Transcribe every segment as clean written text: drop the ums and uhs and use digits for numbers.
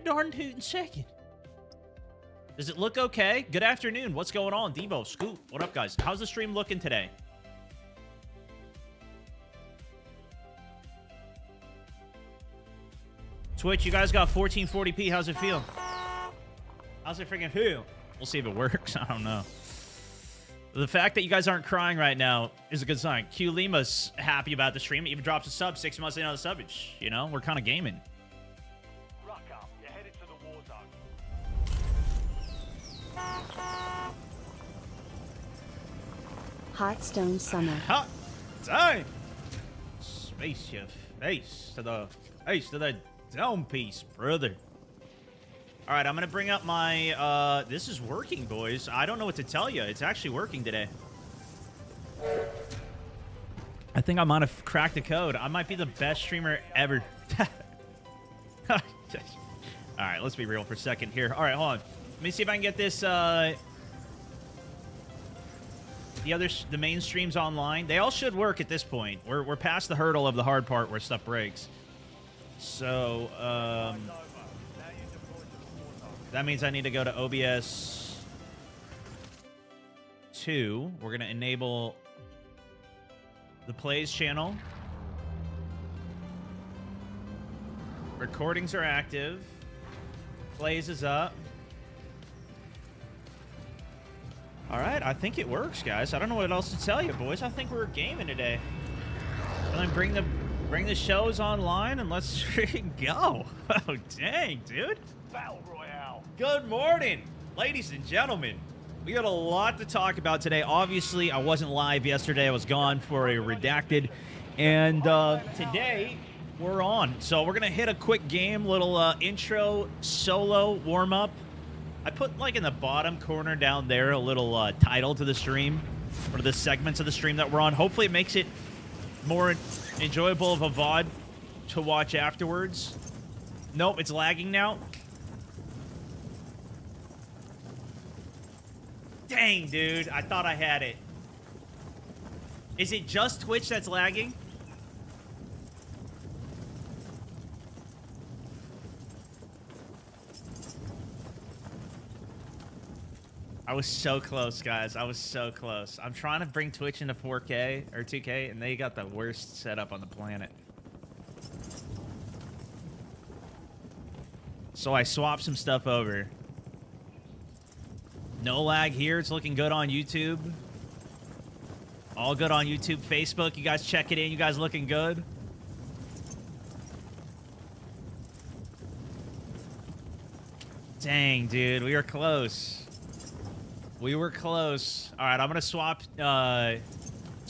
darn tootin' second. Does it look okay? Good afternoon. What's going on? Devo, Scoop. What up, guys? How's the stream looking today? Twitch, you guys got 1440p. How's it feel? How's it freaking feel? We'll see if it works. I don't know. The fact that you guys aren't crying right now is a good sign. Q Lima's happy about the stream. He even drops a sub 6 months into the subbage. You know, we're kind of gaming. Blackout, you're headed to the Warzone. Hot Stone Summer. Hot time. Space your face to the down piece, brother. All right, I'm gonna bring up my this is working, boys. I don't know what to tell you. It's actually working today. I think I might have cracked the code. I might be the best streamer ever. All right, let's be real for a second here. All right, hold on. Let me see if I can get this the main streams online. They all should work at this point. We're past the hurdle of the hard part where stuff breaks. So, that means I need to go to OBS 2. We're going to enable the plays channel. Recordings are active. Plays is up. All right, I think it works, guys. I don't know what else to tell you, boys. I think we're gaming today. And then bring the shows online and let's freaking go. Oh, dang, dude. Battle Royale. Good morning, ladies and gentlemen. We got a lot to talk about today. Obviously, I wasn't live yesterday. I was gone for a redacted. And today, we're on. So we're going to hit a quick game, little intro, solo, warm-up. I put, like, in the bottom corner down there a little title to the stream, or the segments of the stream that we're on. Hopefully, it makes it more enjoyable of a VOD to watch afterwards. Nope, it's lagging now. Dang, dude. I thought I had it. Is it just Twitch that's lagging? I was so close, guys. I was so close. I'm trying to bring Twitch into 4K or 2K, and they got the worst setup on the planet. So I swapped some stuff over. No lag here. It's looking good on YouTube. All good on YouTube. Facebook, you guys check it in. You guys looking good? Dang, dude. We were close. We were close. All right, I'm going to swap Twitch. I'm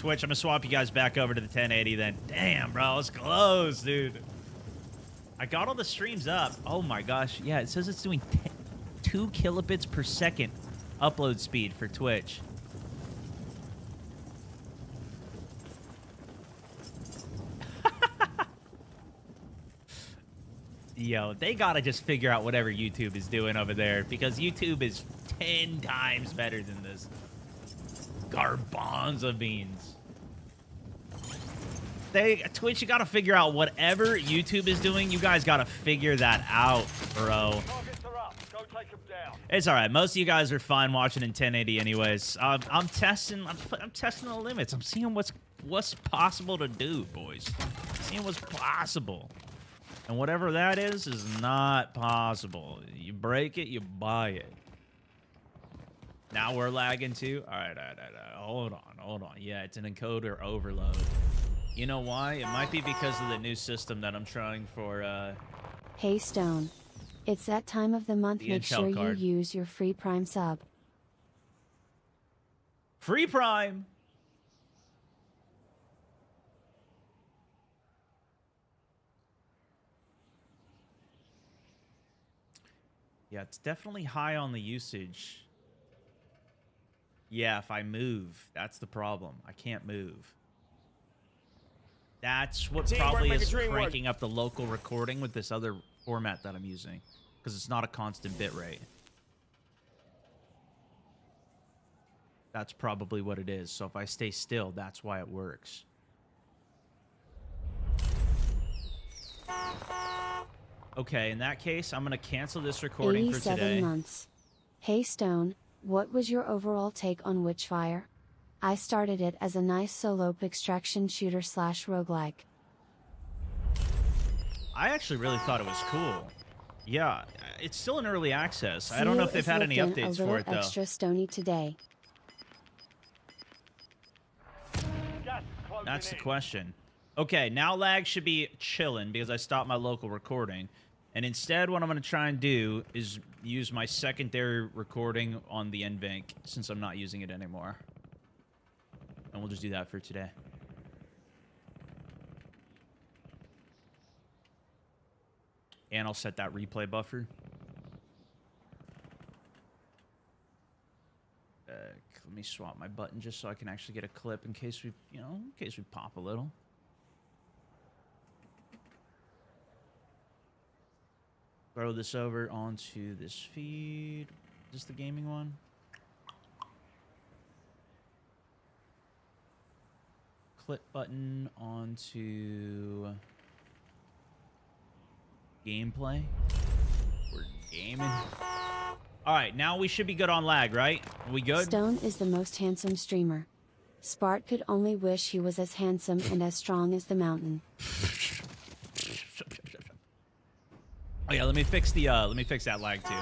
going to swap you guys back over to the 1080 then. Damn, bro. It's close, dude. I got all the streams up. Oh, my gosh. Yeah, it says it's doing 2 kilobits per second upload speed for Twitch. Yo, they got to just figure out whatever YouTube is doing over there, because YouTube is 10 times better than this garbanzo beans. Twitch, you got to figure out whatever YouTube is doing. You guys got to figure that out, bro. Targets are up. Go take them down. It's all right. Most of you guys are fine watching in 1080 anyways. I'm testing the limits. I'm seeing what's possible to do, boys. Seeing what's possible. And whatever that is not possible. You break it, you buy it. Now we're lagging too. All right. Hold on. Yeah, it's an encoder overload. You know why? It might be because of the new system that I'm trying for. Hey Stone. It's that time of the month. The Make Intel sure card. you use your free Prime sub. Free Prime. Yeah, it's definitely high on the usage. Yeah, if I move, that's the problem. I can't move. That's what probably is cranking up the local recording with this other format that I'm using, because it's not a constant bit rate. That's probably what it is. So if I stay still, that's why it works. Okay, in that case, I'm going to cancel this recording for 87 today. months. Hey Stone, what was your overall take on Witchfire? I started it as a nice solo extraction shooter / roguelike. I actually really thought it was cool. Yeah, it's still in early access. I don't know Seal if they've is had any looking updates a for little it, though. extra stony today. Gas is closing That's the in. question. Okay, now lag should be chilling because I stopped my local recording. And instead, what I'm going to try and do is use my secondary recording on the NVENC since I'm not using it anymore. And we'll just do that for today. And I'll set that replay buffer. Let me swap my button just so I can actually get a clip in case we, in case we pop a little. Throw this over onto this feed. Is this the gaming one? Clip button onto gameplay. We're gaming. All right, now we should be good on lag, right? Are we good? Stone is the most handsome streamer. Spart could only wish he was as handsome and as strong as the mountain. Oh yeah, let me fix that lag too.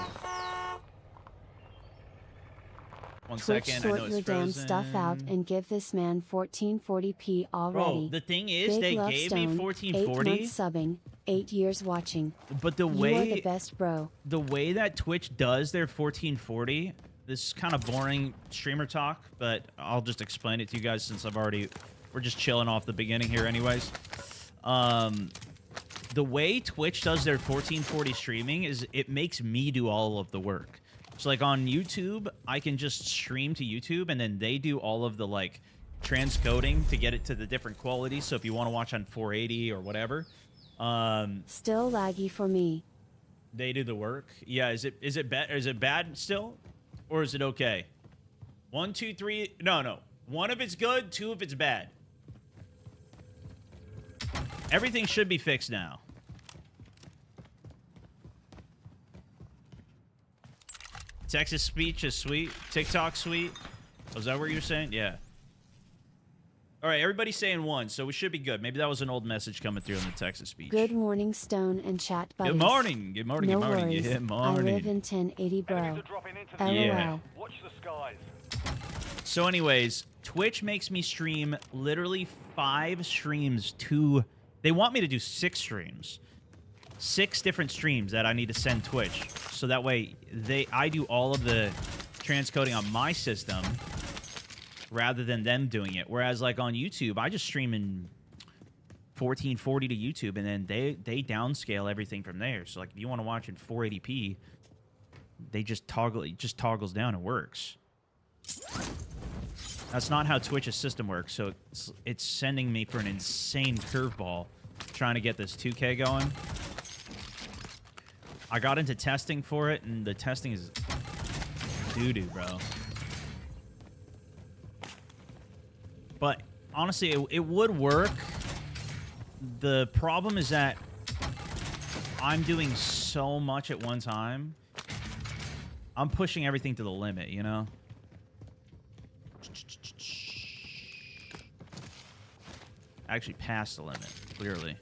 One Twitch, second, I sort know your it's damn frozen. stuff out and give this man 1440p already. Bro, the thing is, Big they love, gave Stone. me 1440. 8 months subbing, 8 years watching. But the You are the way best, bro. the way that Twitch does their 1440, this is kind of boring streamer talk, but I'll just explain it to you guys since we're just chilling off the beginning here anyways. The way Twitch does their 1440 streaming is it makes me do all of the work. So like on YouTube, I can just stream to YouTube and then they do all of the like transcoding to get it to the different qualities. So if you want to watch on 480 or whatever, Still laggy for me. they do the work. Yeah, is it bad still? Or is it okay? 1, 2, 3. No. 1 if it's good, 2 if it's bad. Everything should be fixed now. Texas speech is sweet. TikTok sweet. Was that what you were saying? Yeah. All right, everybody's saying 1, so we should be good. Maybe that was an old message coming through in the Texas speech. Good morning, Stone and chat buddies. Good morning. Good morning. No Good morning. worries. Good morning. I live in 1080, bro. Enemies are dropping into the LOL. Yeah. Watch the skies. So anyways, Twitch makes me stream literally 5 streams to... They want me to do 6 streams. 6 different streams that I need to send Twitch. So that way, I do all of the transcoding on my system rather than them doing it. Whereas like on YouTube, I just stream in 1440 to YouTube and then they downscale everything from there. So like if you want to watch in 480p, they just toggle, it just toggles down and works. That's not how Twitch's system works, so it's sending me for an insane curveball trying to get this 2K going. I got into testing for it, and the testing is doo-doo, bro. But honestly, it would work. The problem is that I'm doing so much at one time. I'm pushing everything to the limit, you know? Actually past the limit, clearly.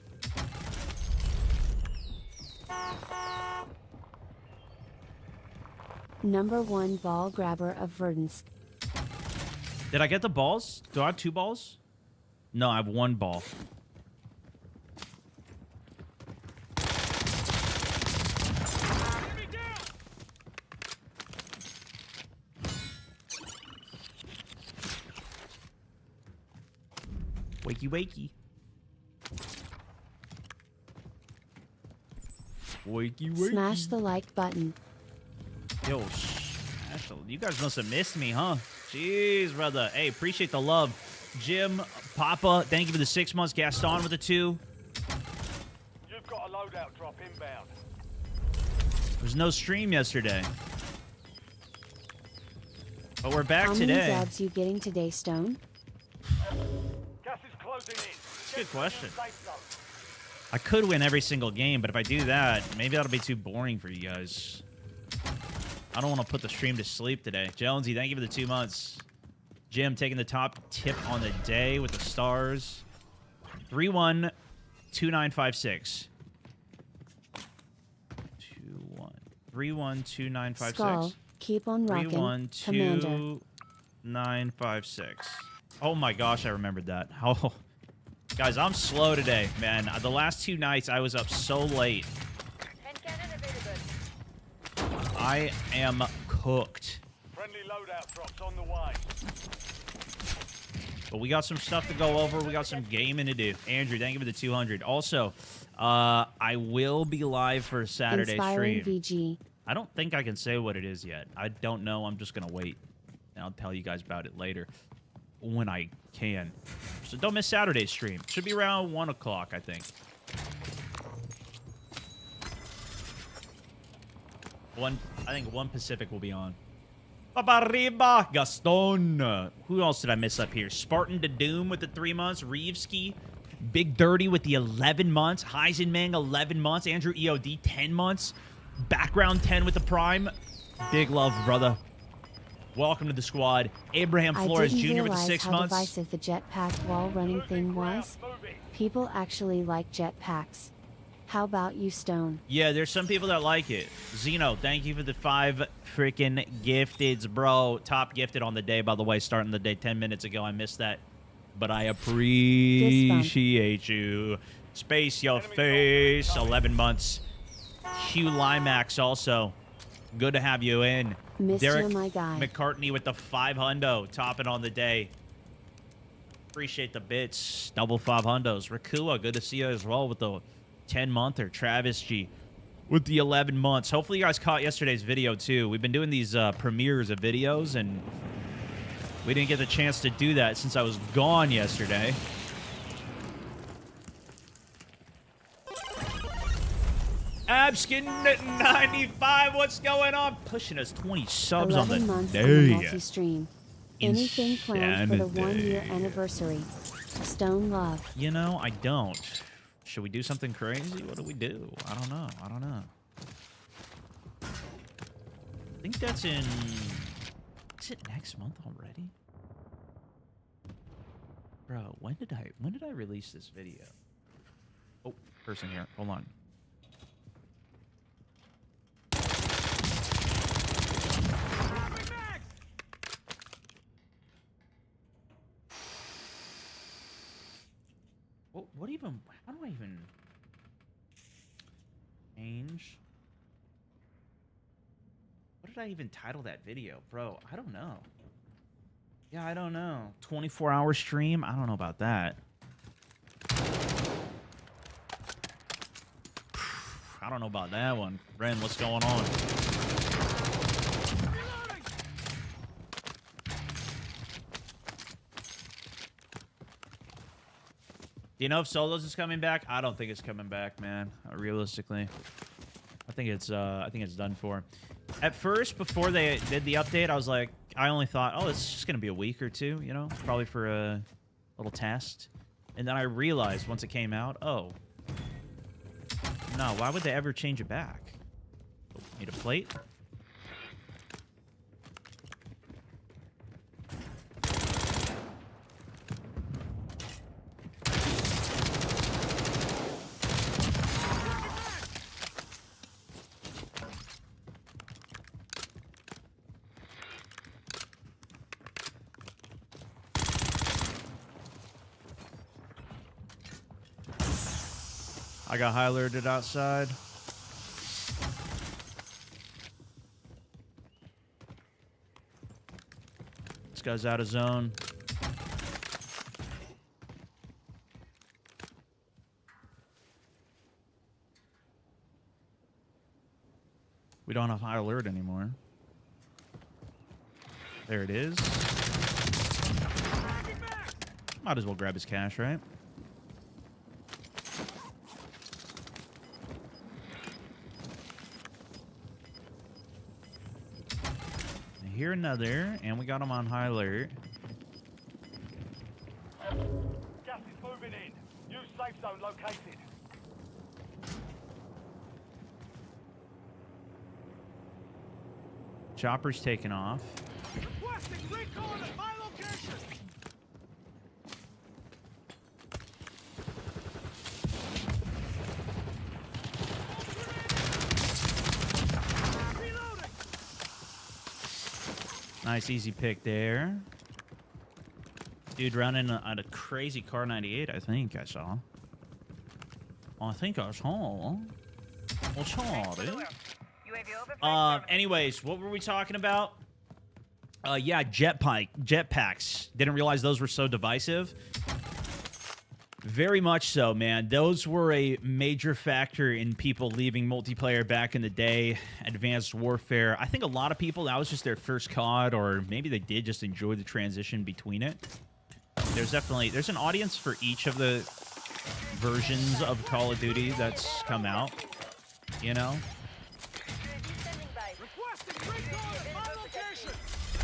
#1 ball grabber of Verdansk. Did I get the balls? Do I have 2 balls? No, I have 1 ball. Wakey, wakey. Wakey, wakey. Smash the like button. Yo, you guys must have missed me, huh? Jeez, brother. Hey, appreciate the love. Jim, Papa, thank you for the 6 months. Gaston with the 2. You've got a loadout drop inbound. There's no stream yesterday. But we're back How today. many dubs you getting today, Stone? Gas is closing in. Good question. Safe zone. I could win every single game, but if I do that, maybe that'll be too boring for you guys. I don't want to put the stream to sleep today. Jonesy, thank you for the 2 months. Jim taking the top tip on the day with the stars. 312956. 312956. Skull, keep on rocking. 312956. Oh my gosh, I remembered that. Oh, guys, I'm slow today, man. The last 2 nights I was up so late. I am cooked. Friendly loadout drops on the way. But we got some stuff to go over. We got some gaming to do. Andrew, thank you for the 200. Also, I will be live for a Saturday Inspiring stream. VG. I don't think I can say what it is yet. I don't know. I'm just going to wait. And I'll tell you guys about it later when I can. So don't miss Saturday's stream. Should be around 1 o'clock, I think. I think 1 Pacific will be on. Papariba, Gaston. Who else did I miss up here? Spartan to Doom with the 3 months. Reevski. Big Dirty with the 11 months. Heisenman, 11 months. Andrew EOD, 10 months. Background 10 with the Prime. Big love, brother. Welcome to the squad. Abraham Flores Jr. with the 6 months. I didn't realize how divisive the jetpack wall running thing was. People actually like jetpacks. How about you, Stone? Yeah, there's some people that like it. Zeno, thank you for the 5 freaking gifteds, bro. Top gifted on the day, by the way, starting the day 10 minutes ago. I missed that. But I appreciate you. Space your face. 11 months. Hugh Limax also. Good to have you in. Miss Derek you, my guy. McCartney with the 5 hundo. Topping on the day. Appreciate the bits. Double 5 hundos. Rakua, good to see you as well with the 10-monther. Travis G with the 11 months. Hopefully you guys caught yesterday's video too. We've been doing these premieres of videos, and we didn't get the chance to do that since I was gone yesterday. Abskin 95, what's going on? Pushing us 20 subs on the 11 months day. on the multi-stream. Anything planned for the 1-year anniversary? Stone love. You know, I don't. Should we do something crazy? What do we do? I don't know. I don't know. I think that's in... Is it next month already? Bro, when did I release this video? Oh, person here. Hold on. What even... How do I even... Change? What did I even title that video? Bro, I don't know. Yeah, I don't know. 24-hour stream? I don't know about that. I don't know about that one. Ren, what's going on? Do you know if Solos is coming back? I don't think it's coming back, man. Realistically, I think it's done for. At first, before they did the update, I was like, I only thought, oh, it's just gonna be a week or two, you know, probably for a little test. And then I realized once it came out, oh, no, why would they ever change it back? Need a plate? I got high alerted outside. This guy's out of zone. We don't have high alert anymore. There it is. Might as well grab his cash, right? Here another, and we got him on high alert. Gas is moving in. New safe zone located. Chopper's taking off. Requesting recon at my location. Reloading. Nice, easy pick there. Dude running on a crazy car 98, I think I saw. I think I saw. What's all, dude? Anyways, what were we talking about? Yeah, jetpacks. Didn't realize those were so divisive. Very much so, man. Those were a major factor in people leaving multiplayer back in the day. Advanced Warfare. I think a lot of people, that was just their first COD, or maybe they did just enjoy the transition between it. There's an audience for each of the versions of Call of Duty that's come out, you know?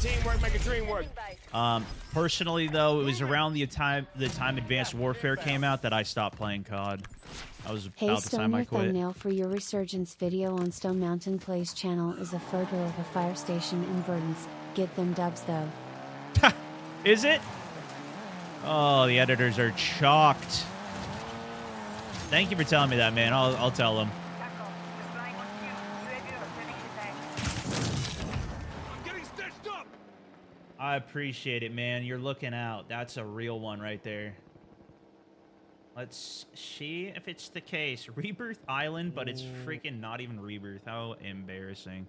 Teamwork make a dream work. Personally, though, it was around the time Advanced Warfare came out that I stopped playing COD. That was Hey about the Stone, time I your quit. thumbnail for your Resurgence video on Stone Mountain Plays channel is a photo of a fire station in Verdance. Get them dubs though. Is it? Oh, the editors are chalked. Thank you for telling me that, man. I'll tell them. I'm getting stitched up. I appreciate it, man. You're looking out. That's a real one right there. Let's see if it's the case. Rebirth Island, but it's freaking not even Rebirth. How embarrassing.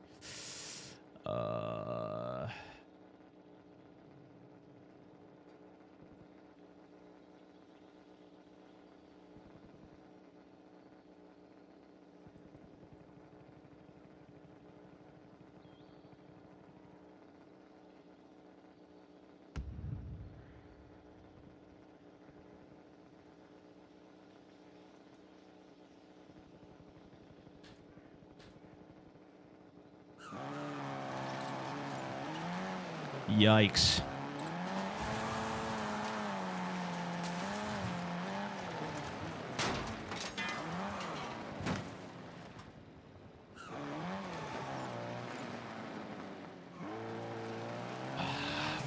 Yikes.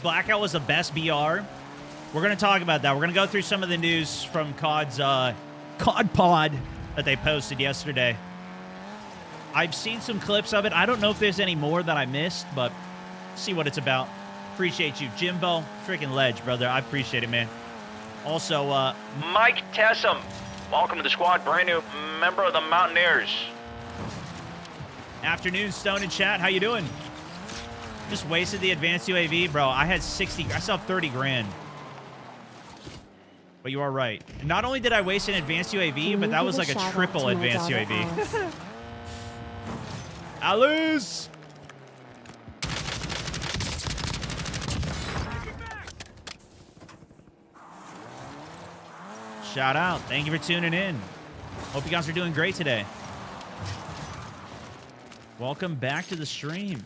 Blackout was the best BR. We're going to talk about that. We're going to go through some of the news from COD's COD Pod that they posted yesterday. I've seen some clips of it. I don't know if there's any more that I missed, but see what it's about. Appreciate you. Jimbo, freaking ledge, brother. I appreciate it, man. Also, Mike Tessum, welcome to the squad. Brand new member of the Mountaineers. afternoon, Stone and chat. How you doing? Just wasted the advanced UAV, bro. I had 60. I still have 30 grand. But you are right. Not only did I waste an advanced UAV, but that was like a triple advanced UAV. Alice! Shout out. Thank you for tuning in. Hope you guys are doing great today. Welcome back to the stream.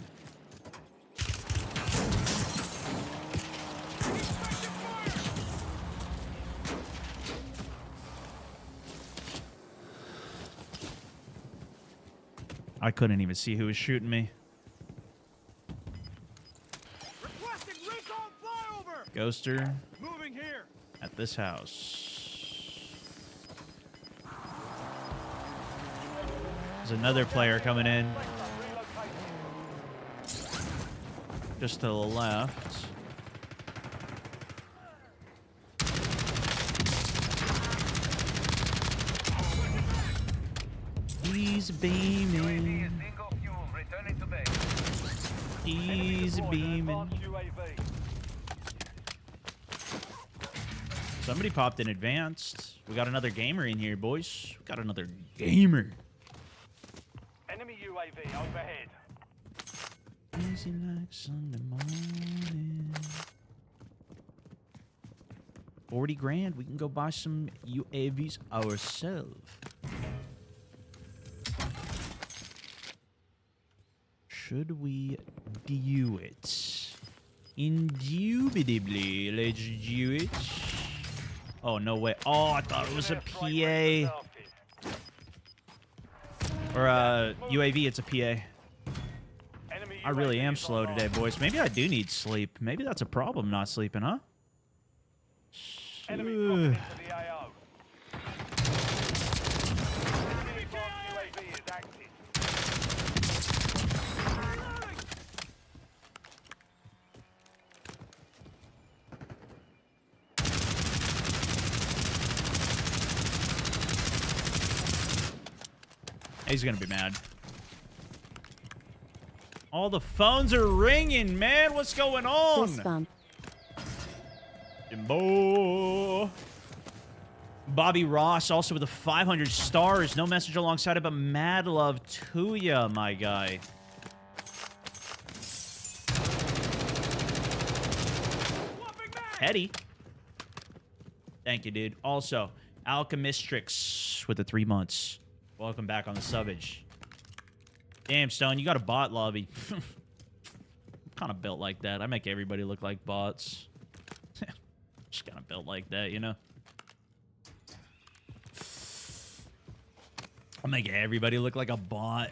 I couldn't even see who was shooting me. Requesting recon flyover. Ghoster Moving here. at this house. There's another player coming in. Just to the left. He's beaming. He's beaming. Somebody popped in advanced. We got another gamer in here, boys. We got another gamer. Enemy UAV overhead. Easy like Sunday morning. 40 grand. We can go buy some UAVs ourselves. Should we do it? Indubitably, let's do it. Oh, no way. Oh, I thought it was a PA. Or UAV, it's a PA. Enemy I really am slow today, boys. Maybe I do need sleep. Maybe that's a problem, not sleeping, huh? Enemy dropping into the AO. Enemy advanced UAV is active. He's gonna be mad. All the phones are ringing, man. What's going on? Fist bump. Jimbo. Bobby Ross also with the 500 stars. No message alongside it, but mad love to ya, my guy. Petty. Thank you, dude. Also, Alchemistrix with the 3 months. Welcome back on the subbage. Damn, Stone, you got a bot lobby. Kind of built like that. I make everybody look like bots. Just kind of built like that, you know? I make everybody look like a bot.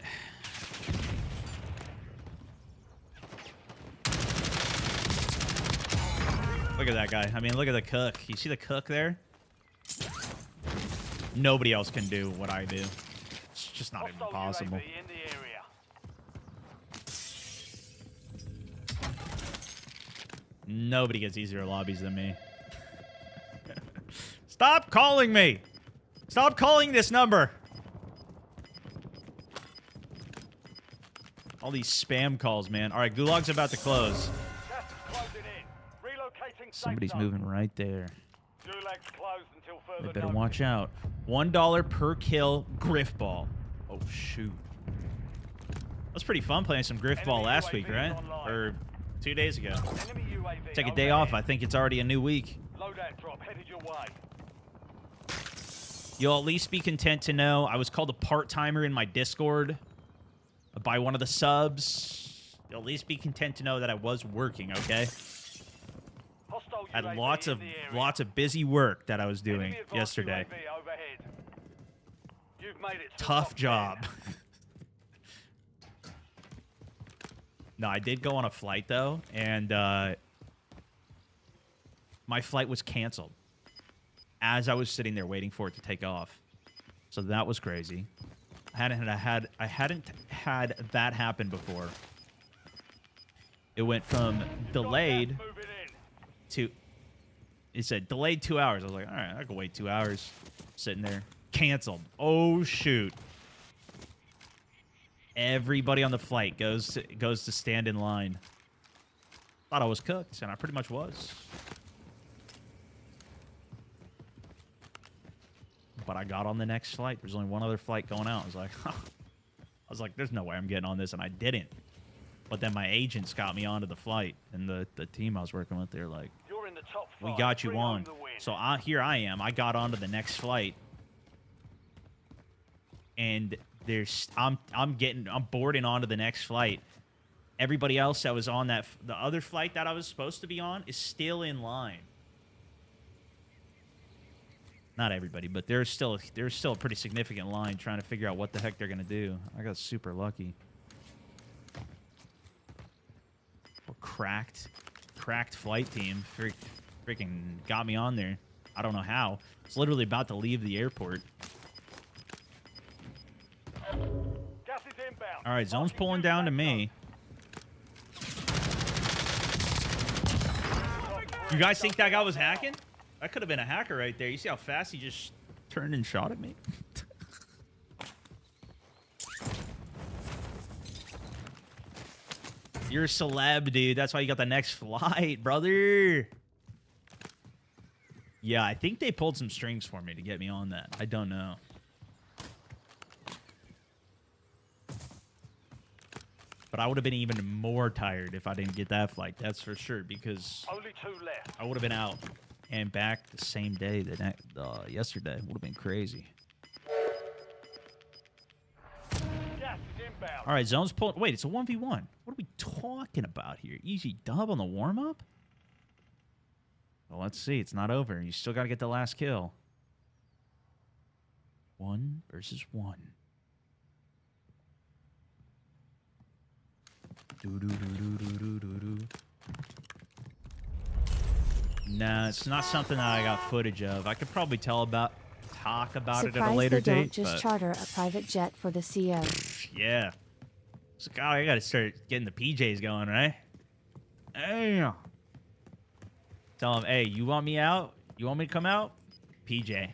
Look at that guy. I mean, look at the cook. You see the cook there? Nobody else can do what I do. It's just not even possible. UAV in the area. Nobody gets easier lobbies than me. Stop calling me! Stop calling this number! All these spam calls, man. All right, Gulag's about to close. Gas is closing in. Relocating safe Somebody's zone. moving right there. Gulag's closed until further They better notice. watch out. $1 per kill griff ball. Oh, shoot. That was pretty fun playing some griff ball last week, right? Or 2 days ago. Enemy UAV Take a day off. I overhead. think it's already a new week. Loadout drop headed your way. You'll at least be content to know I was called a part-timer in my Discord by one of the subs. You'll at least be content to know that I was working, okay? Hostile I had UAV lots in of the area. busy work that I was doing Enemy advanced yesterday. UAV overhead. You've made it to the Tough top job. 10. No, I did go on a flight, though, and my flight was canceled as I was sitting there waiting for it to take off. So that was crazy. I hadn't had that happen before. It went from delayed Gas moving in. to... It said delayed 2 hours. I was like, all right, I can wait 2 hours. Sitting there. Canceled. Oh, shoot. Everybody on the flight goes to stand in line. Thought I was cooked, and I pretty much was. But I got on the next flight. There's only one other flight going out. I was like, there's no way I'm getting on this, and I didn't. But then my agents got me onto the flight, and the team I was working with, they're like, You're in the top we 5. got you Bring home on. the win. So here I am. I got onto the next flight, and I'm boarding onto the next flight. Everybody else that was on the other flight that I was supposed to be on is still in line. Not everybody, but there's still a pretty significant line trying to figure out what the heck they're gonna do. I got super lucky. Cracked flight team freaking got me on there. I don't know how. It's literally about to leave the airport. Gas is inbound. All right, zone's Marking pulling new down to safe me. zone. You guys think that guy was hacking? That could have been a hacker right there. You see how fast he just turned and shot at me? You're a celeb, dude. That's why you got the next flight, brother. Yeah, I think they pulled some strings for me to get me on that. I don't know. But I would have been even more tired if I didn't get that flight. That's for sure, because Only 2 left. I would have been out and back the same day that yesterday. Would have been crazy. Gas is inbound. All right, zone's pulled. Wait, it's a 1v1. What are we talking about here? Easy dub on the warm-up? Well, let's see. It's not over. You still got to get the last kill. 1 versus 1. Nah, it's not something that I got footage of. I could probably talk about it at a later Surprised they date. don't just but charter a private jet for the CO. yeah. So, God, I gotta start getting the PJs going, right? Damn. Tell them, hey, you want me out? You want me to come out? PJ.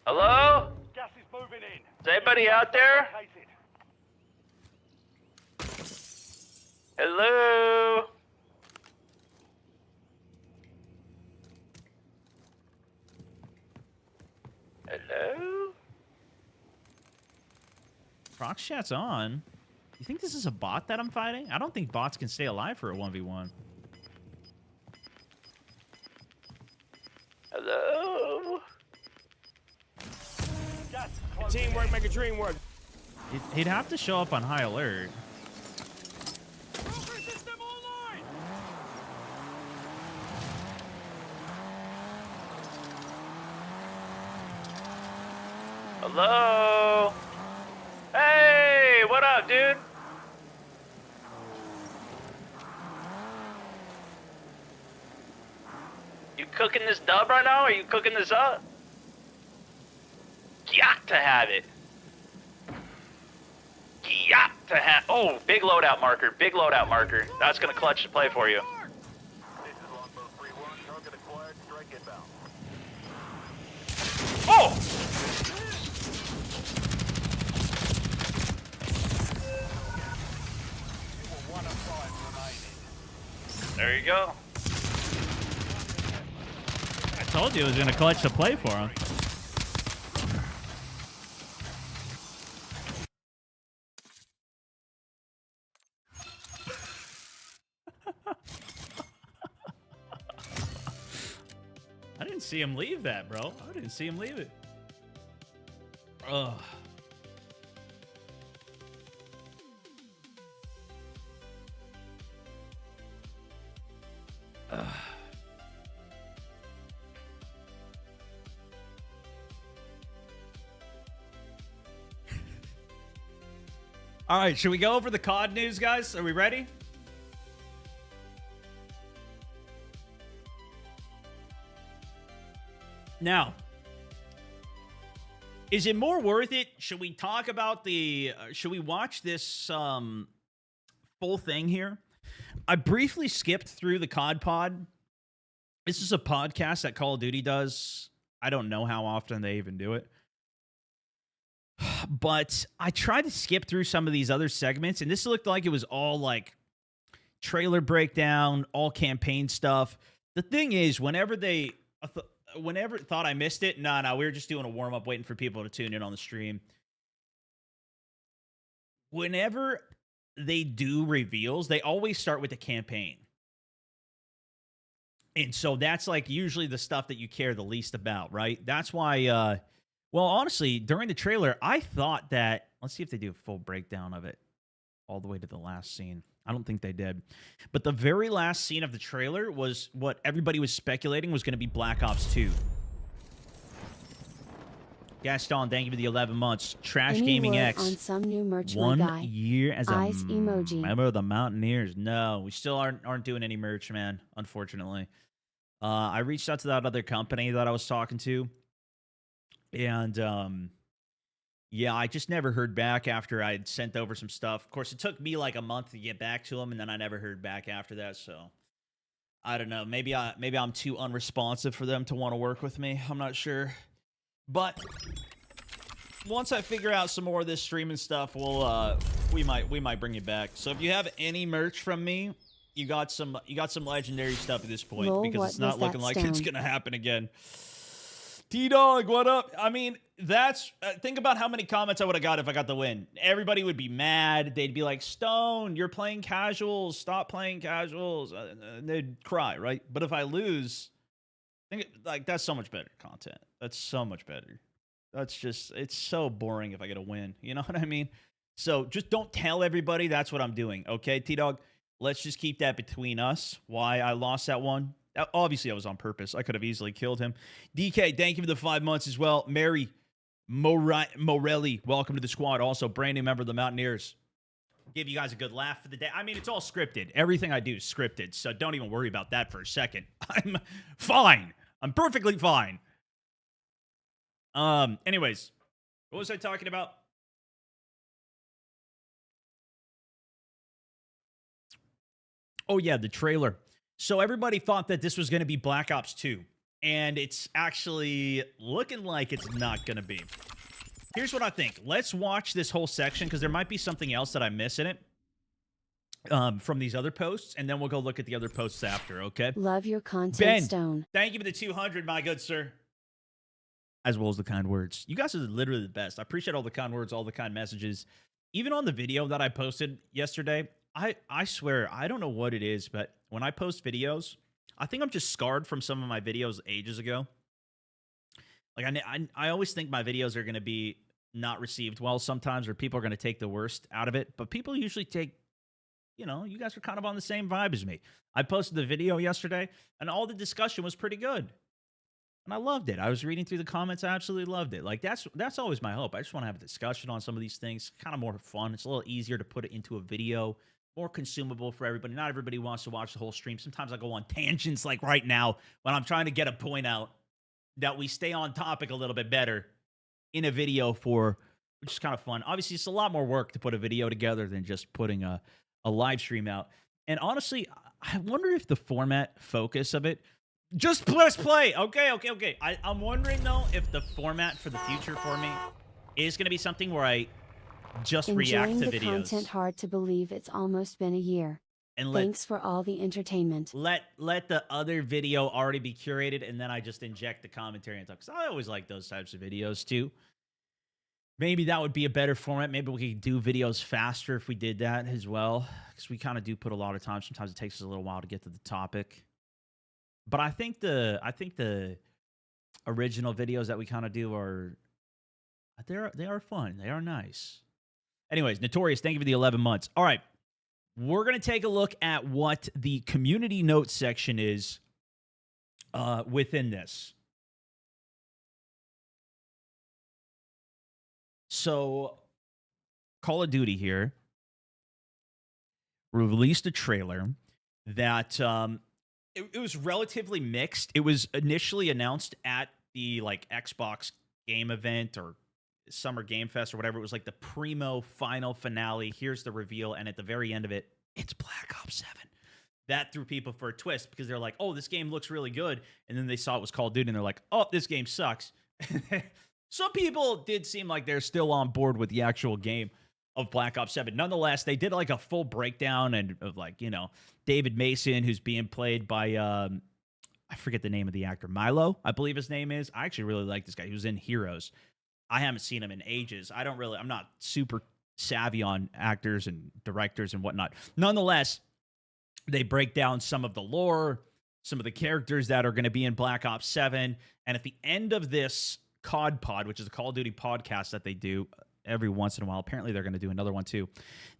Hello? Gas is moving in. Is anybody out there? Located. Hello? Hello? Prox chat's on. You think this is a bot that I'm fighting? I don't think bots can stay alive for a 1v1. Hello? Gas is closing in. Teamwork make a dream work. He'd have to show up on high alert. System online. Hello? Hey, what up, dude? You cooking this dub right now? Are you cooking this up? Got to have it. Got to have. Oh, big loadout marker. Big loadout marker. That's gonna clutch the play for you. This is Longbow 3-1. Target acquired. Strike inbound. Oh! You were 1 of 5 remaining. There you go. I told you it was gonna clutch the play for him. I didn't see him leave that, bro. I didn't see him leave it. Ugh. Ugh. All right, should we go over the COD news, guys? Are we ready? Now, is it more worth it? Should we talk about should we watch this full thing here? I briefly skipped through the COD pod. This is a podcast that Call of Duty does. I don't know how often they even do it. But I tried to skip through some of these other segments, and this looked like it was all like trailer breakdown, all campaign stuff. The thing is, whenever thought I missed it, no, we were just doing a warm-up waiting for people to tune in on the stream. Whenever they do reveals, they always start with the campaign. And so that's like usually the stuff that you care the least about, right? That's why, well, honestly, during the trailer, I thought that, let's see if they do a full breakdown of it all the way to the last scene. I don't think they did. But the very last scene of the trailer was what everybody was speculating was going to be Black Ops 2. Gaston, thank you for the 11 months. Trash Any Gaming word X. on some new merch, my 1 guy? year as a Eyes emoji. member of the Mountaineers. No, we still aren't doing any merch, man, unfortunately. I reached out to that other company that I was talking to. And, yeah, I just never heard back after I had sent over some stuff. Of course, it took me like a month to get back to them, and then I never heard back after that. So I don't know. Maybe I'm too unresponsive for them to want to work with me. I'm not sure. But once I figure out some more of this streaming stuff, we might bring it back. So if you have any merch from me, you got some legendary stuff at this point. Lol, because what it's not was that looking like it's stone? gonna happen again. T-Dog, what up? I mean, that's... think about how many comments I would have got if I got the win. Everybody would be mad. They'd be like, Stone, you're playing casuals. Stop playing casuals. And they'd cry, right? But if I lose, that's so much better content. That's so much better. That's just... it's so boring if I get a win. You know what I mean? So just don't tell everybody that's what I'm doing, okay, T-Dog? Let's just keep that between us. Why I lost that one. Obviously, that was on purpose. I could have easily killed him. DK, thank you for the 5 months as well. Mary Morelli, welcome to the squad. Also, brand new member of the Mountaineers. Give you guys a good laugh for the day. I mean, it's all scripted. Everything I do is scripted, so don't even worry about that for a second. I'm fine. I'm perfectly fine. Anyways, what was I talking about? Oh, yeah, the trailer. So everybody thought that this was going to be Black Ops 2, and it's actually looking like it's not going to be. Here's what I think. Let's watch this whole section, because there might be something else that I miss in it from these other posts, and then we'll go look at the other posts after, okay? Love your content, Ben, Stone. thank you for the 200, my good sir. As well as the kind words. You guys are literally the best. I appreciate all the kind words, all the kind messages. Even on the video that I posted yesterday, I swear, I don't know what it is, but when I post videos, I think I'm just scarred from some of my videos ages ago. Like, I always think my videos are going to be not received well sometimes, or people are going to take the worst out of it. But people usually take, you know, you guys are kind of on the same vibe as me. I posted the video yesterday, and all the discussion was pretty good. And I loved it. I was reading through the comments. I absolutely loved it. Like, that's always my hope. I just want to have a discussion on some of these things. Kind of more fun. It's a little easier to put it into a video. More consumable for everybody. Not everybody wants to watch the whole stream. Sometimes I go on tangents like right now when I'm trying to get a point out, that we stay on topic a little bit better in a video which is kind of fun. Obviously, it's a lot more work to put a video together than just putting a live stream out. And honestly, I wonder if the format focus of it, just press play. Okay. I'm wondering, though, if the format for the future for me is going to be something where I just react to Enjoying the videos. content. Hard to believe it's almost been a year. And Thanks for all the entertainment. let the other video already be curated, and then I just inject the commentary and talk. Because I always like those types of videos too. Maybe that would be a better format. Maybe we could do videos faster if we did that as well. Because we kind of do put a lot of time. Sometimes it takes us a little while to get to the topic. But I think the original videos that we kind of do are they are fun. They are nice. Anyways, Notorious, thank you for the 11 months. All right. We're going to take a look at what the community notes section is within this. So, Call of Duty here released a trailer that it was relatively mixed. It was initially announced at the Xbox game event or Summer Game Fest or whatever. It was like the primo final finale. Here's the reveal, and at the very end of it, it's Black Ops 7. That threw people for a twist because they're like, oh, this game looks really good. And then they saw it was Call of Duty, and they're like, oh, this game sucks. Some people did seem like they're still on board with the actual game of Black Ops 7. Nonetheless, they did like a full breakdown of David Mason, who's being played by, I forget the name of the actor, Milo, I believe his name is. I actually really like this guy. He was in Heroes. I haven't seen him in ages. I'm not super savvy on actors and directors and whatnot. Nonetheless, they break down some of the lore, some of the characters that are going to be in Black Ops 7. And at the end of this COD Pod, which is a Call of Duty podcast that they do every once in a while, apparently they're going to do another one too.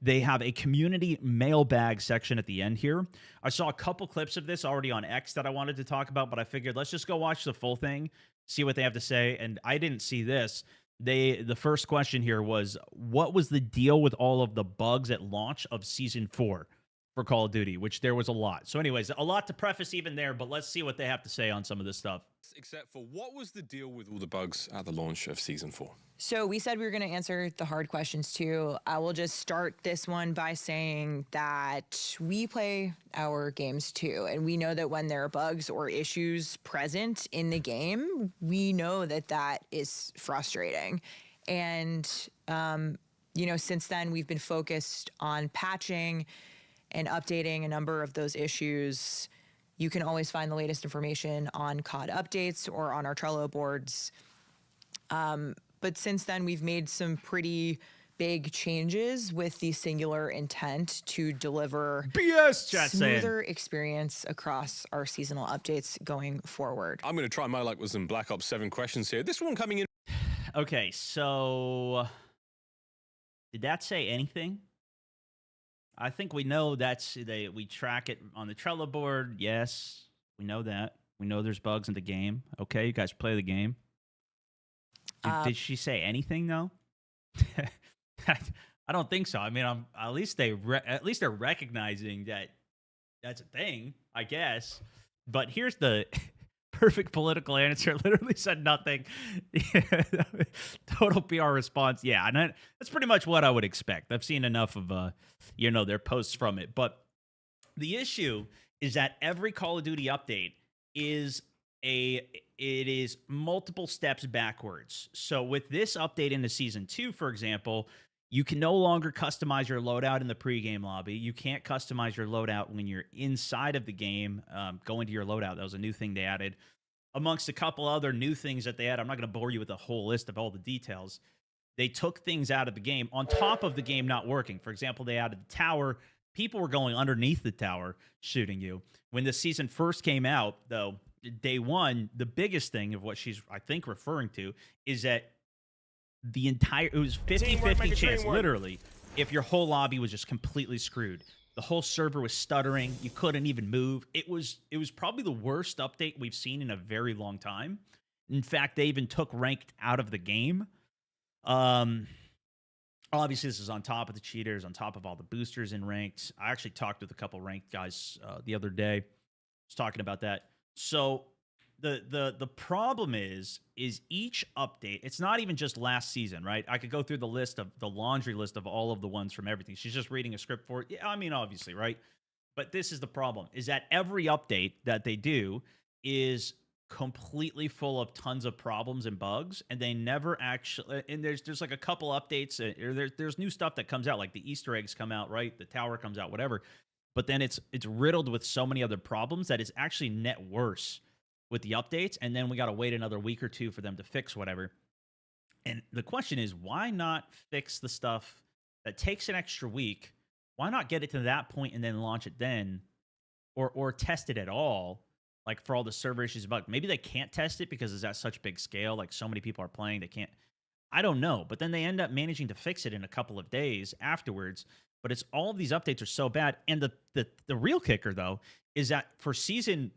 They have a community mailbag section at the end here. I saw a couple clips of this already on X that I wanted to talk about, but I figured let's just go watch the full thing, see what they have to say. And I didn't see this. The first question here was, what was the deal with all of the bugs at launch of Season 4 for Call of Duty, which there was a lot. So anyways, a lot to preface even there, but let's see what they have to say on some of this stuff. Except for, what was the deal with all the bugs at the launch of Season 4? So we said we were going to answer the hard questions too. I will just start this one by saying that we play our games too, and we know that when there are bugs or issues present in the game, we know that that is frustrating. And, since then we've been focused on patching and updating a number of those issues. You can always find the latest information on COD updates or on our Trello boards. But since then, we've made some pretty big changes with the singular intent to deliver smoother experience across our seasonal updates going forward. I'm going to try my luck with some Black Ops 7 questions here. This one coming in. Okay, so did that say anything? I think we know we track it on the Trello board. Yes. We know that. We know there's bugs in the game. Okay, you guys play the game. Did she say anything though? I don't think so. I mean, at least they're recognizing that that's a thing, I guess. But here's the perfect political answer. Literally said nothing. Total PR response. Yeah, and that's pretty much what I would expect. I've seen enough of their posts from it. But the issue is that every Call of Duty update is multiple steps backwards. So with this update into Season 2, for example, you can no longer customize your loadout in the pregame lobby. You can't customize your loadout when you're inside of the game. Go into your loadout. That was a new thing they added. Amongst a couple other new things that they had, I'm not going to bore you with a whole list of all the details. They took things out of the game on top of the game not working. For example, they added the tower. People were going underneath the tower shooting you. When the season first came out, though, day one, the biggest thing of what she's, I think, referring to is that it was 50-50 chance, literally, if your whole lobby was just completely screwed. The whole server was stuttering. You couldn't even move. It was probably the worst update we've seen in a very long time. In fact, they even took ranked out of the game. Obviously, this is on top of the cheaters, on top of all the boosters in ranked. I actually talked with a couple ranked guys the other day. I was talking about that. So the problem is each update, it's not even just last season, right? I could go through the laundry list of all of the ones from everything. She's just reading a script for it. Yeah, I mean, obviously, right? But this is the problem, is that every update that they do is completely full of tons of problems and bugs, and they never actually, and there's like a couple updates, or there's new stuff that comes out, like the Easter eggs come out, right? The tower comes out, whatever. But then it's riddled with so many other problems that it's actually net worse with the updates, and then we got to wait another week or two for them to fix whatever. And the question is, why not fix the stuff that takes an extra week? Why not get it to that point and then launch it then, or test it at all? Like for all the server issues about, maybe they can't test it because it's at such big scale, like so many people are playing, they can't. I don't know, but then they end up managing to fix it in a couple of days afterwards. But it's all of these updates are so bad, and the real kicker though is that for season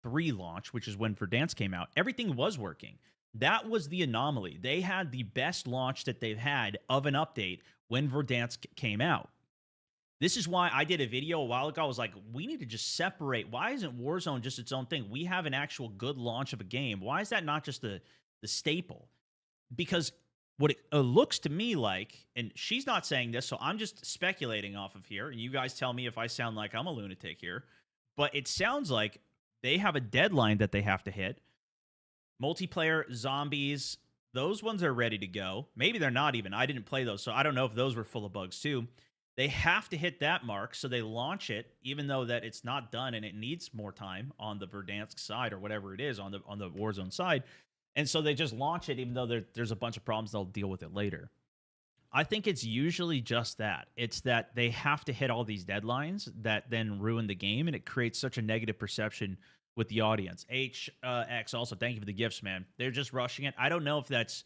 3 launch, which is when Verdansk came out, everything was working. That was the anomaly. They had the best launch that they've had of an update when Verdansk came out. This is why I did a video a while ago. I was like, we need to just separate. Why isn't Warzone just its own thing? We have an actual good launch of a game. Why is that not just the staple? Because what it looks to me like, and she's not saying this, so I'm just speculating off of here, and you guys tell me if I sound like I'm a lunatic here, but it sounds like they have a deadline that they have to hit. Multiplayer, zombies, those ones are ready to go. Maybe they're not even. I didn't play those, so I don't know if those were full of bugs too. They have to hit that mark, so they launch it, even though that it's not done and it needs more time on the Verdansk side or whatever it is on the Warzone side. And so they just launch it, even though there's a bunch of problems. They'll deal with it later. I think it's usually just that. It's that they have to hit all these deadlines that then ruin the game, and it creates such a negative perception with the audience. HX also, thank you for the gifts, man. They're just rushing it. I don't know if that's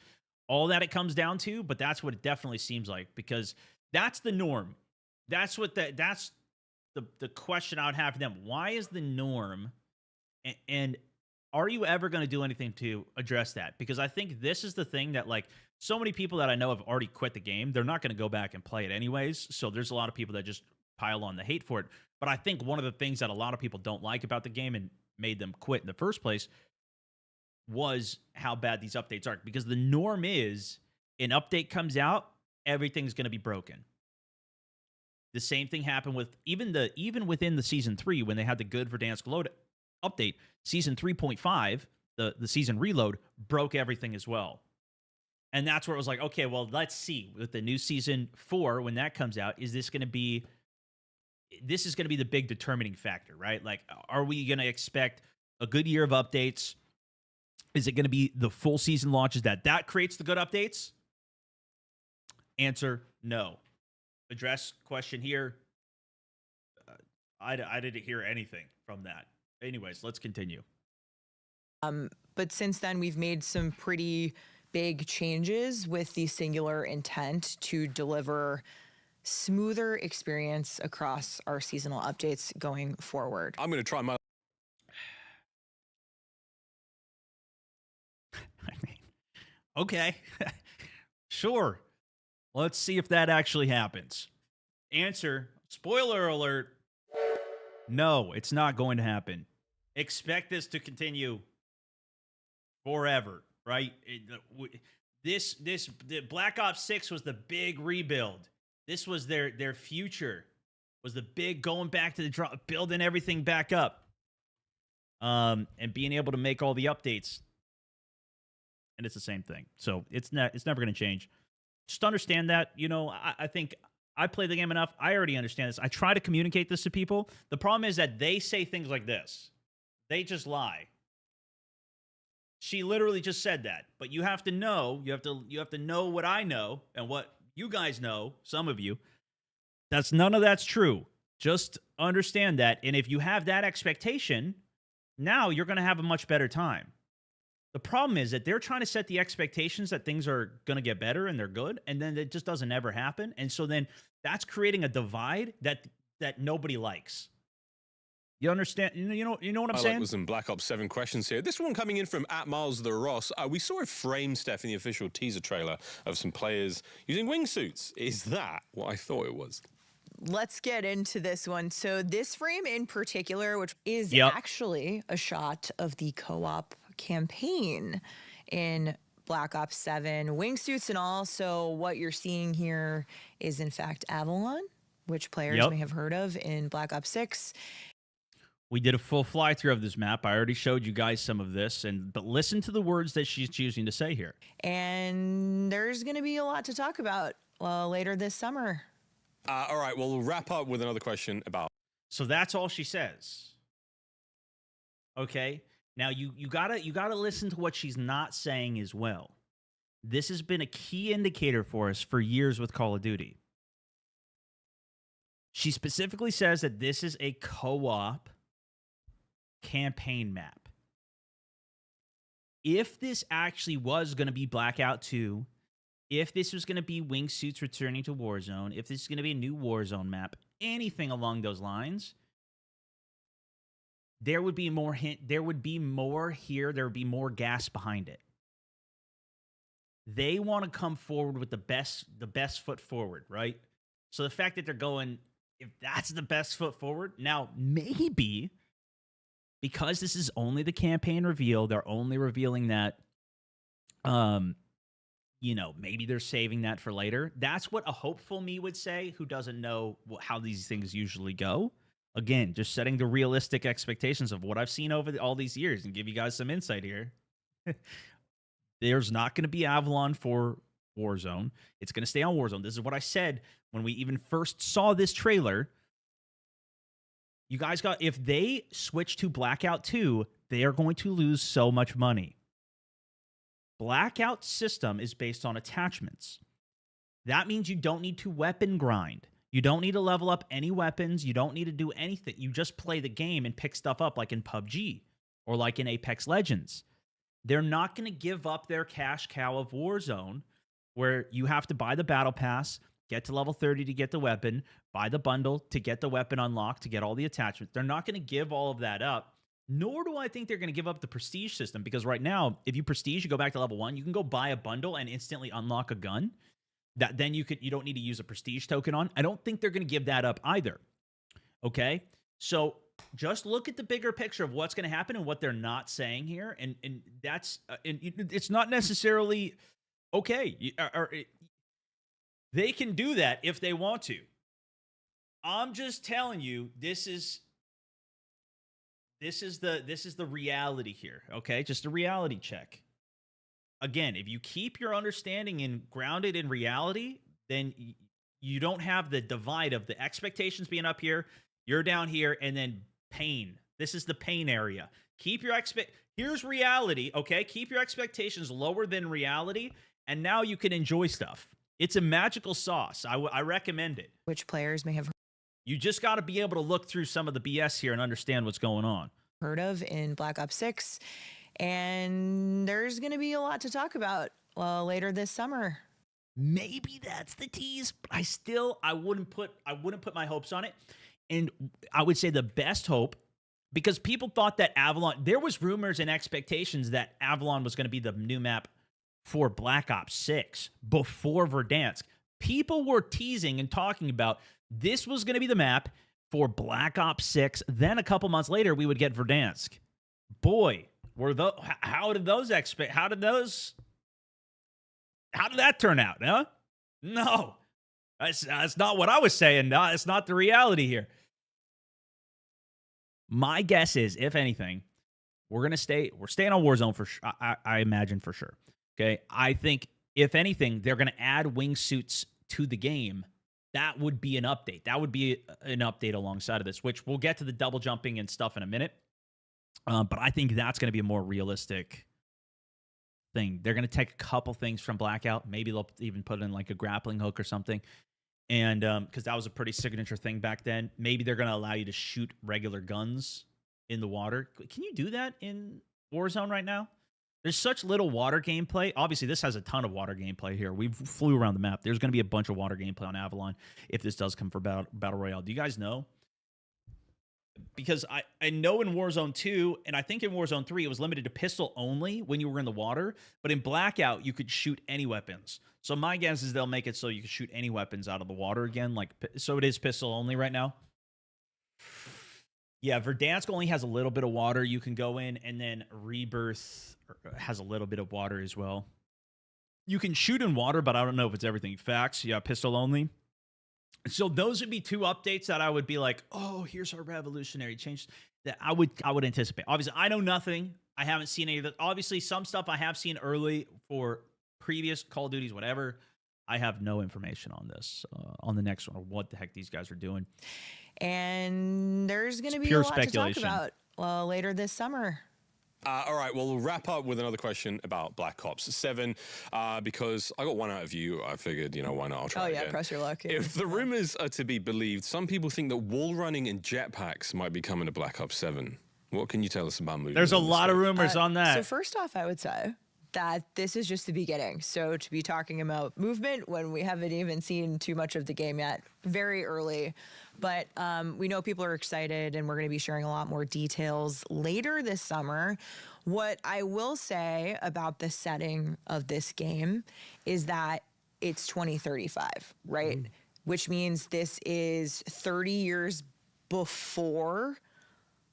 all that it comes down to, but that's what it definitely seems like, because that's the norm. That's the question I would have for them. Why is the norm, and are you ever going to do anything to address that? Because I think this is the thing that, like, so many people that I know have already quit the game. They're not going to go back and play it anyways. So there's a lot of people that just pile on the hate for it. But I think one of the things that a lot of people don't like about the game and made them quit in the first place was how bad these updates are. Because the norm is an update comes out, everything's going to be broken. The same thing happened with even within the season 3 when they had the good Verdansk load update. Season 3.5, the season reload, broke everything as well. And that's where it was like, okay, well, let's see with the new season 4 when that comes out, this is going to be the big determining factor, right? Like, are we going to expect a good year of updates? Is it going to be the full season launches that creates the good updates? Answer, no. Address question here. I didn't hear anything from that. Anyways, let's continue. But since then, we've made some pretty big changes with the singular intent to deliver smoother experience across our seasonal updates going forward. I'm going to try my... Okay. Sure. Let's see if that actually happens. Answer, spoiler alert, no, it's not going to happen. Expect this to continue forever, right? The Black Ops 6 was the big rebuild. This was their future. Was the big going back to the drop, building everything back up. And being able to make all the updates. And it's the same thing. So it's never going to change. Just understand that, I think I play the game enough. I already understand this. I try to communicate this to people. The problem is that they say things like this. They just lie. She literally just said that. But you have to know, you have to know what I know and what you guys know, some of you. None of that's true. Just understand that. And if you have that expectation, now you're going to have a much better time. The problem is that they're trying to set the expectations that things are going to get better and they're good, and then it just doesn't ever happen. And so then that's creating a divide that nobody likes. You understand? You know what I'm saying? Like with some Black Ops 7 questions here. This one coming in from @Miles_the_Ross. We saw a frame, Steph, in the official teaser trailer of some players using wingsuits. Is that what I thought it was? Let's get into this one. So this frame in particular, which is actually a shot of the co-op campaign in Black Ops 7, wingsuits and all. So what you're seeing here is in fact Avalon, which players may have heard of in Black Ops 6. We did a full fly through of this map. I already showed you guys some of this, but listen to the words that she's choosing to say here. And there's going to be a lot to talk about later this summer. All right, well, we'll wrap up with another question about. So that's all she says. Okay. Now you gotta listen to what she's not saying as well. This has been a key indicator for us for years with Call of Duty. She specifically says that this is a co-op campaign map. If this actually was going to be Blackout 2, if this was going to be wingsuits returning to Warzone, if this is going to be a new Warzone map, anything along those lines, there would be more there would be more here, there would be more gas behind it. They want to come forward with the best foot forward, right? So the fact that they're going, if that's the best foot forward, now maybe because this is only the campaign reveal, they're only revealing that maybe they're saving that for later. That's what a hopeful me would say who doesn't know how these things usually go. Again, just setting the realistic expectations of what I've seen over all these years and give you guys some insight here. There's not going to be Avalon for Warzone. It's going to stay on Warzone. This is what I said when we even first saw this trailer. You guys if they switch to Blackout 2, they are going to lose so much money. Blackout system is based on attachments. That means you don't need to weapon grind. You don't need to level up any weapons. You don't need to do anything. You just play the game and pick stuff up like in PUBG or like in Apex Legends. They're not going to give up their cash cow of Warzone where you have to buy the battle pass, get to level 30 to get the weapon, buy the bundle to get the weapon unlocked, to get all the attachments. They're not going to give all of that up, nor do I think they're going to give up the prestige system, because right now, if you prestige, you go back to level 1, you can go buy a bundle and instantly unlock a gun that then you don't need to use a prestige token on. I don't think they're going to give that up either. Okay? So just look at the bigger picture of what's going to happen and what they're not saying here, and that's it's not necessarily okay. They can do that if they want to. I'm just telling you, this is the reality here. Okay, just a reality check. Again, if you keep your understanding and grounded in reality, then you don't have the divide of the expectations being up here, you're down here, and then pain. This is the pain area. Keep your here's reality, okay? Keep your expectations lower than reality, and now you can enjoy stuff. It's a magical sauce. I recommend it. Which players may have You just got to be able to look through some of the BS here and understand what's going on. heard of in Black Ops 6. And there's going to be a lot to talk about later this summer. Maybe that's the tease, but I wouldn't put my hopes on it. And I would say the best hope, because people thought that Avalon, there was rumors and expectations that Avalon was going to be the new map for Black Ops 6 before Verdansk. People were teasing and talking about this was going to be the map for Black Ops 6. Then a couple months later, we would get Verdansk. Boy, how did that turn out? Huh? No, that's not what I was saying. No, it's not the reality here. My guess is, if anything, we're staying on Warzone for sure. I imagine for sure. Okay, I think if anything, they're going to add wingsuits to the game. That would be an update. That would be an update alongside of this, which we'll get to the double jumping and stuff in a minute. But I think that's going to be a more realistic thing. They're going to take a couple things from Blackout. Maybe they'll even put in like a grappling hook or something. And because that was a pretty signature thing back then. Maybe they're going to allow you to shoot regular guns in the water. Can you do that in Warzone right now? There's such little water gameplay. Obviously, this has a ton of water gameplay here. We flew around the map. There's going to be a bunch of water gameplay on Avalon if this does come for Battle Royale. Do you guys know? Because I know in Warzone 2, and I think in Warzone 3, it was limited to pistol only when you were in the water. But in Blackout, you could shoot any weapons. So my guess is they'll make it so you can shoot any weapons out of the water again. So it is pistol only right now. Yeah, Verdansk only has a little bit of water you can go in, and then Rebirth has a little bit of water as well. You can shoot in water, but I don't know if it's everything. Facts, yeah, pistol only. So those would be two updates that I would be like, oh, here's our revolutionary change that I would anticipate. Obviously, I know nothing. I haven't seen any of that. Obviously, some stuff I have seen early for previous Call of Duties, whatever. I have no information on this, on the next one, or what the heck these guys are doing. And there's going to be a lot to talk about later this summer. All right, well, we'll wrap up with another question about Black Ops 7, because I got one out of you. I figured, why not? I'll try again. Press your luck. If the rumors are to be believed, some people think that wall running and jetpacks might be coming to Black Ops 7. What can you tell us about moving? There's a lot of rumors on that. So first off, I would say that this is just the beginning. So to be talking about movement when we haven't even seen too much of the game yet, very early. But we know people are excited, and we're going to be sharing a lot more details later this summer. What I will say about the setting of this game is that it's 2035, right? Which means this is 30 years before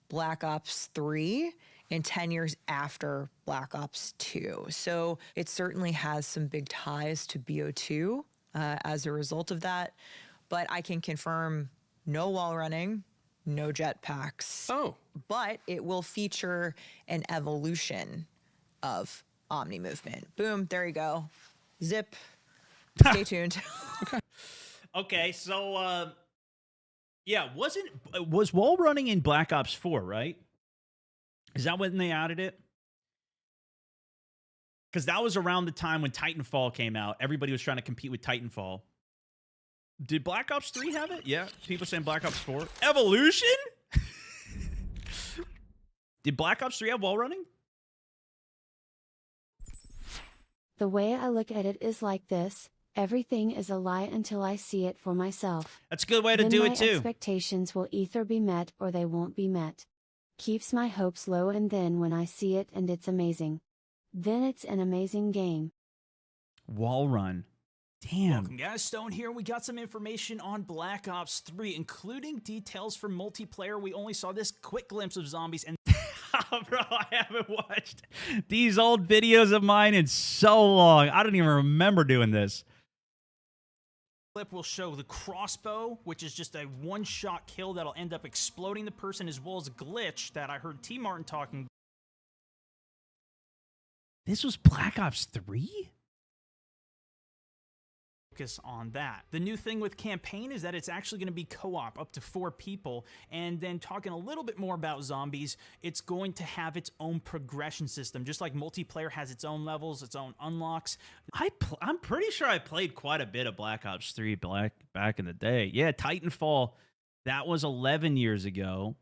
Black Ops 3 and 10 years after Black Ops 2. So it certainly has some big ties to BO2 as a result of that. But I can confirm no wall running, no jetpacks. Oh. But it will feature an evolution of Omni movement. Boom, there you go. Zip. Stay tuned. Okay, so yeah, was wall running in Black Ops 4, right? Is that when they added it? Because that was around the time when Titanfall came out. Everybody was trying to compete with Titanfall. Did Black Ops 3 have it? Yeah. People saying Black Ops 4. Evolution? Did Black Ops 3 have wall running? The way I look at it is like this: everything is a lie until I see it for myself. That's a good way to do it too. My expectations will either be met or they won't be met. Keeps my hopes low, and then when I see it and it's amazing, then it's an amazing game. Wall run. Damn. Welcome guys, Stone here. We got some information on Black Ops 3, including details for multiplayer. We only saw this quick glimpse of zombies, and bro, I haven't watched these old videos of mine in so long. I don't even remember doing this. Clip will show the crossbow, which is just a one-shot kill that'll end up exploding the person, as well as a glitch that I heard T. Martin talking about. This was Black Ops 3? Focus on that. The new thing with campaign is that it's actually going to be co-op up to 4 people, and then talking a little bit more about zombies, it's going to have its own progression system, just like multiplayer has its own levels, its own unlocks. I'm pretty sure I played quite a bit of Black Ops 3 back in the day. Yeah, Titanfall, that was 11 years ago.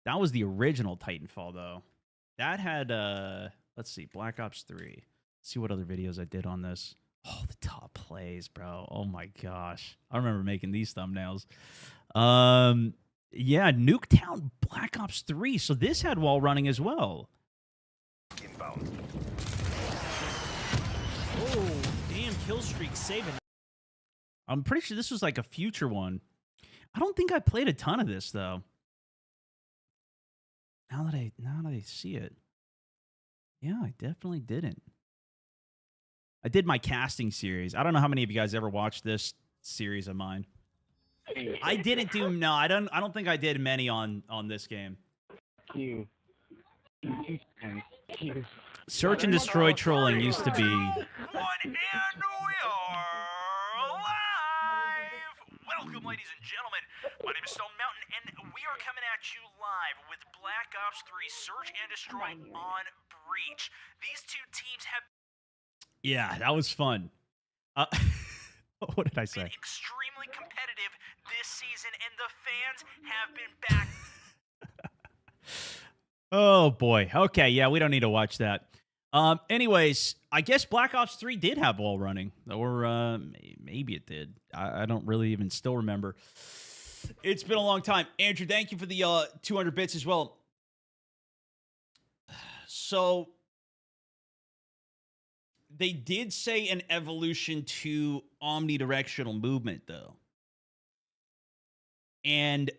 That was the original Titanfall, though. That had, let's see, Black Ops 3. Let's see what other videos I did on this. Oh, the top plays, bro. Oh my gosh. I remember making these thumbnails. Yeah, Nuketown Black Ops 3. So this had wall running as well. Inbound. kill streak saving. I'm pretty sure this was like a future one. I don't think I played a ton of this though. Now that I see it. Yeah, I definitely didn't. I did my casting series. I don't know how many of you guys ever watched this series of mine. I didn't do I don't think I did many on this game. Search and destroy trolling used to be. And we are live! Welcome, ladies and gentlemen. My name is Stone Mountain, and we are coming at you live with Black Ops 3 Search and Destroy on Breach. These two teams have Yeah, that was fun. What did I say? been extremely competitive this season, and the fans have been back. Oh boy. Okay, yeah, we don't need to watch that. Anyways, I guess Black Ops 3 did have wall running, or maybe it did. I don't really even still remember. It's been a long time. Andrew, thank you for the 200 bits as well. So they did say an evolution to omnidirectional movement, though. And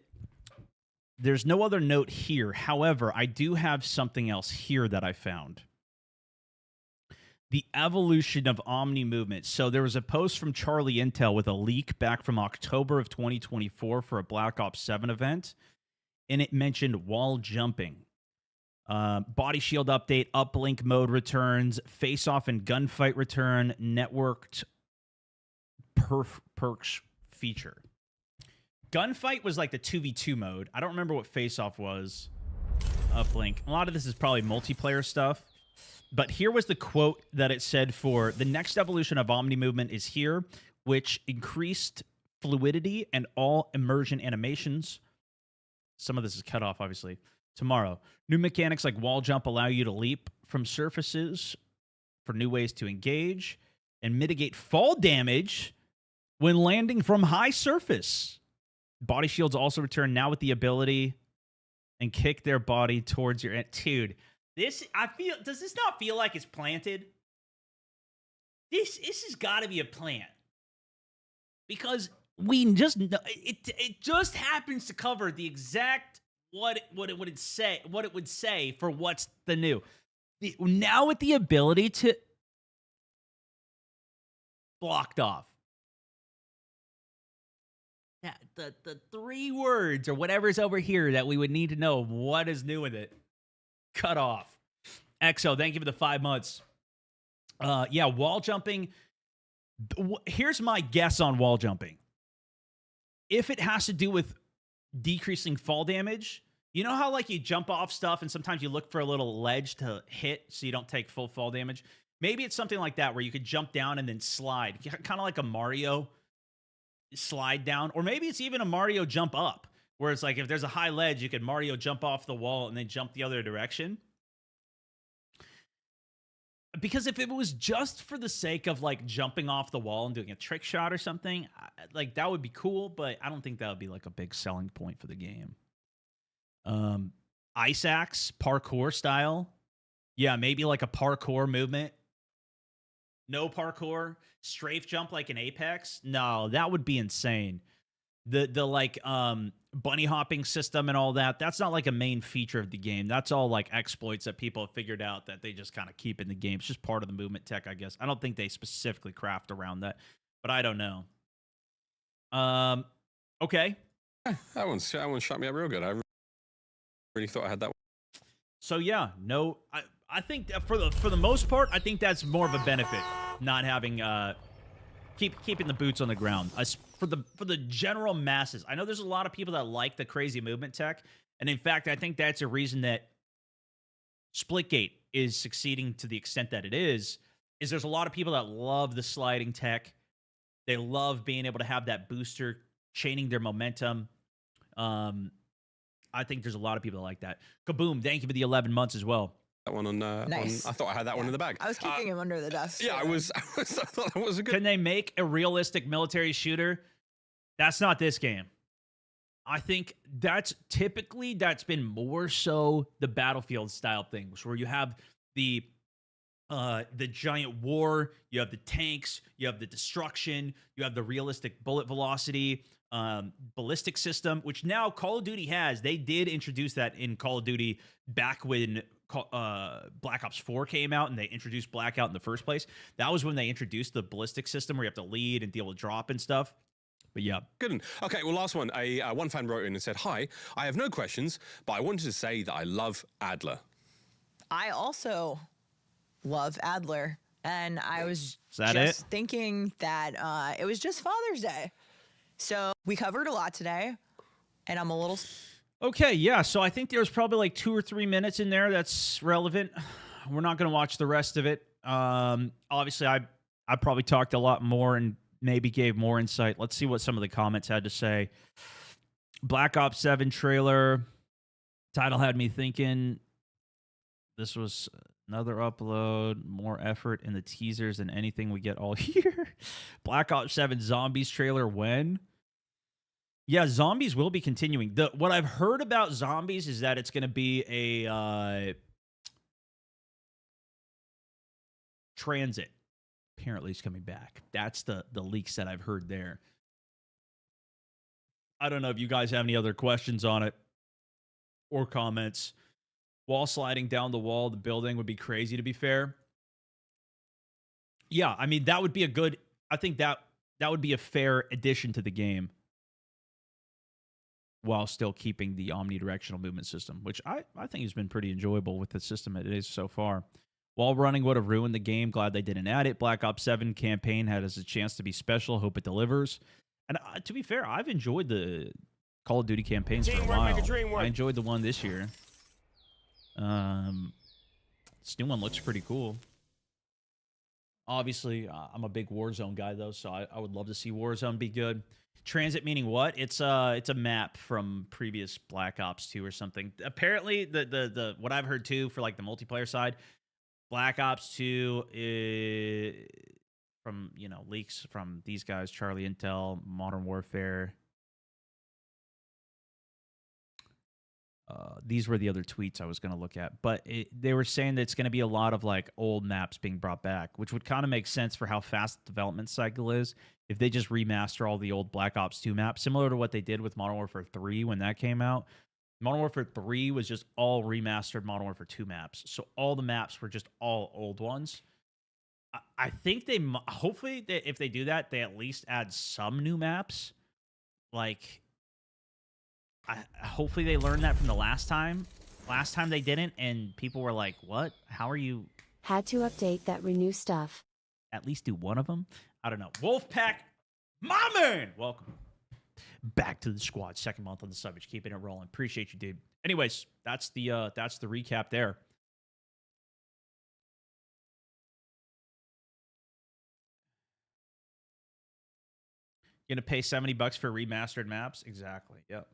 there's no other note here. However, I do have something else here that I found. The evolution of Omni movement. So there was a post from Charlie Intel with a leak back from October of 2024 for a Black Ops 7 event, and it mentioned wall jumping. Body shield update, uplink mode returns, face-off and gunfight return, networked perks feature. Gunfight was like the 2v2 mode. I don't remember what face-off was. Uplink. A lot of this is probably multiplayer stuff. But here was the quote that it said for the next evolution of Omni movement is here, which increased fluidity and all immersion animations. Some of this is cut off, obviously. Tomorrow. New mechanics like wall jump allow you to leap from surfaces for new ways to engage and mitigate fall damage when landing from high surface. Body shields also return now with the ability and kick their body towards your... Dude, this, I feel... Does this not feel like it's planted? This has got to be a plant. Because we just... It just happens to cover the exact... What it would say for what's the new. Now with the ability to... Blocked off. The three words or whatever's over here that we would need to know what is new with it. Cut off. EXO, thank you for the 5 months. Yeah, wall jumping. Here's my guess on wall jumping. If it has to do with decreasing fall damage, you know how like you jump off stuff and sometimes you look for a little ledge to hit so you don't take full fall damage? Maybe it's something like that where you could jump down and then slide. Kind of like a Mario slide down, or maybe it's even a Mario jump up, where it's like if there's a high ledge, you could Mario jump off the wall and then jump the other direction. Because if it was just for the sake of like jumping off the wall and doing a trick shot or something, like that would be cool, but I don't think that would be like a big selling point for the game. Ice axe, parkour style. Yeah, maybe like a parkour movement. No parkour, strafe jump like an Apex. No, that would be insane. The like bunny hopping system and all that, that's not like a main feature of the game. That's all like exploits that people have figured out that they just kind of keep in the game. It's just part of the movement tech, I guess. I don't think they specifically craft around that, but I don't know. Okay. That one shot me up real good. I really thought I had that one. So yeah, no, I think that for the most part, I think that's more of a benefit, not having keeping the boots on the ground. For the general masses, I know there's a lot of people that like the crazy movement tech, and in fact, I think that's a reason that Splitgate is succeeding to the extent that it is there's a lot of people that love the sliding tech. They love being able to have that booster chaining their momentum. I think there's a lot of people that like that. Kaboom! Thank you for the 11 months as well. That one on, nice. I thought I had that one in the bag. I was keeping him under the desk. Yeah, I thought that was a good. Can they make a realistic military shooter? That's not this game. I think that's been more so the Battlefield style things where you have the the giant war, you have the tanks, you have the destruction, you have the realistic bullet velocity, ballistic system, which now Call of Duty has. They did introduce that in Call of Duty back when Black Ops 4 came out and they introduced Blackout in the first place. That was when they introduced the ballistic system where you have to lead and deal with drop and stuff. But yeah. Good. Okay, well, last one. One fan wrote in and said, "Hi, I have no questions, but I wanted to say that I love Adler." I also love Adler, and I was that just it? thinking that it was just Father's Day. So we covered a lot today, and I'm a little... Okay, yeah, so I think there's probably like 2 or 3 minutes in there that's relevant. We're not going to watch the rest of it. Obviously, I probably talked a lot more and maybe gave more insight. Let's see what some of the comments had to say. Black Ops 7 trailer. Title had me thinking this was another upload, more effort in the teasers than anything we get all year. Black Ops 7 Zombies trailer when? Yeah, Zombies will be continuing. What I've heard about Zombies is that it's going to be a transit. Apparently it's coming back. That's the leaks that I've heard there. I don't know if you guys have any other questions on it or comments. Wall sliding down the wall of the building would be crazy, to be fair. Yeah, I mean, that would be a good... I think that would be a fair addition to the game while still keeping the omnidirectional movement system, which I think has been pretty enjoyable with the system it is so far. WallRunning would have ruined the game. Glad they didn't add it. Black Ops 7 campaign has a chance to be special. Hope it delivers. And to be fair, I've enjoyed the Call of Duty campaigns for a while. I enjoyed the one this year. This new one looks pretty cool. Obviously, I'm a big Warzone guy, though, so I would love to see Warzone be good. Transit meaning what? It's a map from previous Black Ops 2 or something. Apparently, the what I've heard, too, for like the multiplayer side, Black Ops 2 is from, leaks from these guys, Charlie Intel, Modern Warfare. These were the other tweets I was going to look at. But they were saying that it's going to be a lot of like old maps being brought back, which would kind of make sense for how fast the development cycle is if they just remaster all the old Black Ops 2 maps, similar to what they did with Modern Warfare 3 when that came out. Modern Warfare 3 was just all remastered Modern Warfare 2 maps. So all the maps were just all old ones. I think hopefully, if they do that, they at least add some new maps. Like, hopefully they learned that from the last time. Last time they didn't, and people were like, what? How are you? Had to update that renew stuff. At least do one of them? I don't know. Wolfpack, my man! Welcome back to the squad. Second month on the Savage. Keeping it rolling. Appreciate you, dude. Anyways, that's the recap there. Gonna pay $70 for remastered maps? Exactly. Yep.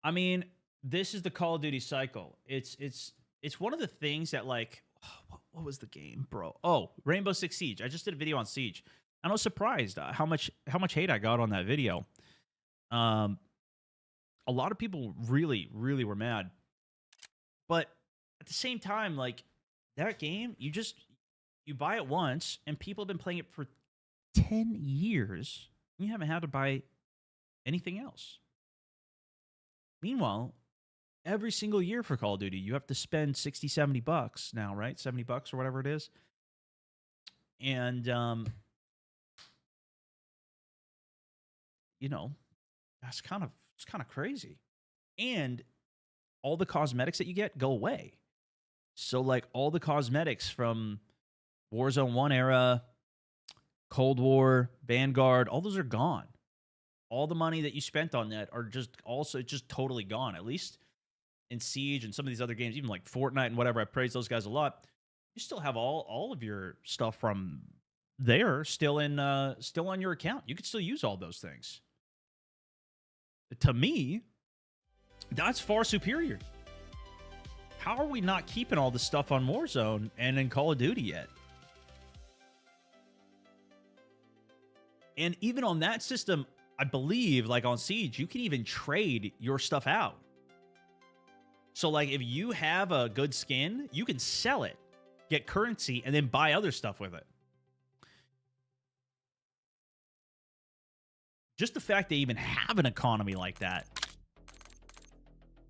I mean, this is the Call of Duty cycle. It's one of the things that, like, what was the game, bro? Oh, Rainbow Six Siege. I just did a video on Siege. And I was surprised how much hate I got on that video. A lot of people really, really were mad. But at the same time, like, that game, you buy it once, and people have been playing it for 10 years. You haven't had to buy anything else. Meanwhile, every single year for Call of Duty, you have to spend $60, $70 now, right? $70 or whatever it is. And, it's kind of crazy. And all the cosmetics that you get go away. So, like, all the cosmetics from Warzone 1 era, Cold War, Vanguard, all those are gone. All the money that you spent on that are just totally gone. At least in Siege and some of these other games, even like Fortnite and whatever, I praise those guys a lot. You still have all of your stuff from there still on your account. You could still use all those things. To me, that's far superior. How are we not keeping all this stuff on Warzone and in Call of Duty yet? And even on that system, I believe, like on Siege, you can even trade your stuff out. So, like, if you have a good skin, you can sell it get currency, and then buy other stuff with it. Just the fact they even have an economy like that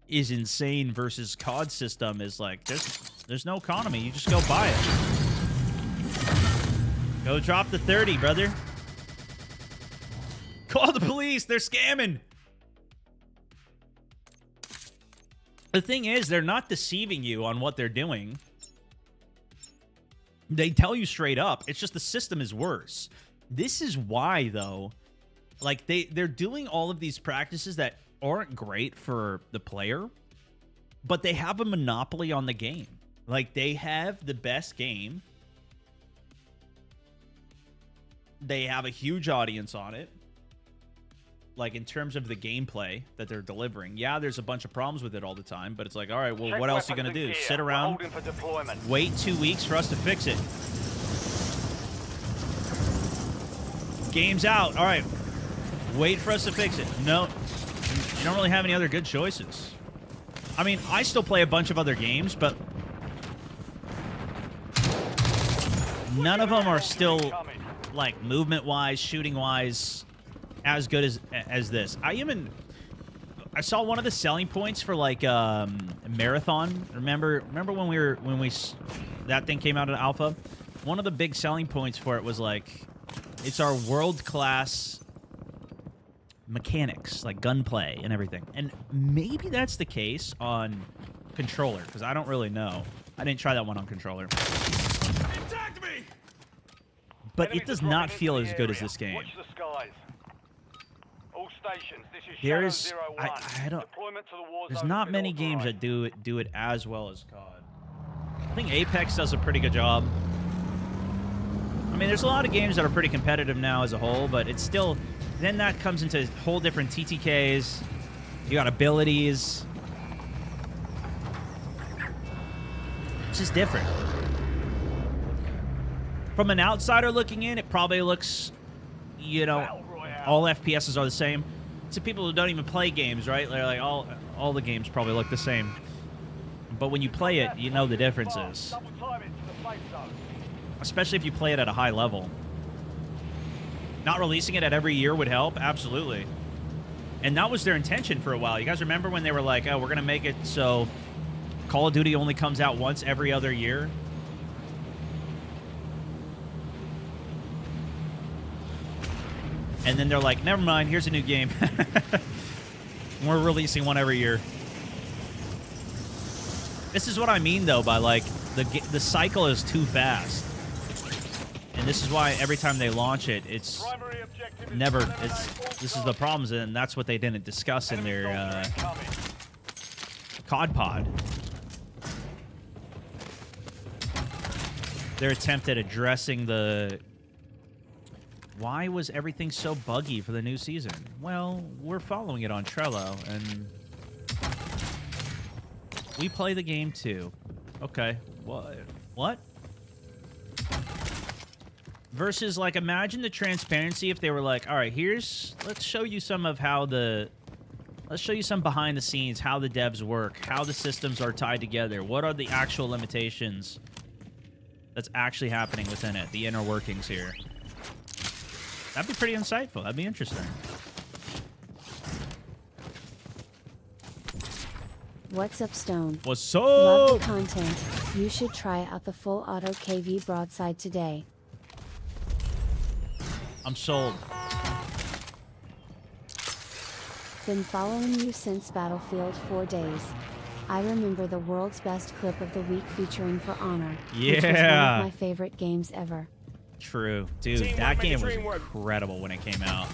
is insane versus COD system is like, there's no economy. You just go buy it. Go drop the 30, brother. Call the police. They're scamming. The thing is, they're not deceiving you on what they're doing. They tell you straight up. It's just the system is worse. This is why, though, like they're doing all of these practices that aren't great for the player, but they have a monopoly on the game. Like, they have the best game. They have a huge audience on it. Like, in terms of the gameplay that they're delivering. Yeah, there's a bunch of problems with it all the time, but it's like, all right, well, what else are you going to do? Sit around, wait 2 weeks for us to fix it. Game's out. All right, wait for us to fix it. No, you don't really have any other good choices. I mean, I still play a bunch of other games, but none of them are still, like, movement-wise, shooting-wise, as good as this. I saw one of the selling points for, like, Marathon. Remember when that thing came out in alpha? One of the big selling points for it was, like, it's our world-class mechanics, like gunplay and everything. And maybe that's the case on controller, because I don't really know. I didn't try that one on controller. Attacked me! But it does not feel as good as this game. Watch the skies. All stations, this is There Shadow is, 01. I don't. Deployment to the war There's zone not has been many games that authorized. do it as well as COD. I think Apex does a pretty good job. I mean, there's a lot of games that are pretty competitive now as a whole, but it's still. Then that comes into whole different TTKs. You got abilities. It's just different. From an outsider looking in, it probably looks, you know, all FPSs are the same. To people who don't even play games, right? They're like, all the games probably look the same. But when you play it, you know the differences. Double time it to the safe zone. Especially if you play it at a high level. Not releasing it at every year would help, absolutely. And that was their intention for a while. You guys remember when they were like, oh, we're going to make it so Call of Duty only comes out once every other year? And then they're like, never mind, here's a new game. We're releasing one every year. This is what I mean, though, by, like, the cycle is too fast. And this is why every time they launch it, it's never, this is the problems, and that's what they didn't discuss in their COD pod. Their attempt at addressing the... Why was everything so buggy for the new season? Well, we're following it on Trello, and we play the game too. Okay, what? Versus, like, imagine the transparency if they were like, all right, let's show you some of how let's show you some behind the scenes, how the devs work, how the systems are tied together, what are the actual limitations that's actually happening within it, the inner workings here. That'd be pretty insightful. That'd be interesting. What's up, Stone? What's Love up? the content. You should try out the full auto KV broadside today. I'm sold. Been following you since Battlefield 4 days. I remember the world's best clip of the week featuring For Honor, which was one Yeah. of my favorite games ever. True. Dude, that game was incredible when it came out.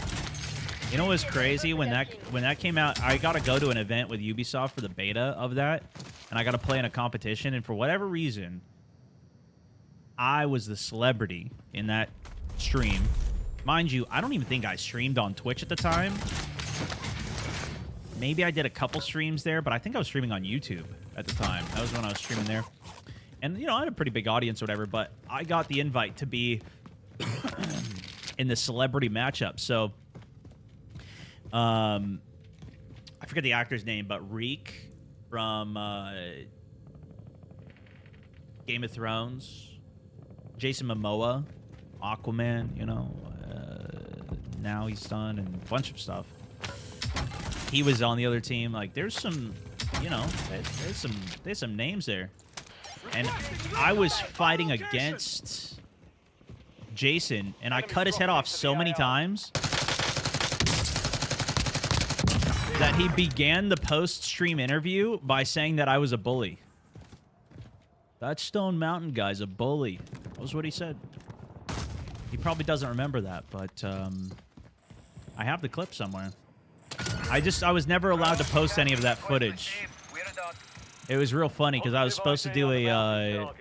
You know what was crazy? When that came out, I got to go to an event with Ubisoft for the beta of that, and I got to play in a competition, and for whatever reason, I was the celebrity in that stream. Mind you, I don't even think I streamed on Twitch at the time. Maybe I did a couple streams there, but I think I was streaming on YouTube at the time. That was when I was streaming there. And, you know, I had a pretty big audience or whatever, but I got the invite to be in the celebrity matchup. So, I forget the actor's name, but Reek from Game of Thrones, Jason Momoa, Aquaman, you know, now he's done, and a bunch of stuff. He was on the other team. Like, there's some, you know, there's some names there. And I was fighting against Jason, and I cut his head off so many times that he began the post-stream interview by saying that I was a bully. That Stone Mountain guy's a bully. That was what he said. He probably doesn't remember that, but I have the clip somewhere. I was never allowed to post any of that footage. It was real funny because I was supposed to do a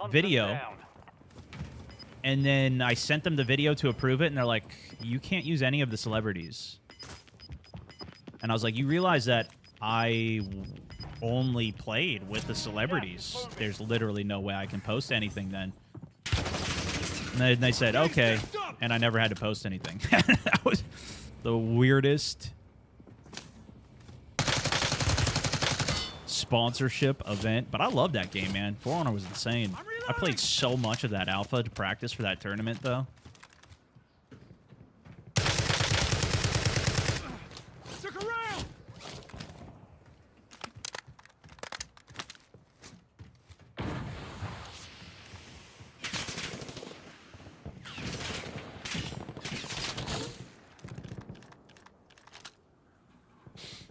video, and then I sent them the video to approve it, and they're like, you can't use any of the celebrities. And I was like, you realize that I only played with the celebrities. There's literally no way I can post anything then. And then they said, okay. And I never had to post anything. That was the weirdest sponsorship event. But I love that game, man. For Honor was insane. I played so much of that alpha to practice for that tournament, though.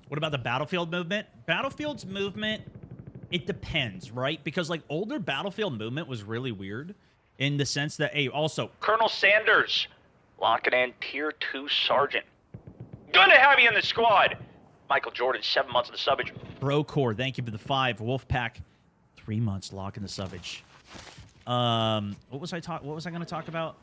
What about the Battlefield movement? Battlefield's movement, it depends, right? Because, like, older Battlefield movement was really weird in the sense that, hey, also, Colonel Sanders, locking in Tier 2 Sergeant. Good to have you in the squad. Michael Jordan, 7 months in the subbage. Brocore, thank you for the 5. Wolfpack, 3 months lock in the subbage. What was I going to talk about?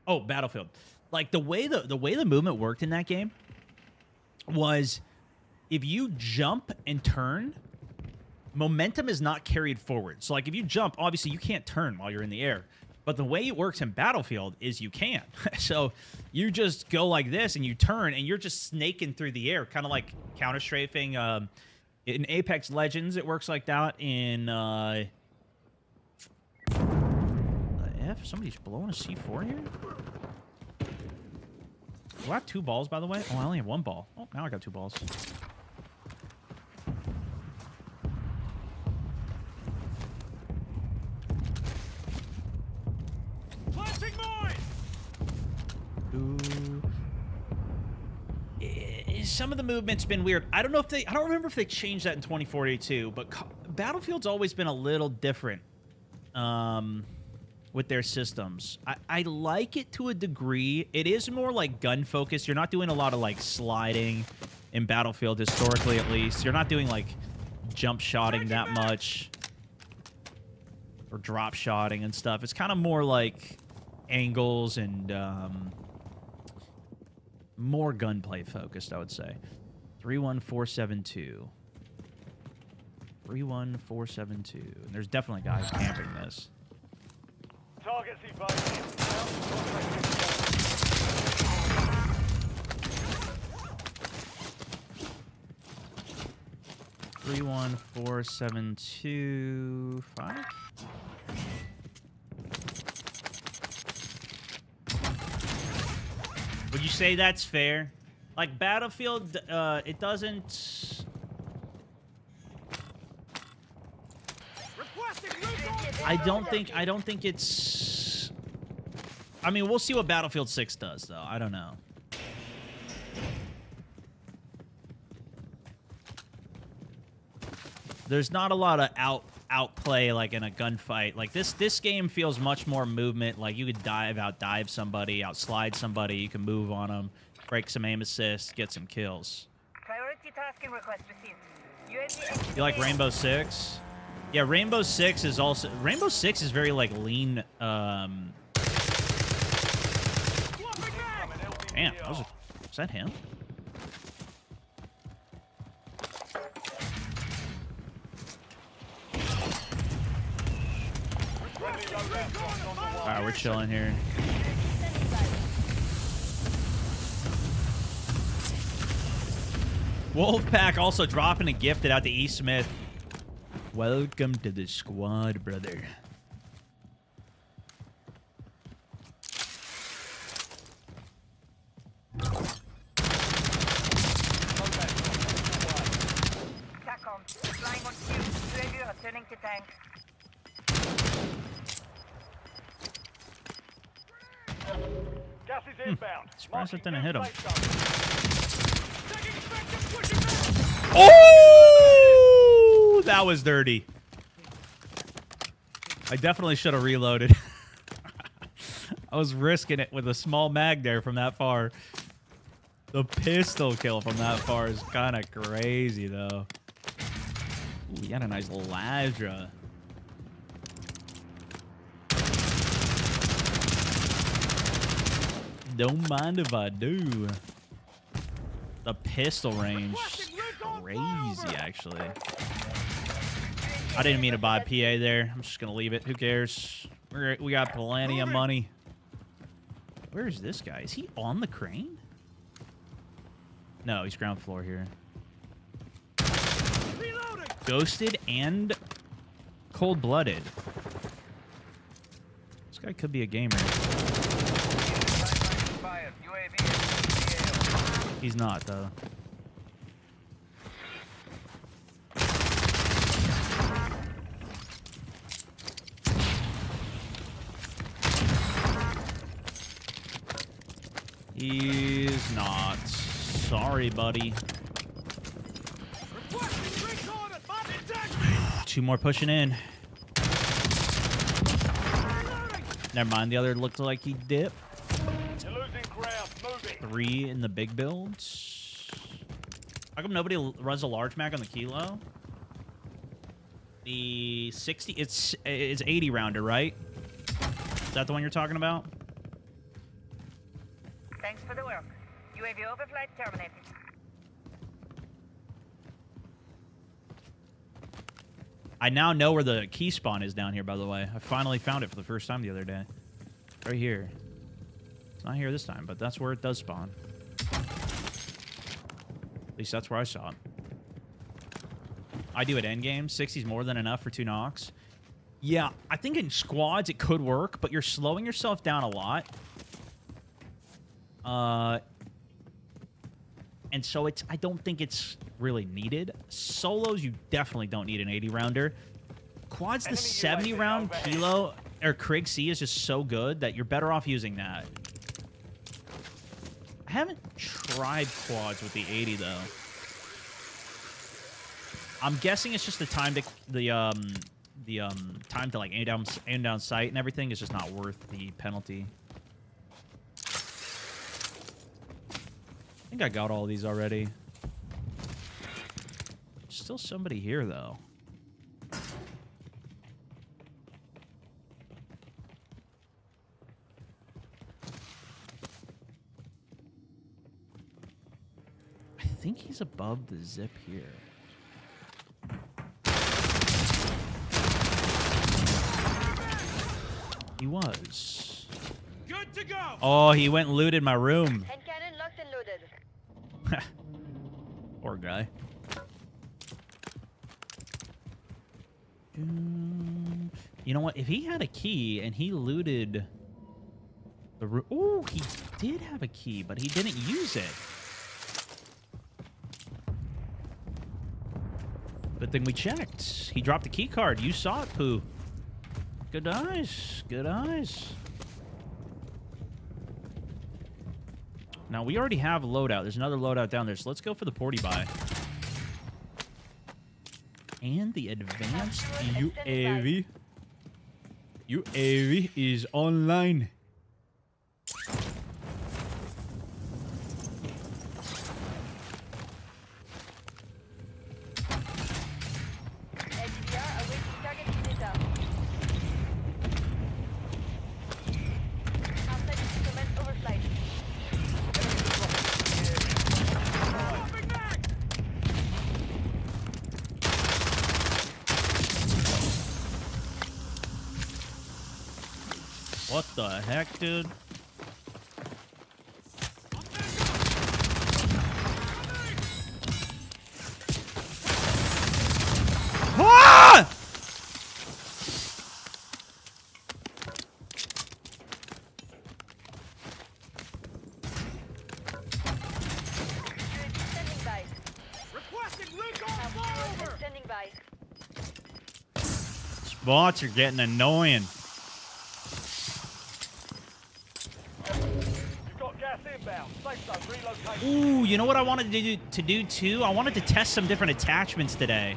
Oh, Battlefield. Like, the way the movement worked in that game was if you jump and turn, momentum is not carried forward. So, like, if you jump, obviously you can't turn while you're in the air. But the way it works in Battlefield is you can. So you just go like this and you turn and you're just snaking through the air, kind of like counter-strafing. In Apex Legends, it works like that. In somebody's blowing a C4 here? Do I have 2 balls, by the way? Oh, I only have 1 ball. Oh, now I got 2 balls. Planting mine! Ooh. Some of the movement's been weird. I don't remember if they changed that in 2042, but Battlefield's always been a little different. With their systems. I like it to a degree. It is more like gun focused. You're not doing a lot of like sliding in Battlefield, historically at least. You're not doing like jump shotting that much or drop shotting and stuff. It's kind of more like angles and more gunplay focused, I would say. 31472. 31472. And there's definitely guys camping this. Targets evaded. 314725. Would you say that's fair? Like Battlefield, it doesn't. I don't think it's. I mean, we'll see what Battlefield 6 does, though. I don't know. There's not a lot of outplay like in a gunfight. Like this game feels much more movement. Like you could dive somebody, outslide somebody. You can move on them, break some aim assist, get some kills. Priority tasking request received. You like Rainbow Six? Yeah, Rainbow Six is also very like lean. Damn, was that him? Alright, we're chilling here. Wolfpack also dropping a gifted out to E. Smith. Welcome to the squad, brother. TACOM, flying on cue. UAV returning to tank. Gas is inbound. Surprised it didn't hit him. Marking Oh, that was dirty. I definitely should have reloaded. I was risking it with a small mag there from that far. The pistol kill from that far is kind of crazy, though. Ooh, he had a nice Ladra. Don't mind if I do. The pistol range is crazy, actually. I didn't mean to buy PA there. I'm just going to leave it. Who cares? We got plenty of money. Where is this guy? Is he on the crane? No, he's ground floor here. Ghosted and cold-blooded. This guy could be a gamer. He's not, though. He's not. Sorry, buddy. Two more pushing in. Never mind, the other looked like he dipped. You're losing ground. Moving. 3 in the big builds. How come nobody runs a large mag on the kilo? The 60, it's 80 rounder, right? Is that the one you're talking about? Thanks for the work. UAV overflight terminated. I now know where the key spawn is down here, by the way. I finally found it for the first time the other day. Right here. It's not here this time, but that's where it does spawn. At least that's where I saw it. I do at endgame. 60's more than enough for 2 knocks. Yeah, I think in squads it could work, but you're slowing yourself down a lot. And so I don't think it's really needed. Solos, you definitely don't need an 80 rounder. Quads, the 70 round kilo or Krig C is just so good that you're better off using that. I haven't tried quads with the 80 though. I'm guessing it's just the time to time to like aim down sight and everything is just not worth the penalty. I think I got all of these already. Still somebody here, though. I think he's above the zip here. He was. Good to go. Oh, he went and looted my room. Hand cannon locked and loaded. Poor guy. You know what? If he had a key and he looted the room... Ooh, he did have a key, but he didn't use it. Good thing we checked. He dropped the key card. You saw it, Pooh. Good eyes. Good eyes. Now, we already have a loadout. There's another loadout down there, so let's go for the porty buy. And the advanced UAV. UAV is online. LGDR awaiting target data. Outside to commence overflight. What the heck, dude? bots are getting annoying. You've got gas inbound. Safe zone relocation. Ooh, you know what I wanted to do too? I wanted to test some different attachments today.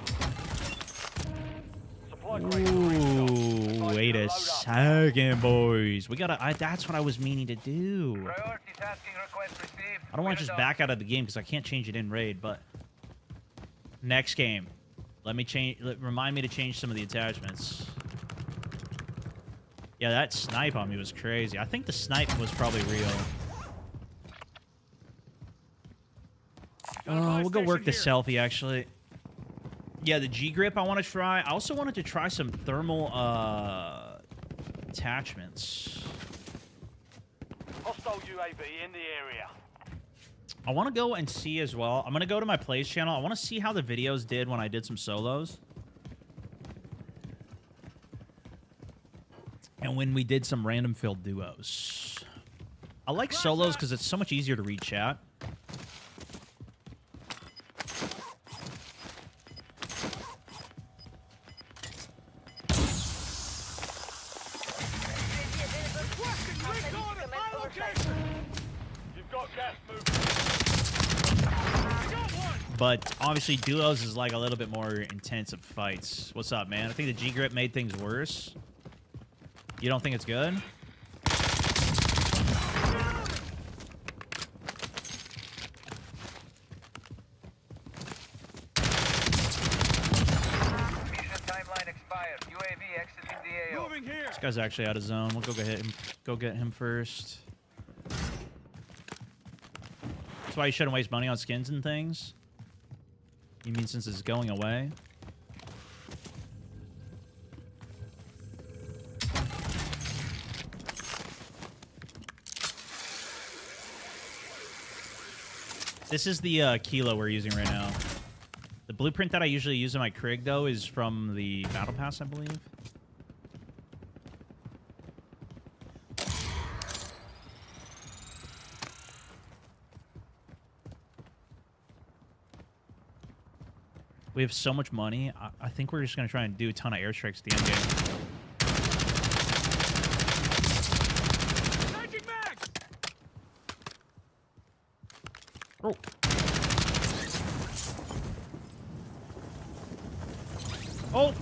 Supply crate. Ooh, wait a second, boys. We gotta. That's what I was meaning to do. Priority tasking request received. I don't want to just back out of the game because I can't change it in raid. But next game, let me change. Remind me to change some of the attachments. Yeah, that snipe on me was crazy. I think the snipe was probably real. We'll go work the selfie, actually. Yeah, the G-grip I want to try. I also wanted to try some thermal attachments. Hostile UAV in the area. I want to go and see as well. I'm going to go to my plays channel. I want to see how the videos did when I did some solos. And when we did some random filled duos. I like solos because it's so much easier to read chat. You've got gas moving. But obviously duos is like a little bit more intensive fights. What's up, man? I think the G-grip made things worse. You don't think it's good? Mission timeline expired. UAV exiting the AO. Moving here. This guy's actually out of zone. We'll go get him. Go get him first. That's why you shouldn't waste money on skins and things. You mean since it's going away? This is the kilo we're using right now. The blueprint that I usually use in my Krig, though, is from the Battle Pass, I believe. We have so much money. I think we're just going to try and do a ton of airstrikes at the end game. Oh. Oh.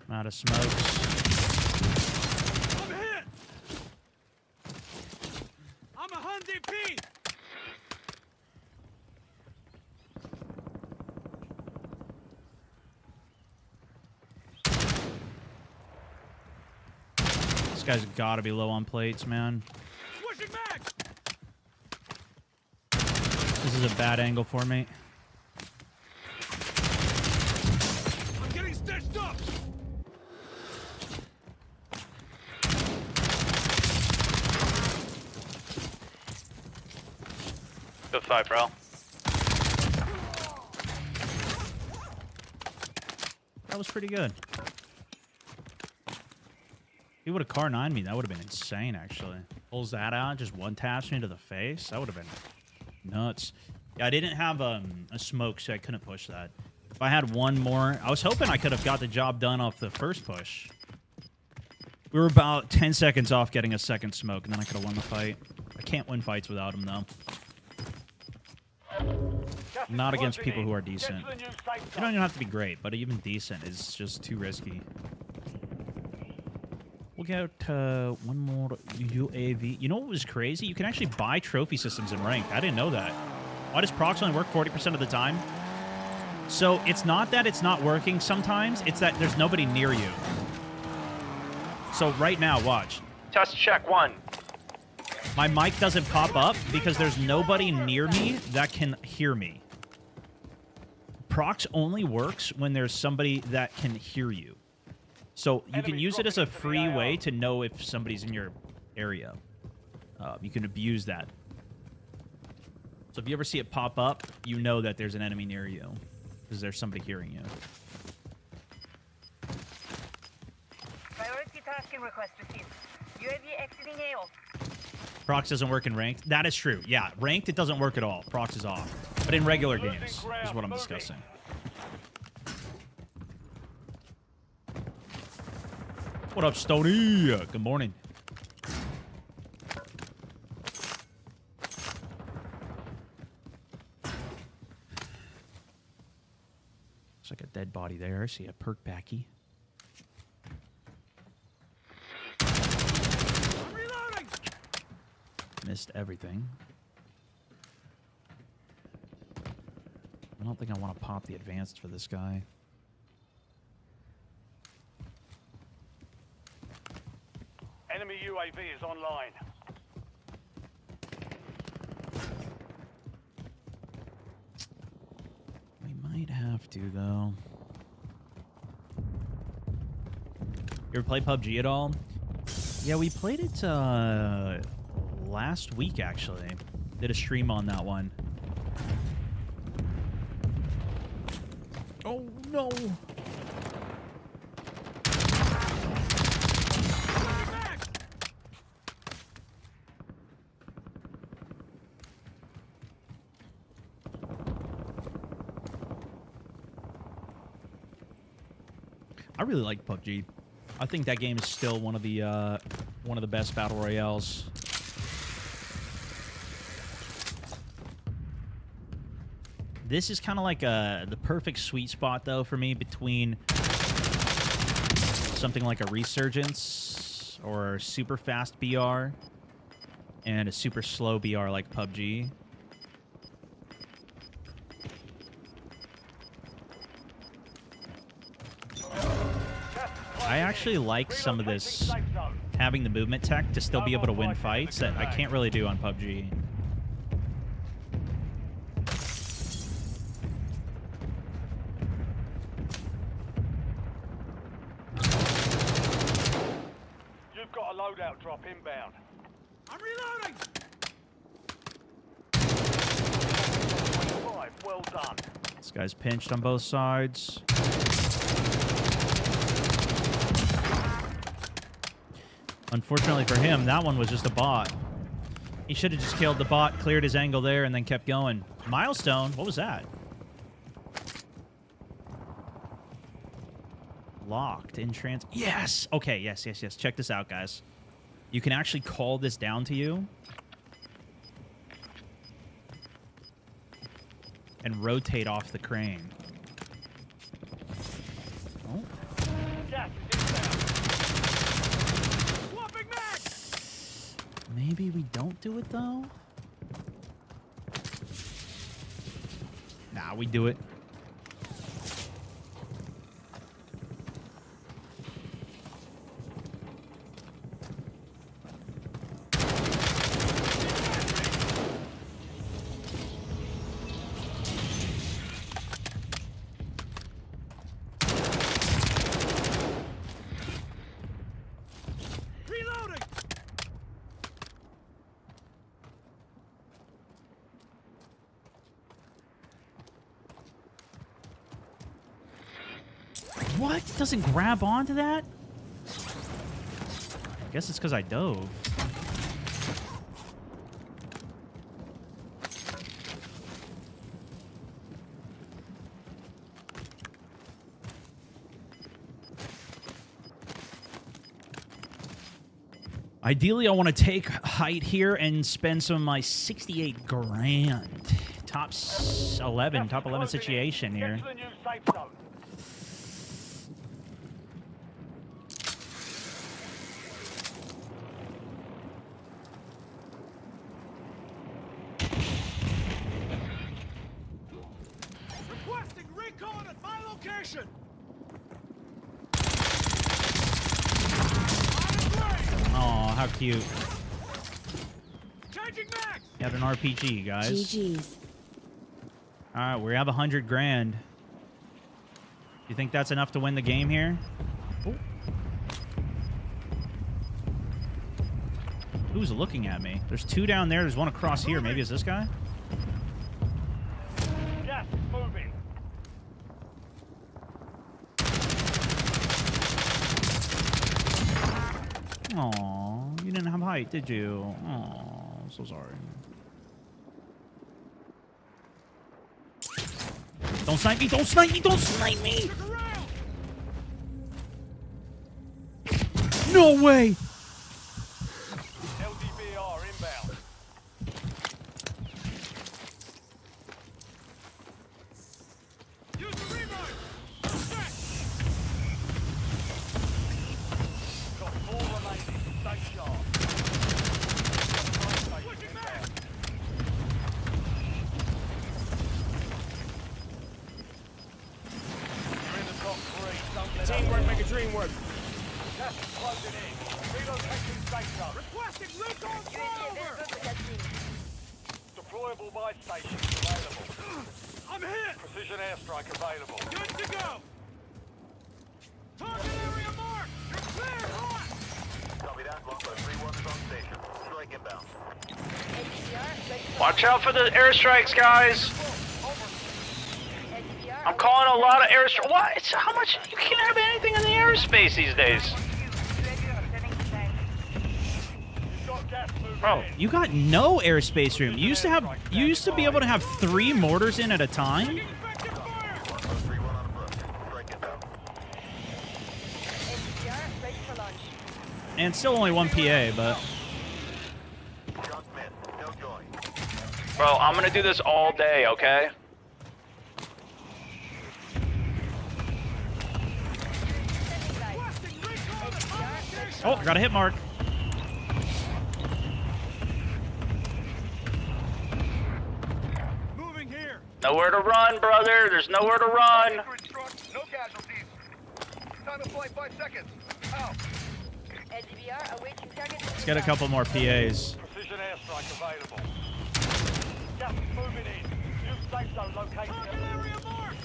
I'm out of smokes. I'm hit. I'm 100 feet. This guy's got to be low on plates, man. Switching back. This is a bad angle for me. I'm getting stitched up. Good fight, bro. That was pretty good. If he would have car 9'd me, that would have been insane, actually. Pulls that out, just one taps me to the face. That would have been nuts. Yeah, I didn't have a smoke, so I couldn't push that. If I had one more, I was hoping I could have got the job done off the first push. We were about 10 seconds off getting a second smoke, and then I could have won the fight. I can't win fights without him, though. Not against people who are decent. You don't even have to be great, but even decent is just too risky. We'll get one more UAV. You know what was crazy? You can actually buy trophy systems in ranked. I didn't know that. Why does procs only work 40% of the time? So it's not that it's not working sometimes. It's that there's nobody near you. So right now, watch. Test check 1. My mic doesn't pop up because there's nobody near me that can hear me. Procs only works when there's somebody that can hear you. So you can use it as a free way to know if somebody's in your area. You can abuse that. So if you ever see it pop up, you know that there's an enemy near you because there's somebody hearing you. request received. UAV exiting AO. Prox doesn't work in ranked. That is true. Yeah, ranked, it doesn't work at all. Prox is off. But in regular games is what I'm discussing. What up, Stony? Good morning. Looks like a dead body there. I see a perk backy. Reloading! Missed everything. I don't think I want to pop the advanced for this guy. Enemy UAV is online. We might have to, though. You ever play PUBG at all? Yeah, we played it last week, actually. Did a stream on that one. Oh, no. I really like PUBG. I think that game is still one of the best battle royales. This is kind of like the perfect sweet spot, though, for me between something like a Resurgence or super fast BR and a super slow BR like PUBG. I actually like some of this, having the movement tech to still be able to win fights that I can't really do on PUBG. You've got a loadout drop inbound. I'm reloading! Well done. This guy's pinched on both sides. Unfortunately for him, that one was just a bot. He should have just killed the bot, cleared his angle there, and then kept going. Milestone? What was that? Locked in trans... Yes! Okay, yes. Check this out, guys. You can actually call this down to you. And rotate off the crane. Oh. Gas is inbound. Maybe we don't do it, though? Nah, we do it. What? It doesn't grab onto that? I guess it's because I dove. Ideally, I want to take height here and spend some of my 68 grand. Top 11 situation here. Get to the new safe zone. Requesting recon at my location. Oh, how cute. Changing max. You have an RPG, guys. GG's. All right, we have 100 grand. You think that's enough to win the game here? Oh. Who's looking at me? There's two down there. There's one across here. Maybe it's this guy? Gas is moving. Aw, you didn't have height, did you? Aw, I'm so sorry. Don't snipe me! Don't snipe me! Don't snipe me! No way! LDBR inbound. Use the remote. Got 4 remaining. Stay sharp. Pushing back. You're in the top 3. Don't let Teamwork make a dream work. Gas is closing in. Relocating safe zone. Requesting recon flyover. Deployable buy station available. I'm hit. Precision airstrike available. Good to go. Target area marked. You're clear. Hot. Copy that. Longbow 3-1 is on station. Strike inbound. Watch out for the airstrikes, guys. I'm calling a lot of airstrikes. What? How much? You can't have anything in the airspace these days. Bro, you got no airspace room. You used to be able to have 3 mortars in at a time. And still only 1 PA, but Bro, I'm gonna do this all day, okay? oh, I got a hit mark. Moving here. Nowhere to run, brother. There's nowhere to run. No casualties. Time to fly 5 seconds. Out. Let's get a couple more PAs. Precision airstrike available. Gas is moving in. New safe zone located. Target area marked.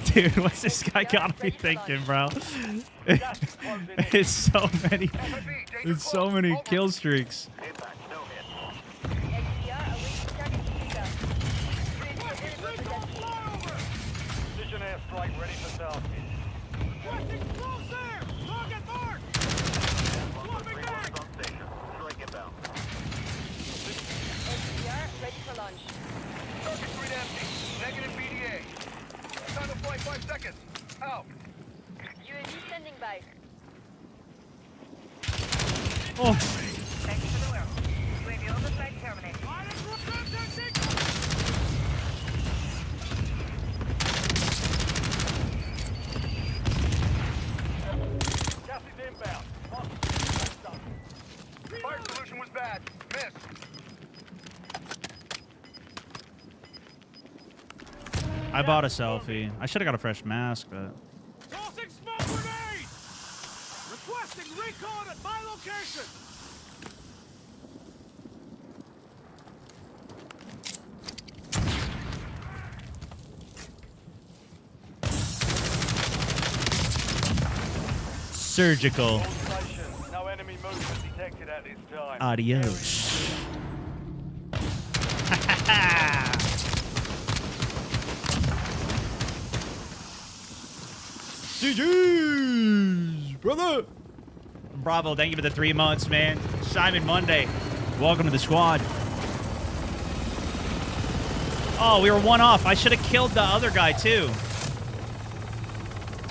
Dude, what's this guy gotta be thinking, bro? It's so many. It's so many kill streaks. Impact, no hit. Precision airstrike ready for target. Requesting close air. Target marked. Swapping back. On station. Strike inbound. Target grid empty. Negative BDA. Time to fly 5 seconds. Out. Oh, Gas is inbound. Fire solution was bad. Missed. I bought a selfie. I should have got a fresh mask, but Tossing smoke grenade. Requesting recon at my location. surgical. All stations. No enemy movement detected at this time. Adios. GG's, brother. Bravo, thank you for the 3 months, man. Simon Monday, welcome to the squad. Oh, we were 1 off. I should have killed the other guy, too.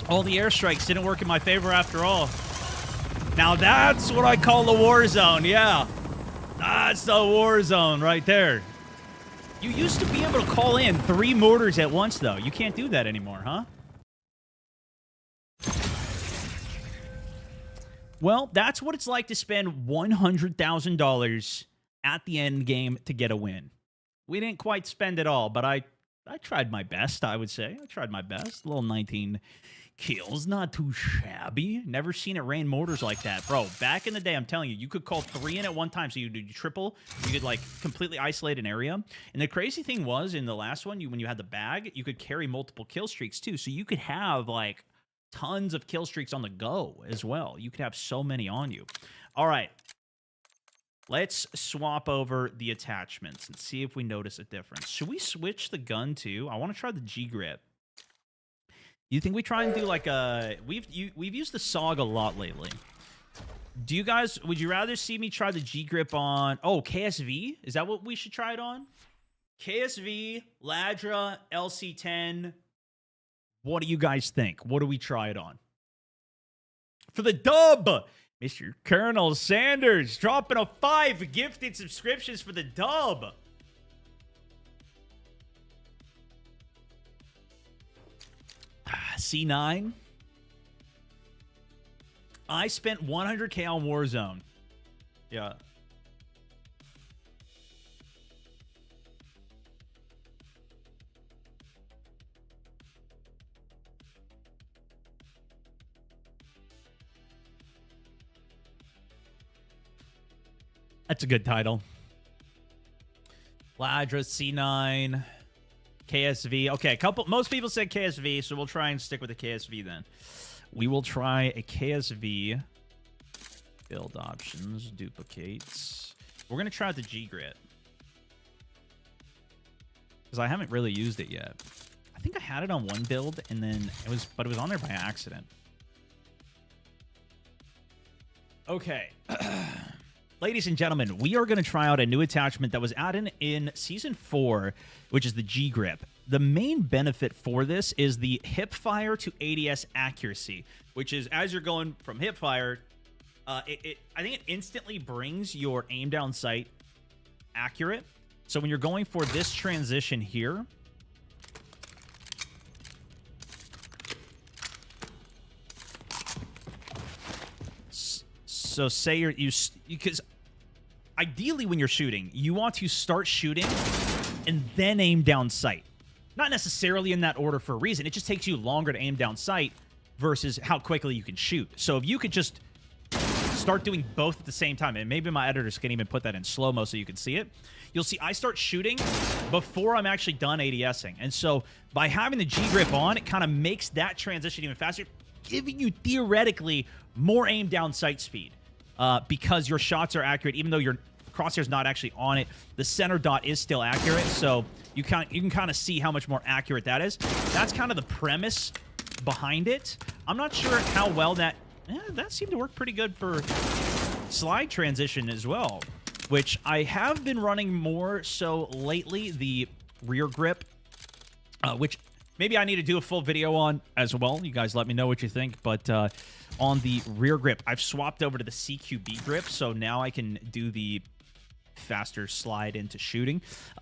All the airstrikes didn't work in my favor after all. Now that's what I call the war zone, yeah. That's the war zone right there. You used to be able to call in 3 mortars at once, though. You can't do that anymore, huh? Well, that's what it's like to spend $100,000 at the end game to get a win. We didn't quite spend it all, but I tried my best, I would say. I tried my best. A little 19 kills, not too shabby. Never seen it rain mortars like that. Bro, back in the day, I'm telling you, you could call 3 in at one time, so you do triple. You could, like, completely isolate an area. And the crazy thing was, in the last one, when you had the bag, you could carry multiple kill streaks, too. So you could have, like, tons of kill streaks on the go as well. You could have so many on you. All right. Let's swap over the attachments and see if we notice a difference. Should we switch the gun too? I want to try the G-Grip. You think we try and do like a... We've used the SOG a lot lately. Do you guys... Would you rather see me try the G-Grip on... Oh, KSV? Is that what we should try it on? KSV, Ladra, LC10. What do you guys think? What do we try it on? For the dub! Mr. Colonel Sanders dropping a 5 gifted subscriptions for the dub. C9. I spent 100K on Warzone. Yeah. That's a good title. Ladra, C9, KSV. Okay, most people said KSV, so we'll try and stick with the KSV then. We will try a KSV. Build options, duplicates. We're going to try out the G-Grit. Because I haven't really used it yet. I think I had it on one build, and then it was on there by accident. Okay. Ladies and gentlemen, we are going to try out a new attachment that was added in Season 4, which is the G-Grip. The main benefit for this is the hip fire to ADS accuracy, which is as you're going from hip fire, I think it instantly brings your aim down sight accurate. So when you're going for this transition here, so say because ideally when you're shooting, you want to start shooting and then aim down sight. Not necessarily in that order for a reason. It just takes you longer to aim down sight versus how quickly you can shoot. So if you could just start doing both at the same time, and maybe my editors can even put that in slow-mo so you can see it, you'll see I start shooting before I'm actually done ADSing. And so by having the G-Grip on, it kind of makes that transition even faster, giving you theoretically more aim down sight speed. Because your shots are accurate, even though your crosshair's not actually on it, the center dot is still accurate, so you can kind of see how much more accurate that is. That's kind of the premise behind it. I'm not sure how well that seemed to work pretty good for slide transition as well, which I have been running more so lately, the rear grip, which maybe I need to do a full video on as well. You guys let me know what you think, but on the rear grip, I've swapped over to the CQB grip, so now I can do the faster slide into shooting.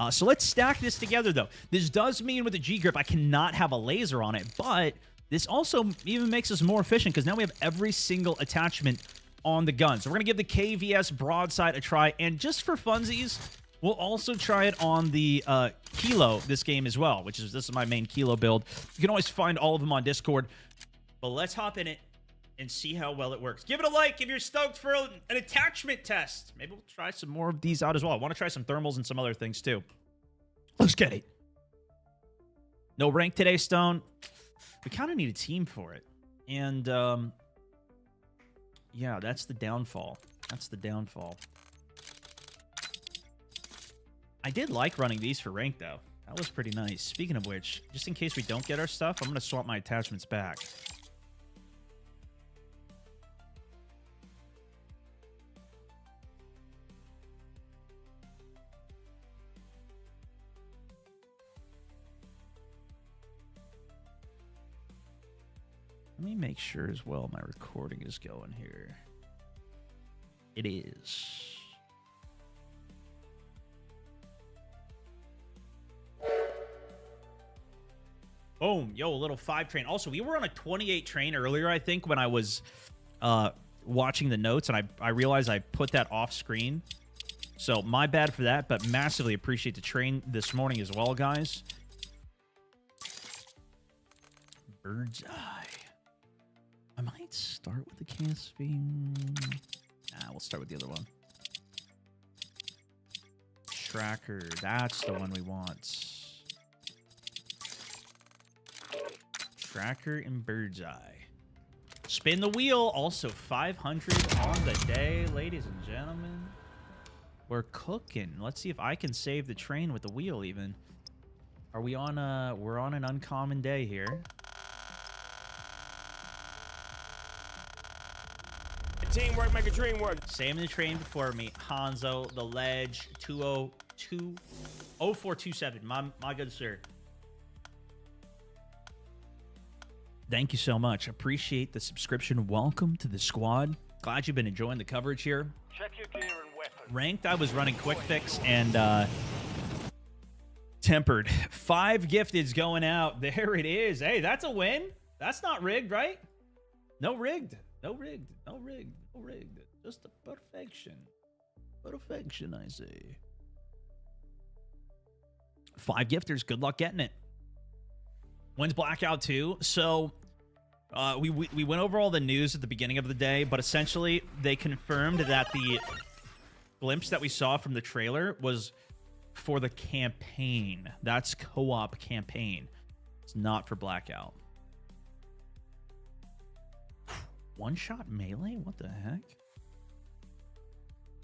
So let's stack this together, though. This does mean with the G-Grip, I cannot have a laser on it, but this also even makes us more efficient because now we have every single attachment on the gun. So we're going to give the KVS broadside a try, and just for funsies, we'll also try it on the Kilo this game as well, this is my main Kilo build. You can always find all of them on Discord, but let's hop in it and see how well it works. Give it a like if you're stoked for an attachment test. Maybe we'll try some more of these out as well. I want to try some thermals and some other things too. Let's get it. No rank today, Stone. We kind of need a team for it. And, yeah, that's the downfall. That's the downfall. I did like running these for rank, though. That was pretty nice. Speaking of which, just in case we don't get our stuff, I'm going to swap my attachments back. Let me make sure as well my recording is going here. It is. Boom. Yo, a little 5 train. Also, we were on a 28 train earlier, I think, when I was watching the notes, and I realized I put that off screen. So my bad for that, but massively appreciate the train this morning as well, guys. Bird's Eye. I might start with the KSV. Nah, we'll start with the other one. Tracker. That's the one we want. Tracker and Bird's Eye. Spin the wheel. Also 500 on the day, ladies and gentlemen. We're cooking. Let's see if I can save the train with the wheel even. Are we on a... We're on an uncommon day here. Teamwork make a dream work. Same in the train before me. Hanzo, the ledge, 0427. My good sir. Thank you so much. Appreciate the subscription. Welcome to the squad. Glad you've been enjoying the coverage here. Check your gear and weapons. Ranked, I was running quick fix and tempered. 5 gifteds going out. There it is. Hey, that's a win. That's not rigged, right? No rigged. No rigged. No rigged. No rigged. Just a perfection. Perfection, I say. 5 gifters. Good luck getting it. When's Blackout 2? So we went over all the news at the beginning of the day, but essentially they confirmed that the glimpse that we saw from the trailer was for the campaign. That's co-op campaign. It's not for Blackout. One-shot melee? What the heck?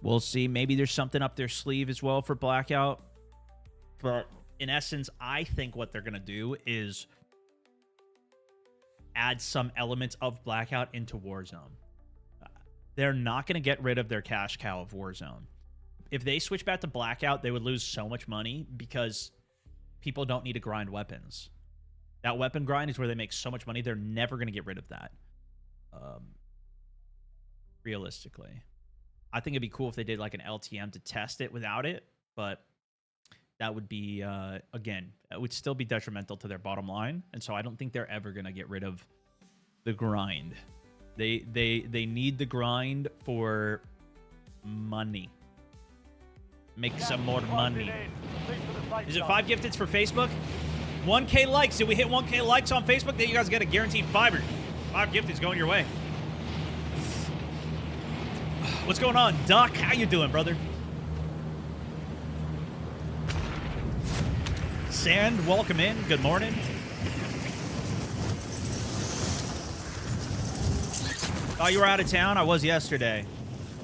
We'll see. Maybe there's something up their sleeve as well for Blackout. But in essence, I think what they're going to do is add some elements of Blackout into Warzone. They're not going to get rid of their cash cow of Warzone. If they switch back to Blackout, they would lose so much money because people don't need to grind weapons. That weapon grind is where they make so much money. They're never going to get rid of that. Realistically. I think it'd be cool if they did like an LTM to test it without it, but that would be, again, it would still be detrimental to their bottom line. And so I don't think they're ever going to get rid of the grind. They need the grind for money. Make some more money. Is it 5 gifteds for Facebook? 1K likes. Did we hit 1K likes on Facebook? Then you guys get a guaranteed 5 gifteds going your way. What's going on, Duck? How you doing, brother? Sand, welcome in. Good morning. Oh, you were out of town? I was yesterday.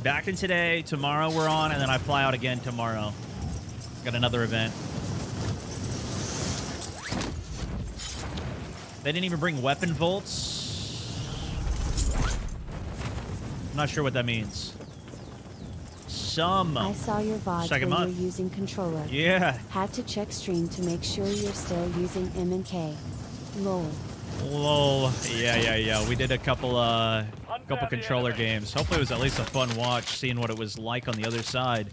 Back in today. Tomorrow we're on, and then I fly out again tomorrow. Got another event. They didn't even bring weapon volts. I'm not sure what that means. I saw your VOD Second when month. you were using controller. Yeah. Had to check stream to make sure you're still using M&K. Lol. Lol. Yeah. We did a couple controller games. Hopefully it was at least a fun watch, seeing what it was like on the other side.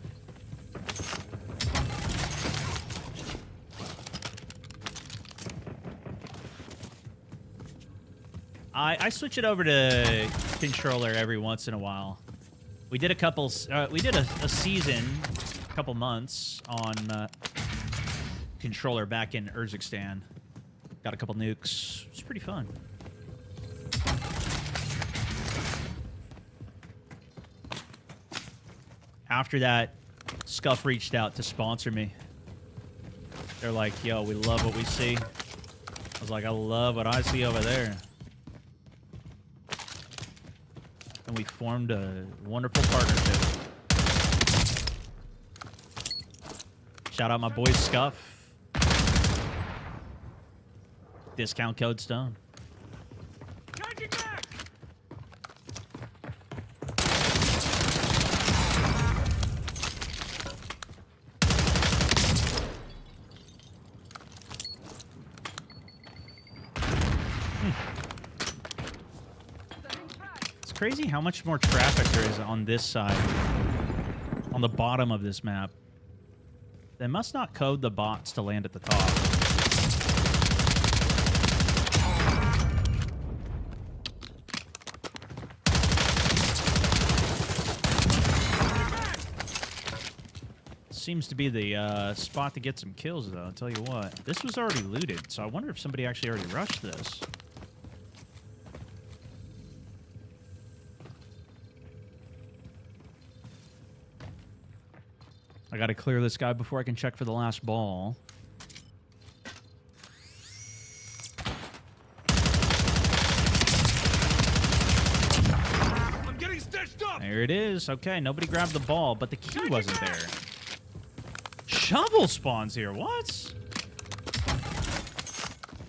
I switch it over to controller every once in a while. We did a couple. We did a season, a couple months on controller back in Urzikstan. Got a couple nukes. It's pretty fun. After that, Scuff reached out to sponsor me. They're like, "Yo, we love what we see." I was like, "I love what I see over there." And we formed a wonderful partnership. Shout out my boy Scuff. Discount code Stone. Charging back! It's crazy how much more traffic there is on this side. On the bottom of this map. They must not code the bots to land at the top. Seems to be the spot to get some kills, though. I'll tell you what. This was already looted, so I wonder if somebody actually already rushed this. I gotta clear this guy before I can check for the last ball. I'm getting stitched up! There There it is. Okay, nobody grabbed the ball, but the key wasn't there. Shovel spawns here. What?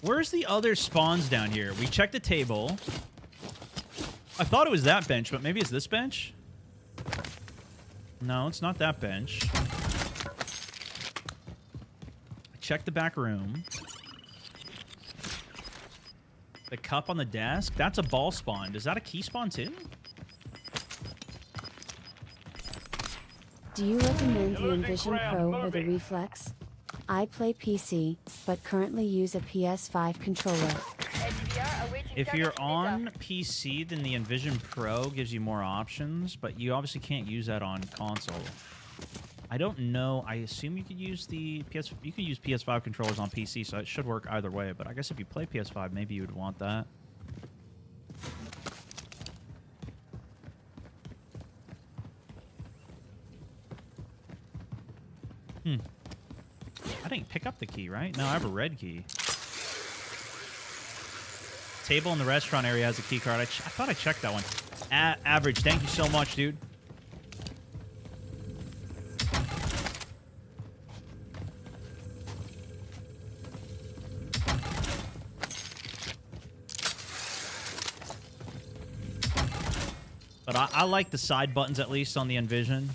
Where's the other spawns down here? We checked the table. I thought it was that bench, but maybe it's this bench? No, it's not that bench. I checked the back room. The cup on the desk? That's a ball spawn. Is that a key spawn too? Do you recommend the Envision Pro or the Reflex? I play PC, but currently use a PS5 controller. If you're on PC, then the Envision Pro gives you more options, but you obviously can't use that on console. I don't know. I assume you could use the You could use PS5 controllers on PC, so it should work either way. But I guess if you play PS5, maybe you would want that. I didn't pick up the key, right? No, I have a red key. Table in the restaurant area has a key card. I thought I checked that one. Average, thank you so much, dude. But I like the side buttons, at least, on the Envision.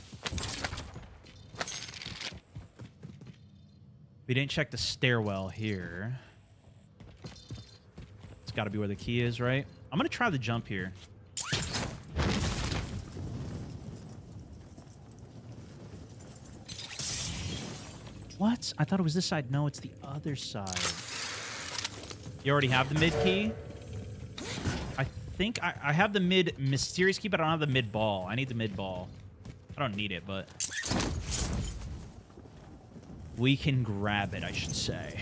We didn't check the stairwell here. It's got to be where the key is, right? I'm going to try the jump here. What? I thought it was this side. No, it's the other side. You already have the mid key? I think I have the mid mysterious key, but I don't have the mid ball. I need the mid ball. I don't need it, but we can grab it, I should say.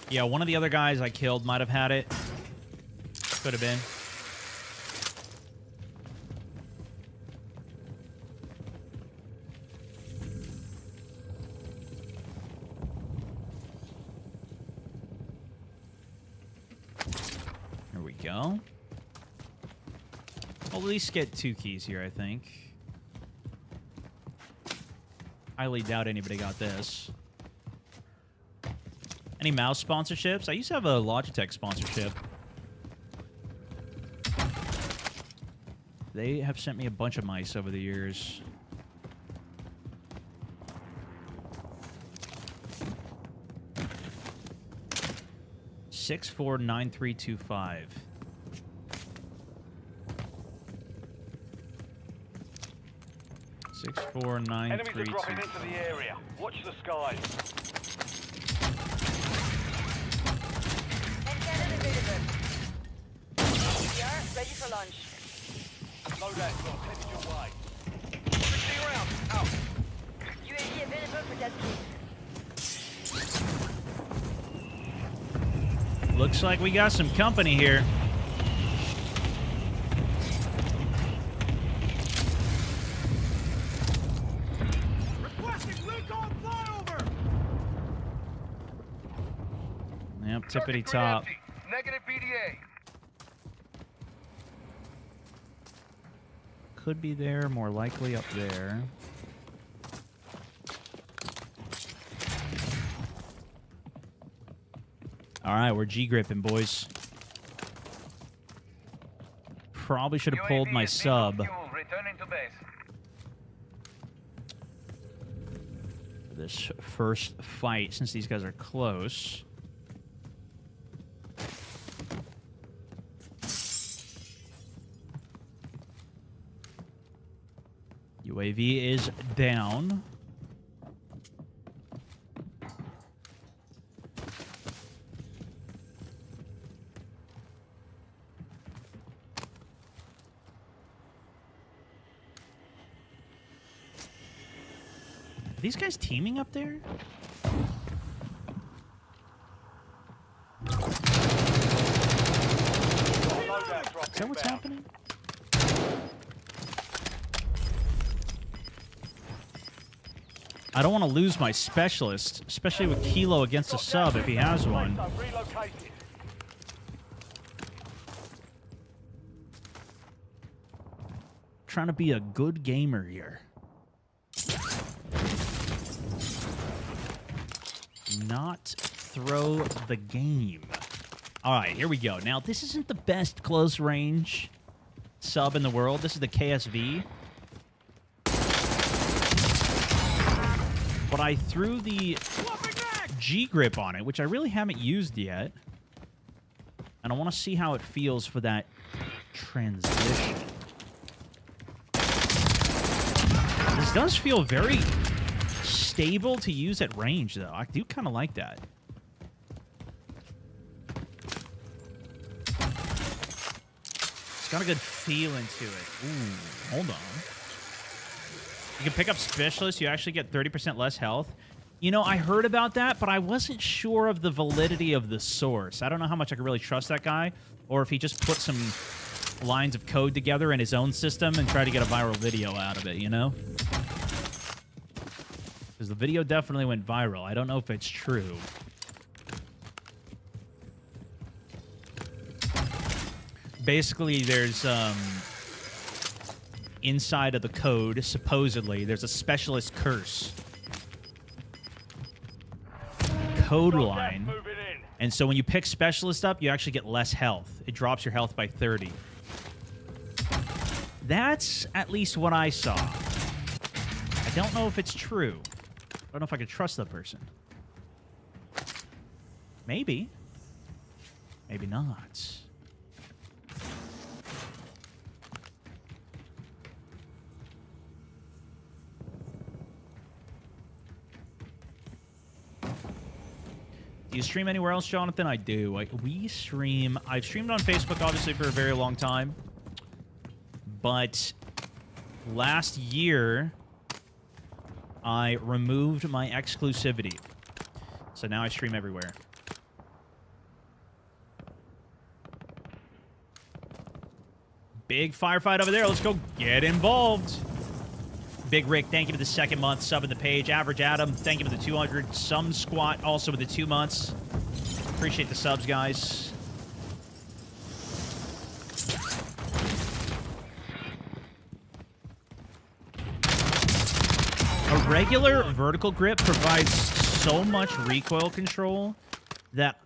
Yeah, one of the other guys I killed might have had it. Could have been. There we go. I'll at least get 2 keys here, I think. Highly doubt anybody got this. Any mouse sponsorships? I used to have a Logitech sponsorship. They have sent me a bunch of mice over the years. $649325. Enemies are dropping into the area. Watch the skies. Ready for launch. Loadout drop headed your way. 60 rounds, out. UAV available for tasking. Looks like we got some company here. Requesting recon flyover. Yep, tippity top. Negative BDA. Could be there, more likely up there. All right, we're G-gripping, boys. Probably should have pulled my sub. Returning to base. For this first fight, since these guys are close. UAV is down. Are these guys teaming up there? Is that what's happening? I don't want to lose my specialist, especially with Kilo against a sub if he has one. Relocated. Trying to be a good gamer here. Not throw the game. All right, here we go. Now, this isn't the best close range sub in the world. This is the KSV. But I threw the G-grip on it, which I really haven't used yet. And I want to see how it feels for that transition. This does feel very stable to use at range, though. I do kind of like that. It's got a good feeling to it. Ooh, hold on. You can pick up Specialist. You actually get 30% less health. You know, I heard about that, but I wasn't sure of the validity of the source. I don't know how much I can really trust that guy, or if he just put some lines of code together in his own system and tried to get a viral video out of it, you know? Because the video definitely went viral. I don't know if it's true. Basically, there's, inside of the code, supposedly, there's a specialist curse. Code line. And so when you pick specialist up, you actually get less health. It drops your health by 30. That's at least what I saw. I don't know if it's true. I don't know if I could trust that person. Maybe. Maybe not. Do you stream anywhere else, Jonathan? I do. We stream... I've streamed on Facebook, obviously, for a very long time. But last year, I removed my exclusivity. So now I stream everywhere. Big firefight over there. Let's go get involved. Big Rick, thank you for the second month sub in the page. Average Adam, thank you for the 200. Some Squat, also with the 2 months. Appreciate the subs, guys. A regular vertical grip provides so much recoil control that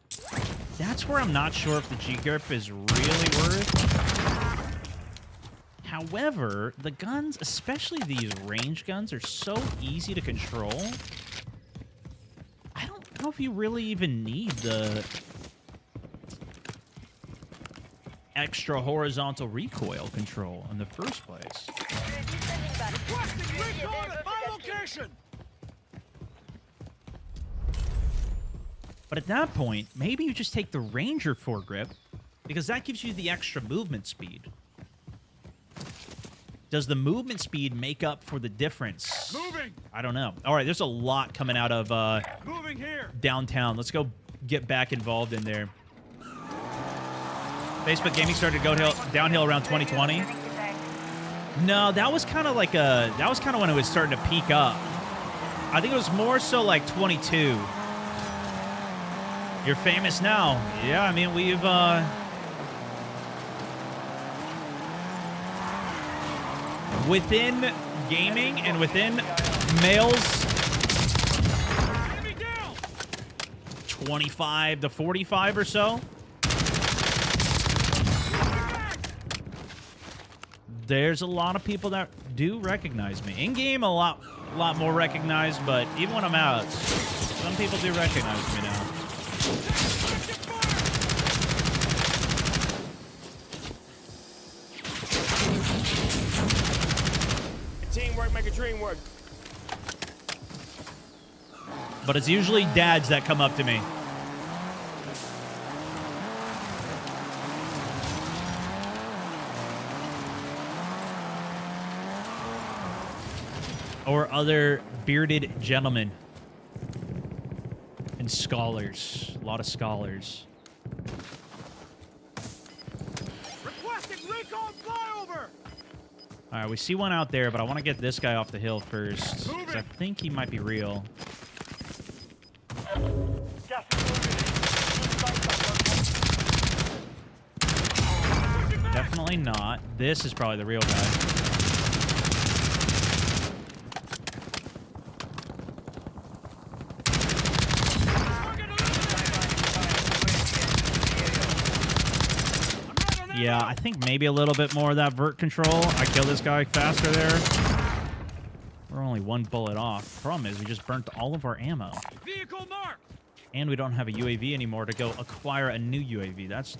that's where I'm not sure if the G-grip is really worth. However, the guns, especially these range guns, are so easy to control. I don't know if you really even need the extra horizontal recoil control in the first place. Requesting recon at my location! But at that point, maybe you just take the Ranger foregrip, because that gives you the extra movement speed. Does the movement speed make up for the difference? Moving! I don't know. All right, there's a lot coming out of Moving here! downtown. Let's go get back involved in there. Facebook gaming started to go downhill around 2020. No, that was kind of like that was kind of when it was starting to peak up. I think it was more so like 22. You're famous now. Yeah, I mean, we've within gaming and within males 25 to 45 or so. There's a lot of people that do recognize me. In game, a lot more recognized, but even when I'm out, some people do recognize me now. Teamwork make a dream work. But it's usually dads that come up to me. Or other bearded gentlemen. And scholars. A lot of scholars. Requesting recon flyover! All right, we see one out there, but I want to get this guy off the hill first. 'Cause I think he might be real. Gas is moving in. New safe zone located. Definitely not. This is probably the real guy. Yeah, I think maybe a little bit more of that vert control. I kill this guy faster there. We're only one bullet off. Problem is, we just burnt all of our ammo. Vehicle marked. And we don't have a UAV anymore to go acquire a new UAV. That's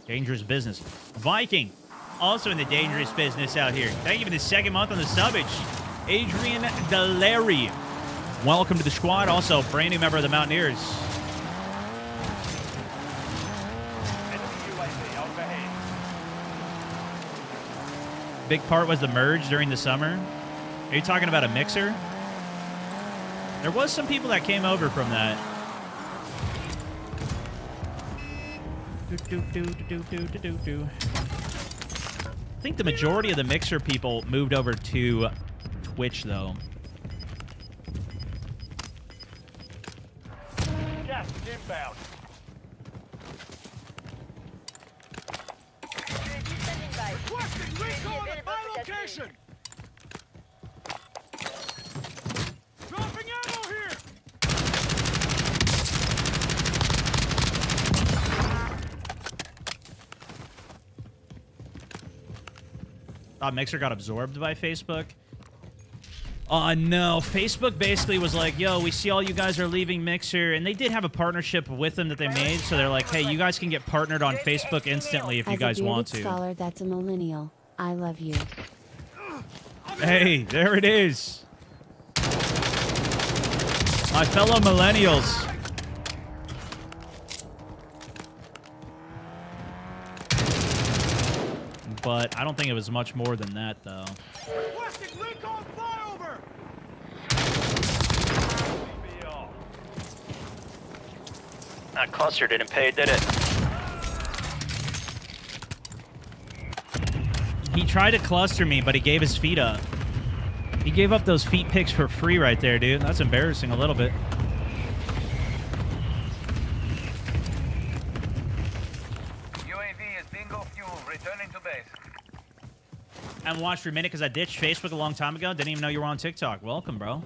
dangerous business. Viking, also in the dangerous business out here. Thank you for the second month on the subbage. Adrian Deleri. Welcome to the squad. Also, brand new member of the Mountaineers. Big part was the merge during the summer. Are you talking about a mixer? There was some people that came over from that. I think the majority of the mixer people moved over to Twitch, though. Gas is inbound. Requesting recon at my location. Dropping ammo here. Mixer got absorbed by Facebook. Oh, no. Facebook basically was like, yo, we see all you guys are leaving Mixer. And they did have a partnership with them that they made. So they're like, hey, you guys can get partnered on Facebook instantly if you guys want to. As a bearded scholar that's a millennial, I love you. Hey, there it is. My fellow millennials. But I don't think it was much more than that, though. Requesting recon flyover. That cluster didn't pay, did it? He tried to cluster me, but he gave his feet up. He gave up those feet picks for free right there, dude. That's embarrassing a little bit. UAV is bingo fuel. Returning to base. I haven't watched for a minute because I ditched Facebook a long time ago. Didn't even know you were on TikTok. Welcome, bro.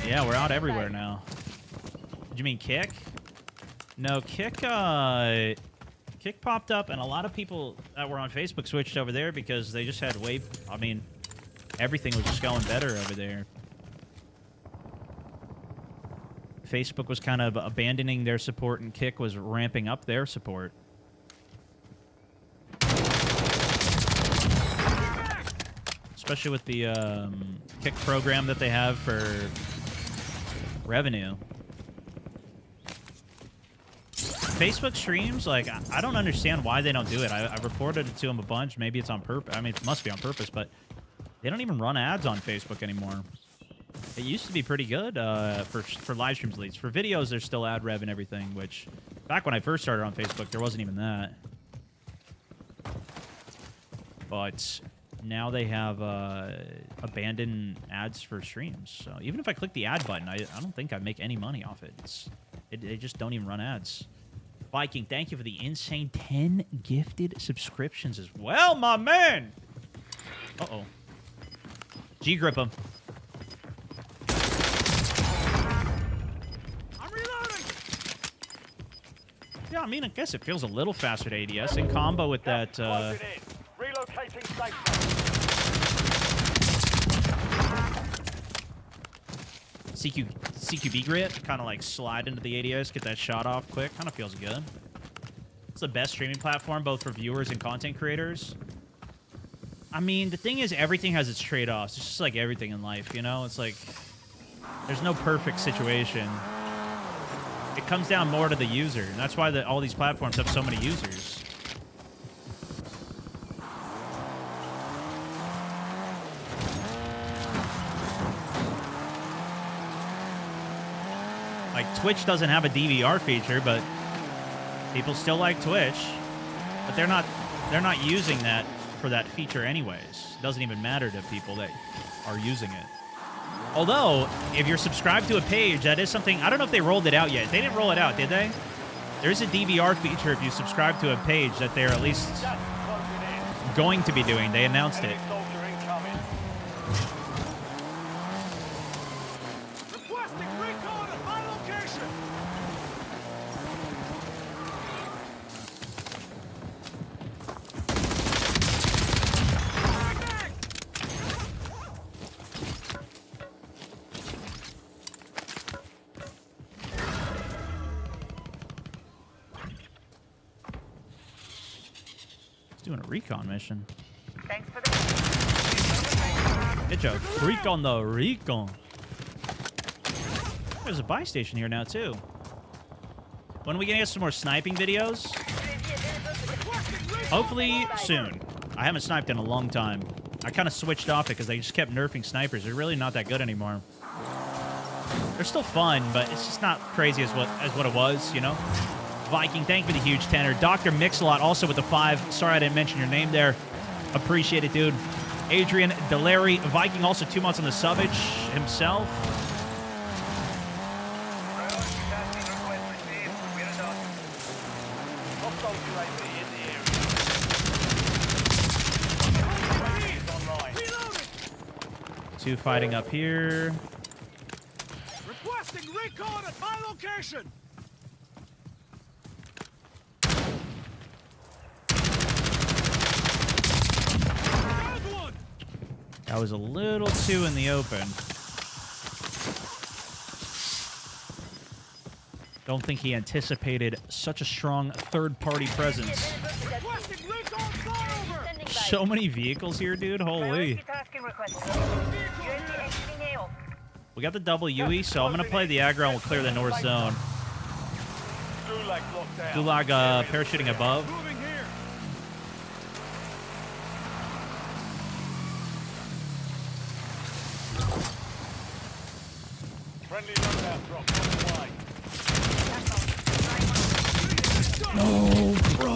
Yeah, we're out everywhere now. Did you mean Kick? No, Kick popped up, and a lot of people that were on Facebook switched over there because they just had everything was just going better over there. Facebook was kind of abandoning their support, and Kick was ramping up their support. Especially with the Kick program that they have for revenue. Facebook streams, like, I don't understand why they don't do it. I've reported it to them a bunch. Maybe it's on purpose. I mean, it must be on purpose, but they don't even run ads on Facebook anymore. It used to be pretty good for live streams at least. For videos, there's still ad rev and everything, which back when I first started on Facebook, there wasn't even that. But now they have abandoned ads for streams. So even if I click the ad button, I don't think I make any money off it. They just don't even run ads. Viking, thank you for the insane 10 gifted subscriptions as well, my man. Uh-oh. G-grip him. I'm reloading. Yeah, I mean, I guess it feels a little faster to ADS in combo with that. Closing in. Relocating safe CQB grit, kind of like slide into the ADS, get that shot off quick. Kind of feels good. It's the best streaming platform, both for viewers and content creators. I mean, the thing is, everything has its trade-offs. It's just like everything in life, you know? It's like, there's no perfect situation. It comes down more to the user, and that's why all these platforms have so many users. Like, Twitch doesn't have a DVR feature, but people still like Twitch. But they're not using that for that feature anyways. It doesn't even matter to people that are using it. Although, if you're subscribed to a page, that is something... I don't know if they rolled it out yet. They didn't roll it out, did they? There's a DVR feature if you subscribe to a page that they're at least going to be doing. They announced it. Requesting recon at my location. He's doing a recon mission. Thanks for the... It's a freak on the recon. There's a buy station here now, too. When are we gonna get some more sniping videos? Hopefully soon. I haven't sniped in a long time. I kind of switched off it because they just kept nerfing snipers. They're really not that good anymore. They're still fun, but it's just not crazy as what it was, you know? Viking, thank you for the huge tenor. Dr. Mixalot also with the 5. Sorry I didn't mention your name there. Appreciate it, dude. Adrian Deleri, Viking, also 2 months on the subbage himself. Two fighting up here. Requesting recon at my location. That was a little too in the open. Don't think he anticipated such a strong third-party presence. So many vehicles here, dude. Holy. We got the double UE, so I'm going to play the aggro and we'll clear the north zone. Gulag parachuting above. Friendly loadout drop on the way. No, bro.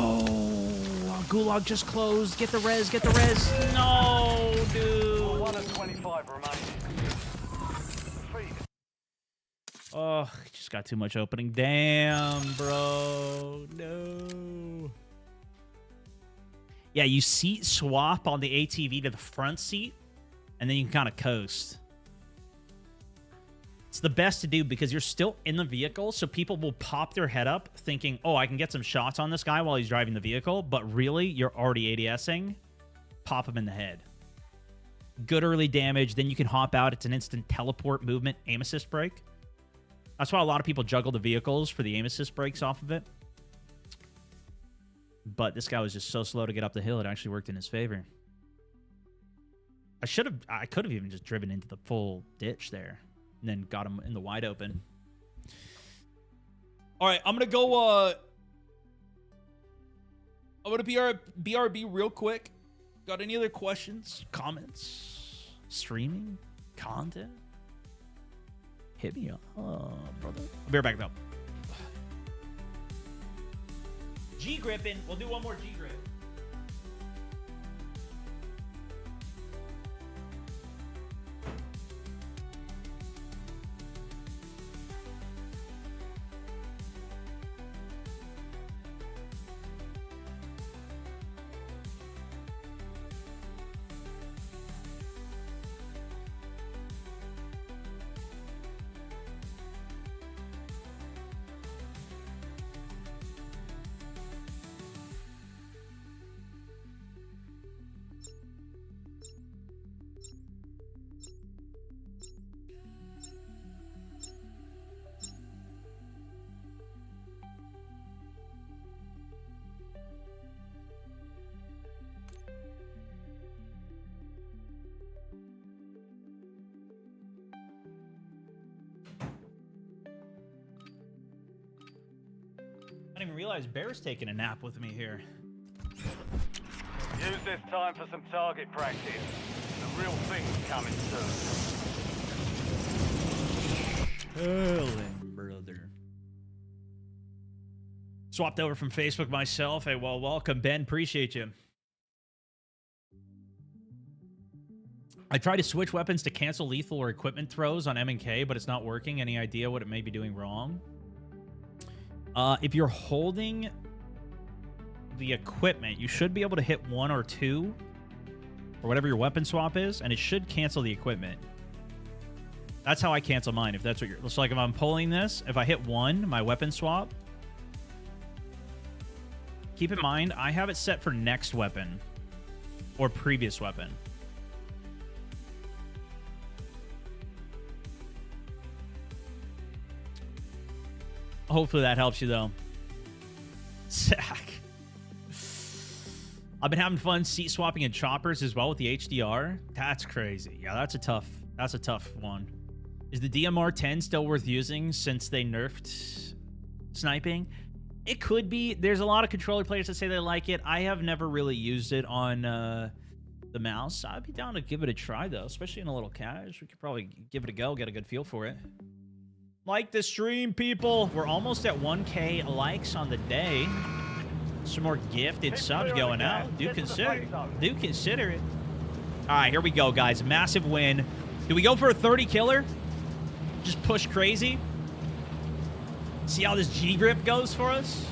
Gulag just closed. Get the res, get the res. No, dude. 1 of 25 remaining. Oh, just got too much opening. Damn, bro. No. Yeah, you seat swap on the ATV to the front seat, and then you can kind of coast. It's the best to do because you're still in the vehicle, so people will pop their head up thinking, oh, I can get some shots on this guy while he's driving the vehicle, but really, you're already ADSing. Pop him in the head. Good early damage, then you can hop out. It's an instant teleport movement, aim assist break. That's why a lot of people juggle the vehicles for the aim assist breaks off of it. But this guy was just so slow to get up the hill, it actually worked in his favor. I could have even just driven into the full ditch there. And then got him in the wide open. All right, I'm going to go... I'm going to BRB real quick. Got any other questions, comments, streaming, content? Hit me up, brother. I'll be right back, though. G-gripping. We'll do one more G-grip. I didn't even realize Bear's taking a nap with me here. Use this time for some target practice. The real thing's coming soon. Helen, brother. Swapped over from Facebook myself. Hey, well, welcome, Ben. Appreciate you. I tried to switch weapons to cancel lethal or equipment throws on M&K, but it's not working. Any idea what it may be doing wrong? If you're holding the equipment, you should be able to hit 1 or 2 or whatever your weapon swap is, and it should cancel the equipment. That's how I cancel mine, if that's what you're... Looks like if I'm pulling this, if I hit 1, my weapon swap... Keep in mind, I have it set for next weapon or previous weapon. Hopefully that helps you, though. Sack. I've been having fun seat swapping in choppers as well with the HDR. That's crazy. Yeah, that's a tough one. Is the DMR-10 still worth using since they nerfed sniping? It could be. There's a lot of controller players that say they like it. I have never really used it on the mouse. I'd be down to give it a try, though, especially in a little cache. We could probably give it a go, get a good feel for it. Like the stream, people. We're almost at 1K likes on the day. Some more gifted subs going out. Do consider it. All right, here we go, guys. Massive win. Do we go for a 30 killer? Just push crazy? See how this G-grip goes for us?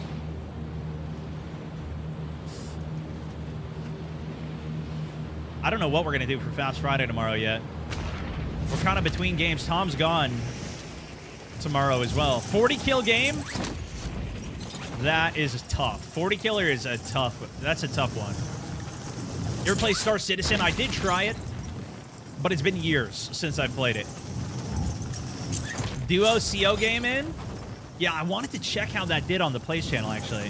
I don't know what we're going to do for Fast Friday tomorrow yet. We're kind of between games. Tom's gone tomorrow as well. 40 kill game? That is tough. 40 killer is a tough... That's a tough one. You ever play Star Citizen? I did try it, but it's been years since I played it. Duo CO game in? Yeah, I wanted to check how that did on the Plays channel, actually.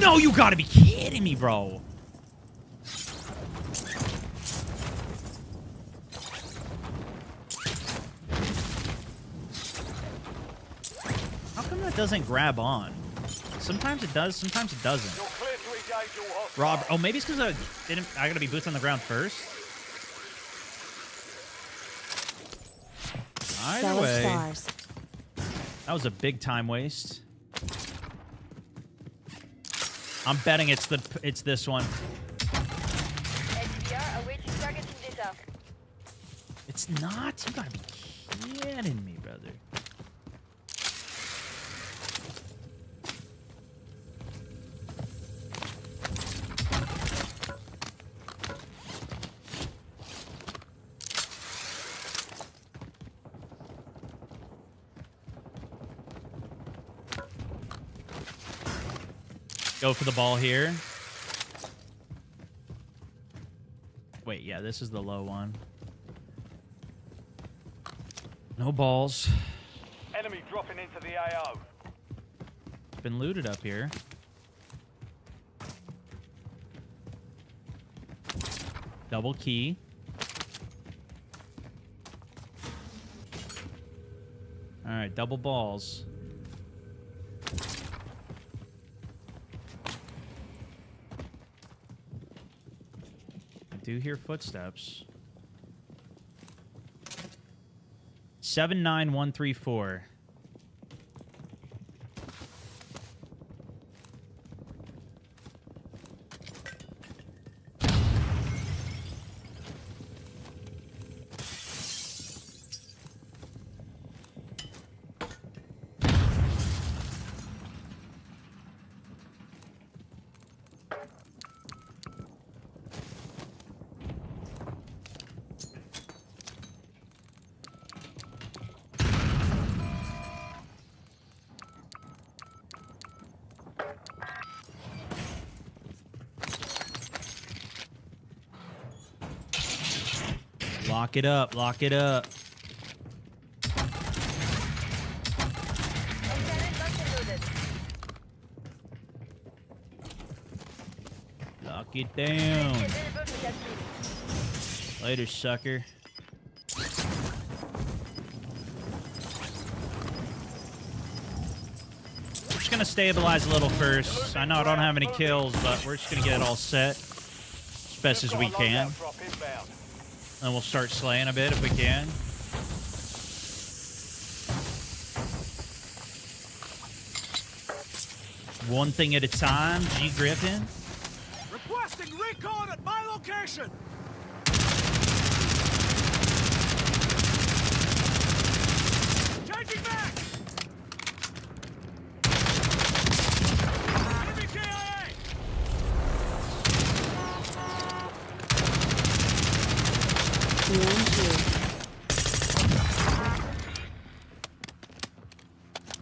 No, you gotta be kidding me, bro. How come that doesn't grab on? Sometimes it does, sometimes it doesn't. Rob, oh, maybe it's because I gotta be boots on the ground first. Either way, that was a big time waste. I'm betting it's this one. It's not. You gotta be kidding me, brother. Go for the ball here. Wait, yeah, this is the low one. No balls. Enemy dropping into the AO. It's been looted up here. Double key. All right, double balls. I do hear footsteps. 79134. Lock it up, lock it up. Lock it down. Later, sucker. We're just gonna stabilize a little first. I know I don't have any kills, but we're just gonna get it all set as best as we can. And we'll start slaying a bit if we can. One thing at a time. G Griffin. Requesting recon at my location. BNG.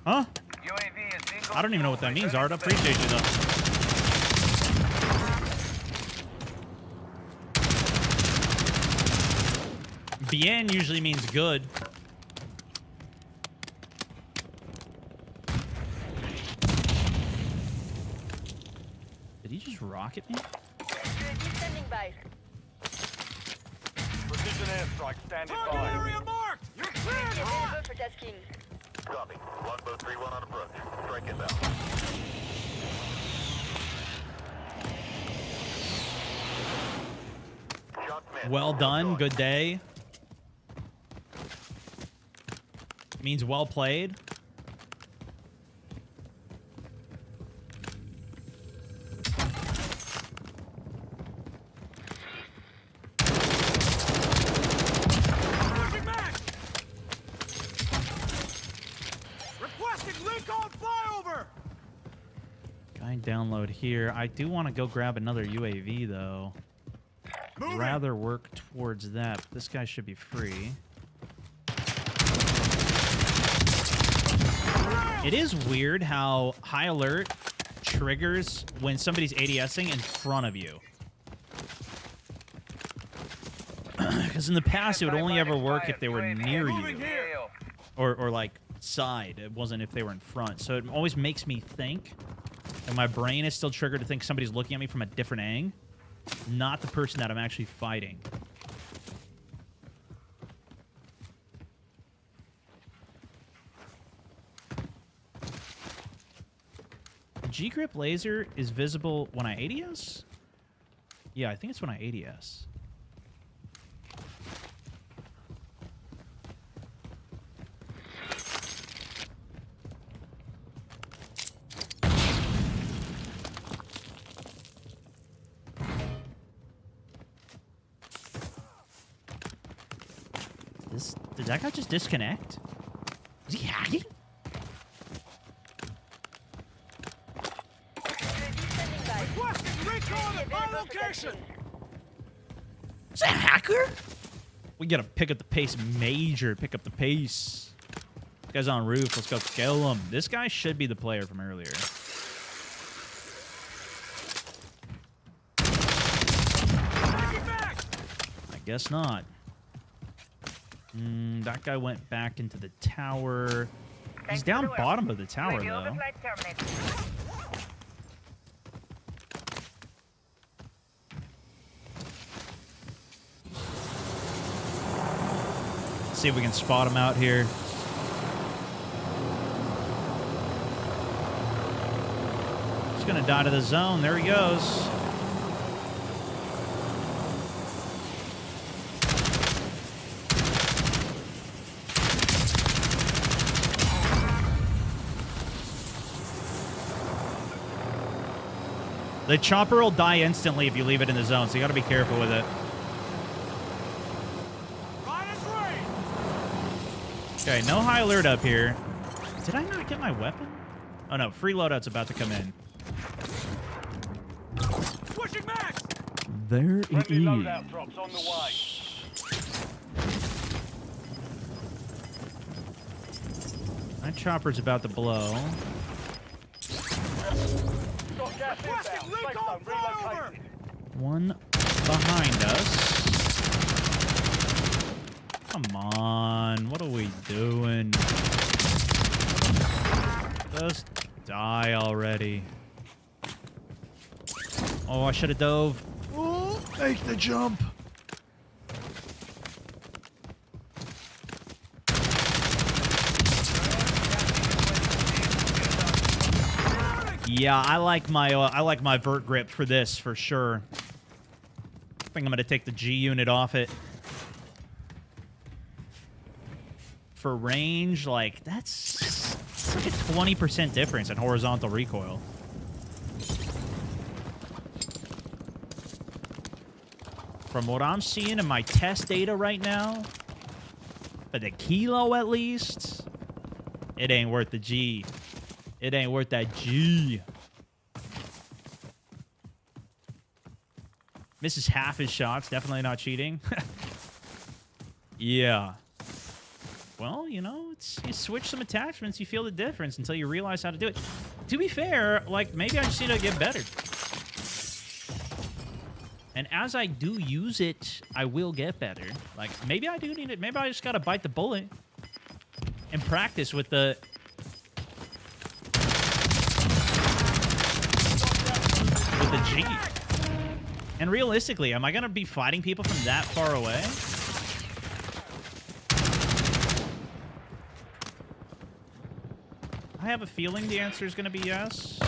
Huh? UAV is bingo. I don't even know what that means, Art. I appreciate you, though. Bien usually means good. Did he just rocket me? UAV standing by. Precision airstrike standing Target by. area marked! You're cleared, UAV hot! available for tasking. Copy. Longbow 3-1 on approach. Strike inbound. Shots missed. Well done. Good day. Means well played. Switching back! Requesting recon flyover! Guy download here. I do want to go grab another UAV, though. Moving. Rather work towards that. But this guy should be free. It is weird how high alert triggers when somebody's ADSing in front of you. Because in the past, it would only ever work if they were near Moving you. here. Or like side. It wasn't if they were in front. So it always makes me think, and my brain is still triggered to think somebody's looking at me from a different angle, not the person that I'm actually fighting. G-grip laser is visible when I ADS? Yeah, I think it's when I ADS. Did that guy just disconnect? Is he hacking? UAV standing by. Requesting recon at my Available for location! tasking. Is that a hacker? We gotta pick up the pace major. Pick up the pace. This guy's on roof. Let's go kill him. This guy should be the player from earlier. Taking back! I guess not. That guy went back into the tower. He's down bottom of the tower, UAV though. overflight terminated. See if we can spot him out here. He's gonna die to the zone. There he goes. The chopper will die instantly if you leave it in the zone, so you gotta be careful with it. Right as rain! Okay, no high alert up here. Did I not get my weapon? Oh no, free loadout's about to come in. Switching back! There it Friendly is. loadout drops on the way. My chopper's about to blow. Got gas Requesting inbound. Safe recon zone flyover! relocated. One behind us. Come on, what are we doing? Just die already. Oh, I should have dove. Oh, make the jump. Yeah, I like my vert grip for this for sure. I think I'm gonna take the G unit off it. For range, like that's like a 20% difference in horizontal recoil. From what I'm seeing in my test data right now, for the kilo at least, it ain't worth the G. It ain't worth that G. Misses half his shots. Definitely not cheating. Yeah. Well, you know, you switch some attachments, you feel the difference until you realize how to do it. To be fair, like, maybe I just need to get better. And as I do use it, I will get better. Like, maybe I do need it. Maybe I just gotta bite the bullet and practice with the... with the G. And realistically, am I gonna be fighting people from that far away? I have a feeling the answer is gonna be yes.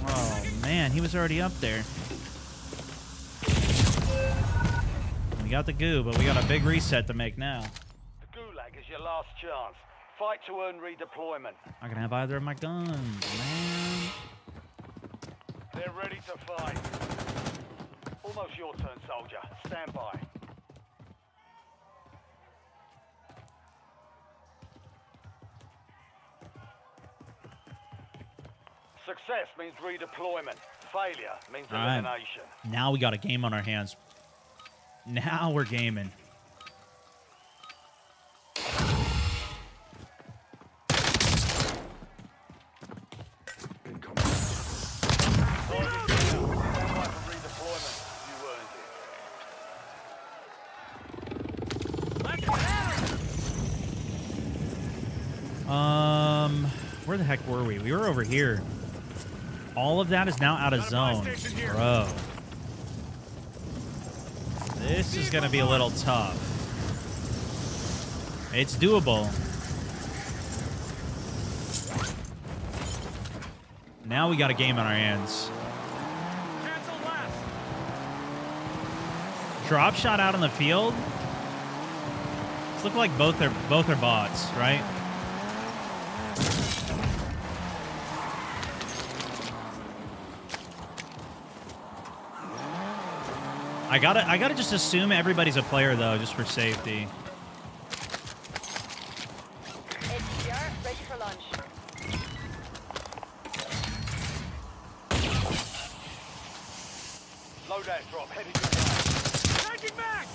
Oh, man, he was already up there. We got the goo, but we got a big reset to make now. The Gulag is your last chance. Fight to earn redeployment. I can have either of my guns, man. They're ready to fight. Almost your turn, soldier. Stand by. Success means redeployment. Failure means All right. elimination. Now we got a game on our hands. Now we're gaming. Where the heck were we? We were over here. All of that is now out of zone. Bro. This is going to be a little tough. It's doable. Now we got a game on our hands. Drop shot out on the field. It's looking like both are bots, right? I gotta just assume everybody's a player though, just for safety. Ready for lunch. Loadout drop heading your way. Taking back!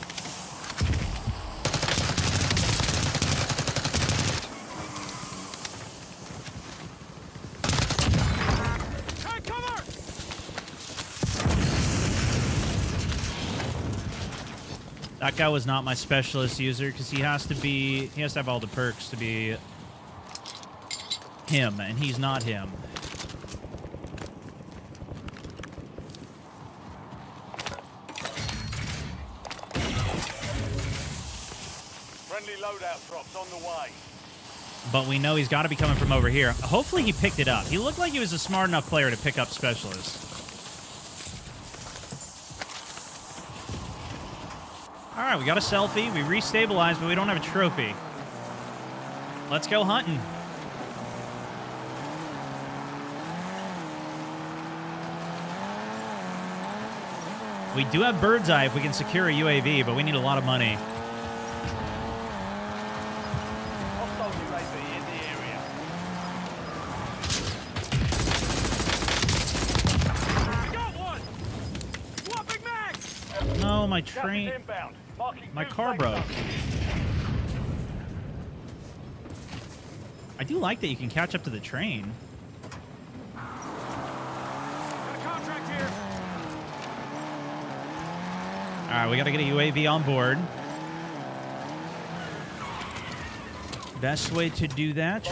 Take cover! That guy was not my specialist user because he has to have all the perks to be him, and he's not him. Friendly loadout drops on the way. But we know he's got to be coming from over here. Hopefully he picked it up. He looked like he was a smart enough player to pick up specialist. All right, we got a selfie. We restabilized, but we don't have a trophy. Let's go hunting. We do have bird's eye if we can secure a UAV, but we need a lot of money. Hostile UAV in the area. I got one! Swapping mag! No, my Gas is train, inbound. Marking my new car safe broke. zone. I do like that you can catch up to the train. Got a contract here. All right, we got to get a UAV on board. Best way to do that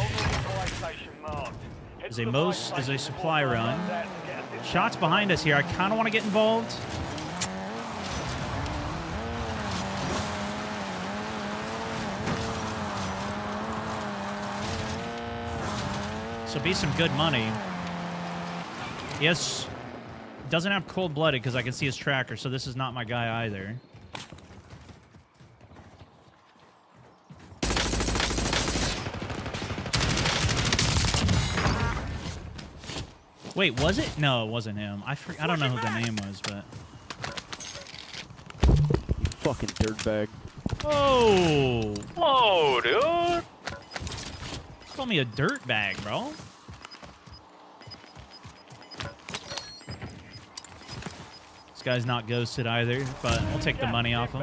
is a supply run. Shots behind us here. I kind of want to get involved. So be some good money. Yes. Doesn't have cold-blooded because I can see his tracker, so this is not my guy either. Wait, was it? No, it wasn't him. I don't know who the name was, but... Fucking dirtbag. Oh! Whoa, dude! Call me a dirt bag, bro. This guy's not ghosted either, but we'll take the money off him.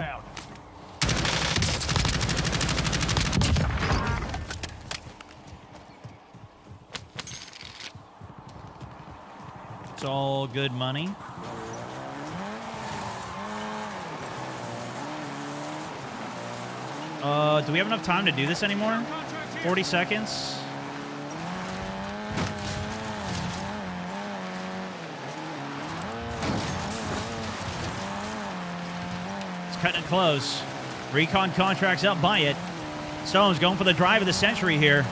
It's all good money. Do we have enough time to do this anymore? 40 seconds. It's cutting it close. Recon contracts up by it. Stone's going for the drive of the century here.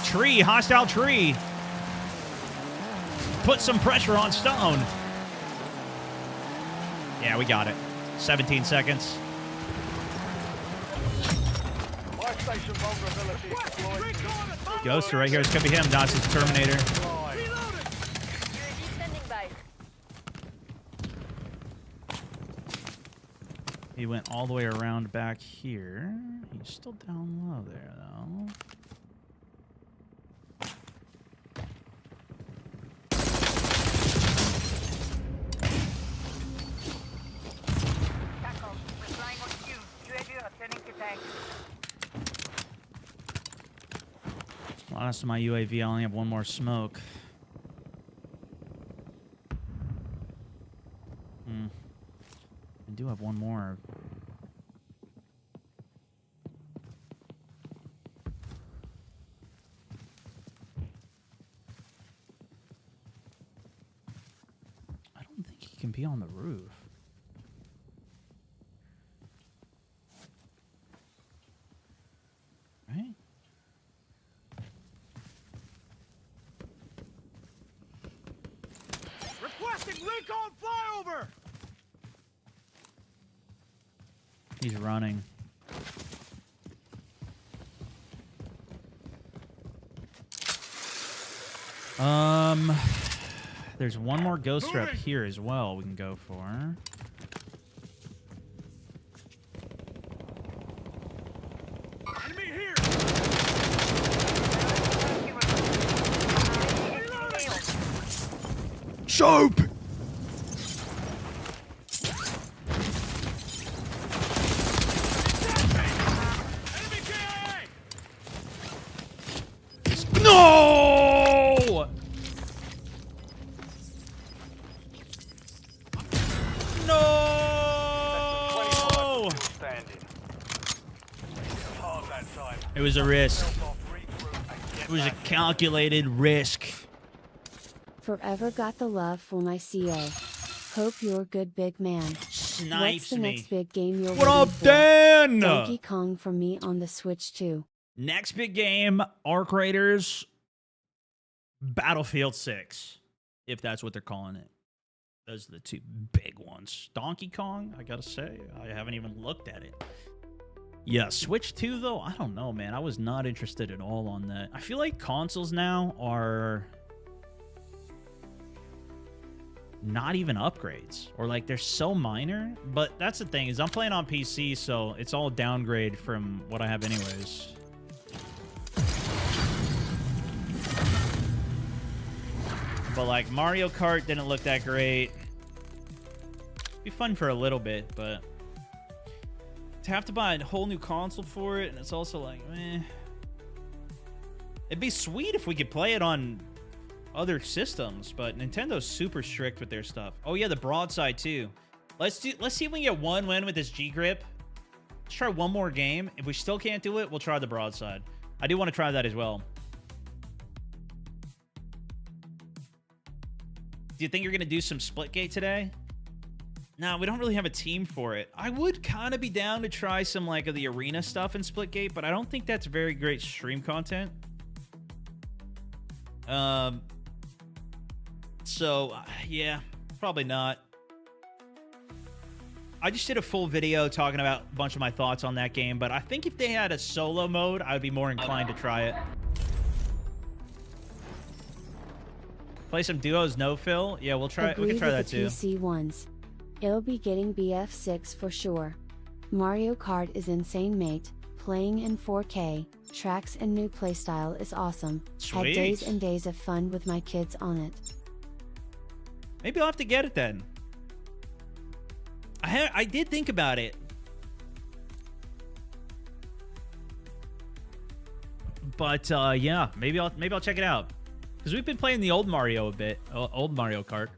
Tree, hostile tree. Put some pressure on Stone. Yeah, we got it. 17 seconds. My station vulnerability deployed. Ghoster right here. It's going to be him. That's his Terminator. UAV standing by. He went all the way around back here. He's still down low there, though. TACOM, we're flying on cue. UAV returning to tank. Last of my UAV, I only have one more smoke. I do have one more. I don't think he can be on the roof. Right? Requesting recon flyover! He's running. There's one more ghoster up here as well we can go for. Enemy here! Soap! Enemy KIA! No! No! Standing. Hard that time. It was a risk. Off, regroup, and get It was a back. calculated risk. Forever got the love for my CA. Hope you're good, big man. Snipes What's the me. next big game you're What waiting up, for? Dan? Donkey Kong for me on the Switch too. Next big game, Arc Raiders, Battlefield 6, if that's what they're calling it. Those are the two big ones. Donkey Kong, I gotta say, I haven't even looked at it. Yeah, Switch 2, though, I don't know, man. I was not interested at all on that. I feel like consoles now are not even upgrades, or like they're so minor. But that's the thing, is I'm playing on PC, so it's all downgrade from what I have anyways. But like Mario Kart didn't look that great. Be fun for a little bit, but to have to buy a whole new console for it, and it's also like, meh. It'd be sweet if we could play it on other systems, but Nintendo's super strict with their stuff. Oh yeah, the broadside too. Let's see if we can get one win with this G grip. Let's try one more game. If we still can't do it, we'll try the broadside. I do want to try that as well. Do you think you're going to do some Splitgate today? No, we don't really have a team for it. I would kind of be down to try some like of the arena stuff in Splitgate, but I don't think that's very great stream content. So, yeah, probably not. I just did a full video talking about a bunch of my thoughts on that game, but I think if they had a solo mode, I would be more inclined to try it. Play some duos, no fill. Yeah, we can try that too. PC ones. It'll be getting BF6 for sure. Mario Kart is insane, mate. Playing in 4K, tracks and new playstyle is awesome. Had days Sweet. and days of fun with my kids on it. Maybe I'll have to get it then. I did think about it. But yeah, maybe I'll check it out. Because we've been playing the old Mario a bit. Old Mario Kart.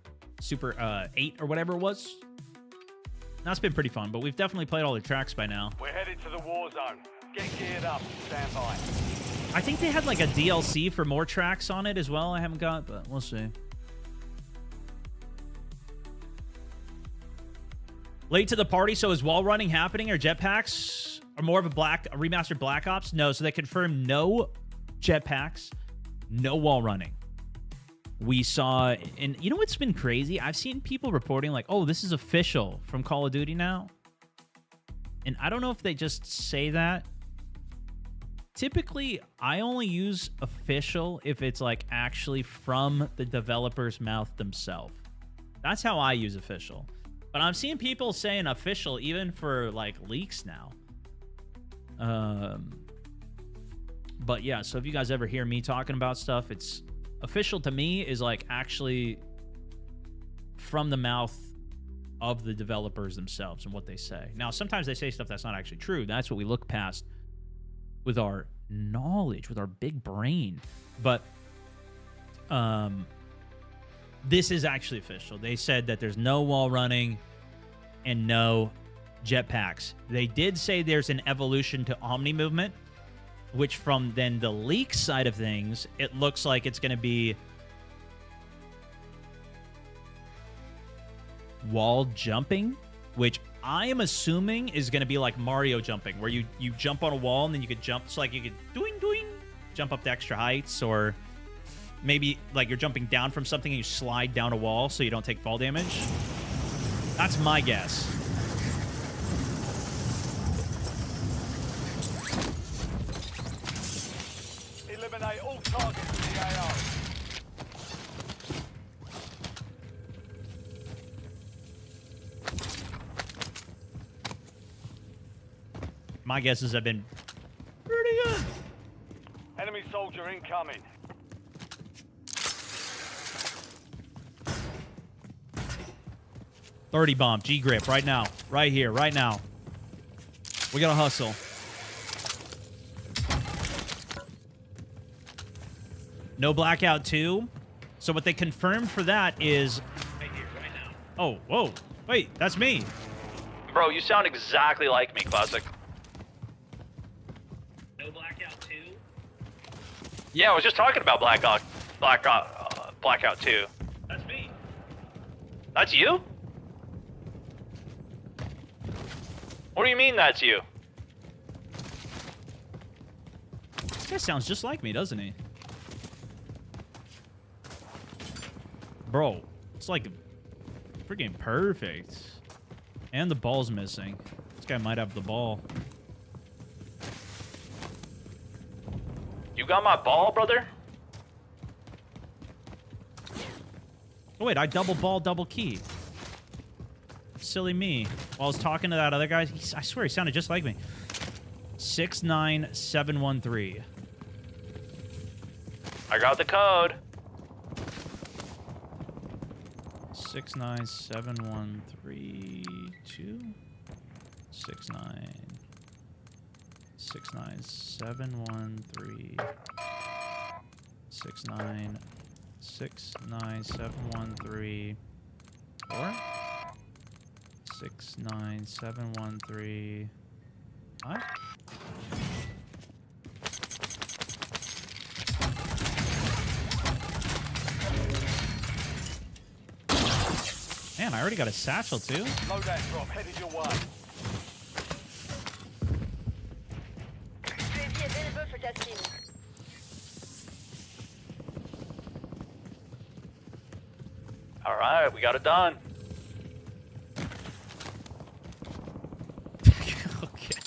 Super 8 or whatever it was. That's been pretty fun, but we've definitely played all the tracks by now. We're headed to the war zone. Get geared up. Stand by. I think they had like a DLC for more tracks on it as well. I haven't got, but we'll see. Late to the party, so is wall running happening or jetpacks? Or more of a remastered Black Ops? No, so they confirmed no jetpacks, no wall running. We saw, and you know what's been crazy? I've seen people reporting like, oh, this is official from Call of Duty now. And I don't know if they just say that. Typically, I only use official if it's like actually from the developer's mouth themselves. That's how I use official. But I'm seeing people saying official even for like leaks now. But yeah, so if you guys ever hear me talking about stuff, it's official to me is like actually from the mouth of the developers themselves and what they say. Now, sometimes they say stuff that's not actually true. That's what we look past with our knowledge, with our big brain. But this is actually official. They said that there's no wall running and no jetpacks. They did say there's an evolution to Omni movement, which from then the leak side of things, it looks like it's going to be wall jumping, which I am assuming is going to be like Mario jumping, where you jump on a wall and then you could jump. So like you could jump up to extra heights, or maybe like you're jumping down from something and you slide down a wall so you don't take fall damage. That's my guess. Eliminate all targets in the AO. My guesses have been pretty good. Enemy soldier incoming. $30 bomb, G-grip, right now. Right here, right now. We gotta hustle. No Blackout 2. So what they confirmed for that is... Right here, right now. Oh, whoa. Wait, that's me. Bro, you sound exactly like me, Classic. No Blackout 2? Yeah, I was just talking about Blackout 2. That's me. That's you? What do you mean that's you? This guy sounds just like me, doesn't he? Bro, it's like freaking perfect. And the ball's missing. This guy might have the ball. You got my ball, brother? Oh wait, I double ball, double key. Silly me. While I was talking to that other guy, I swear he sounded just like me. 69713. I got the code. 69713 69713 69713 or 69713 5. Man, I already got a satchel too. Loadout drop headed your way. UAV available for tasking. All right, we got it done. Okay.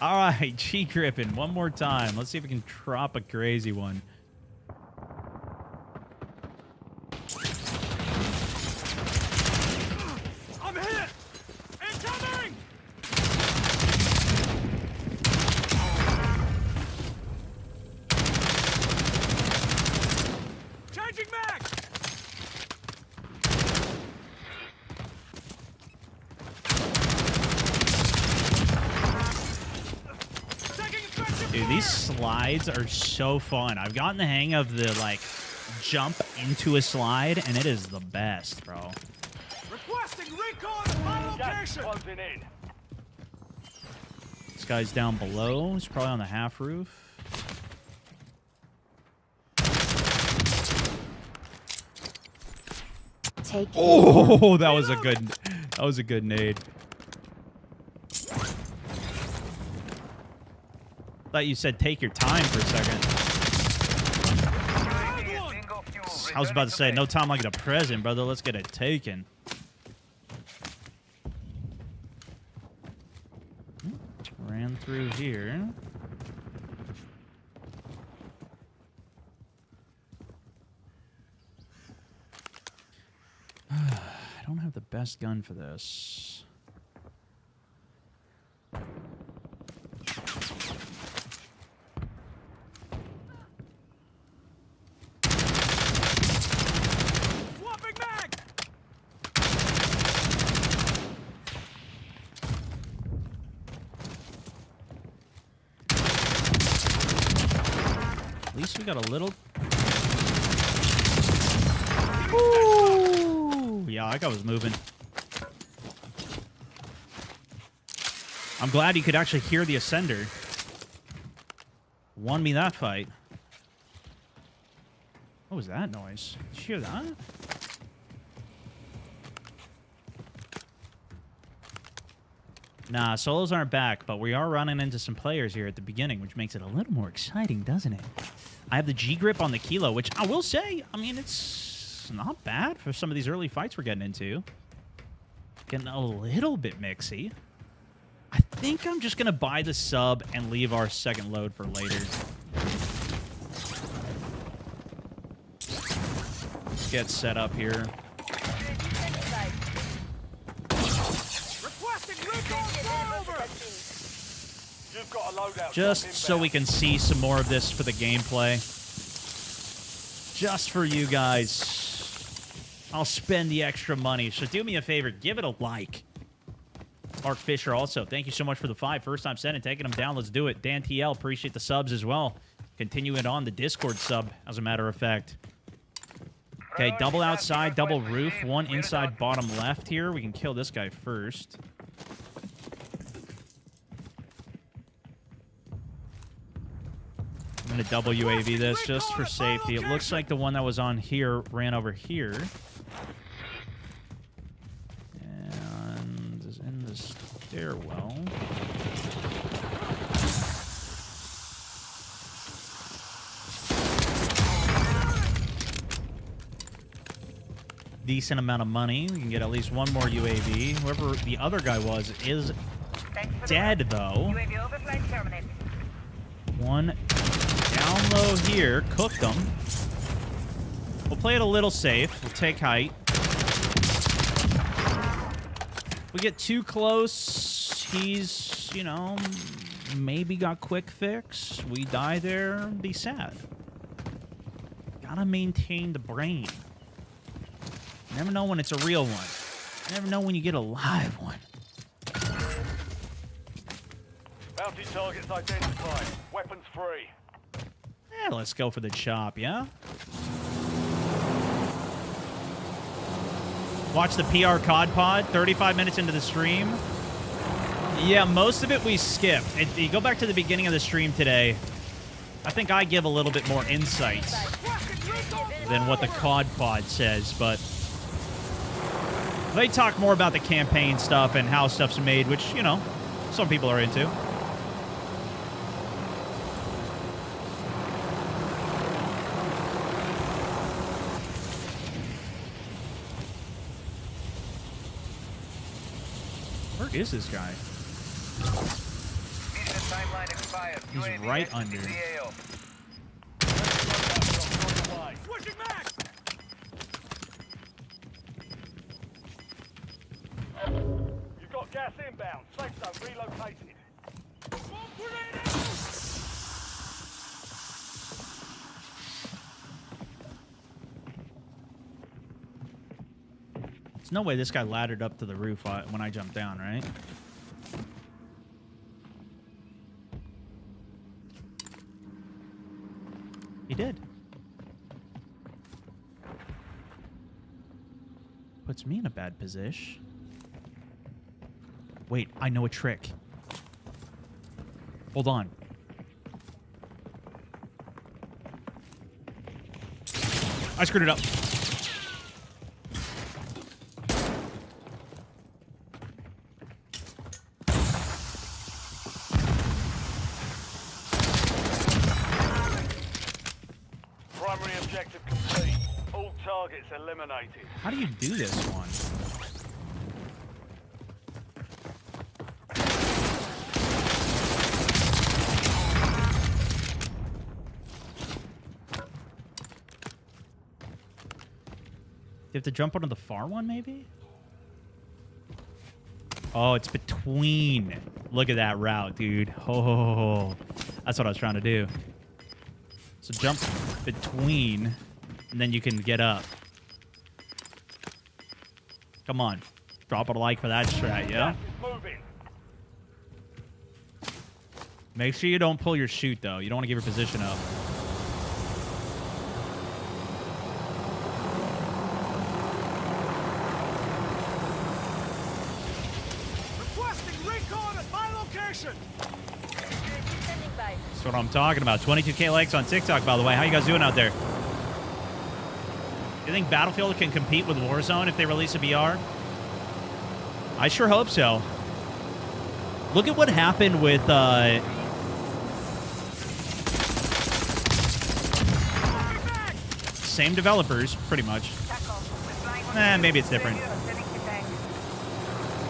All right, G-gripping one more time. Let's see if we can drop a crazy one. I'm hit! Dude, these slides are so fun. I've gotten the hang of the, like, jump into a slide, and it is the best, bro. Requesting recon at my Gas location. closing in. This guy's down below. He's probably on the half roof. Take Oh, that was a good nade. Thought you said take your time for a second. Bingo fuel. I was about to say, no time like a present, brother. Let's get it taken. Ran through here. I don't have the best gun for this. Swapping mag. At least we got a little. Ooh. Yeah, that guy was moving. I'm glad you could actually hear the Ascender. Won me that fight. What was that noise? Did you hear that? Nah, solos aren't back, but we are running into some players here at the beginning, which makes it a little more exciting, doesn't it? I have the G-Grip on the Kilo, which I will say, I mean, it's not bad for some of these early fights we're getting into. Getting a little bit mixy. I think I'm just going to buy the sub and leave our second load for later. Let's get set up here. Requesting recon flyover. You've got a loadout. Just so we can see some more of this for the gameplay. Just for you guys. I'll spend the extra money. So do me a favor. Give it a like. Mark Fisher also. Thank you so much for the 5. First time sending. Taking them down. Let's do it. Dan TL. Appreciate the subs as well. Continue it on the Discord sub, as a matter of fact. Okay, double outside, double roof. One inside bottom left here. We can kill this guy first. I'm going to double UAV this just for safety. It looks like the one that was on here ran over here. And is in the stairwell. Decent amount of money. We can get at least one more UAV. Whoever the other guy was is dead, though. UAV overflight terminated. One down low here. Cooked them. We'll play it a little safe. We'll take height. If we get too close, he's, you know, maybe got quick fix. We die there, be sad. Gotta maintain the brain. You never know when it's a real one. You never know when you get a live one. Bounty targets identified. Weapons free. Yeah, let's go for the chop, yeah? Watch the PR COD pod, 35 minutes into the stream. Yeah, most of it we skipped. You go back to the beginning of the stream today, I think I give a little bit more insights than what the COD pod says, but they talk more about the campaign stuff and how stuff's made, which, you know, some people are into. Where is this guy? Mission timeline expired. He's UAV right exiting under. the AO. Switching mags. You've got gas inbound. Safe zone relocated. Bomb grenade out. There's no way this guy laddered up to the roof when I jumped down, right? He did. Puts me in a bad position. Wait, I know a trick. Hold on. I screwed it up. Primary objective complete. All targets eliminated. How do you do this one? You have to jump onto the far one, maybe? Oh, it's between. Look at that route, dude. Oh, that's what I was trying to do. So jump between, and then you can get up. Come on. Drop a like for that strat, yeah? Moving. Make sure you don't pull your chute, though. You don't want to give your position up. Requesting recon at my location. That's what I'm talking about. 22K likes on TikTok, by the way. How you guys doing out there? You think Battlefield can compete with Warzone if they release a VR? I sure hope so. Look at what happened with same developers, pretty much. Maybe it's different.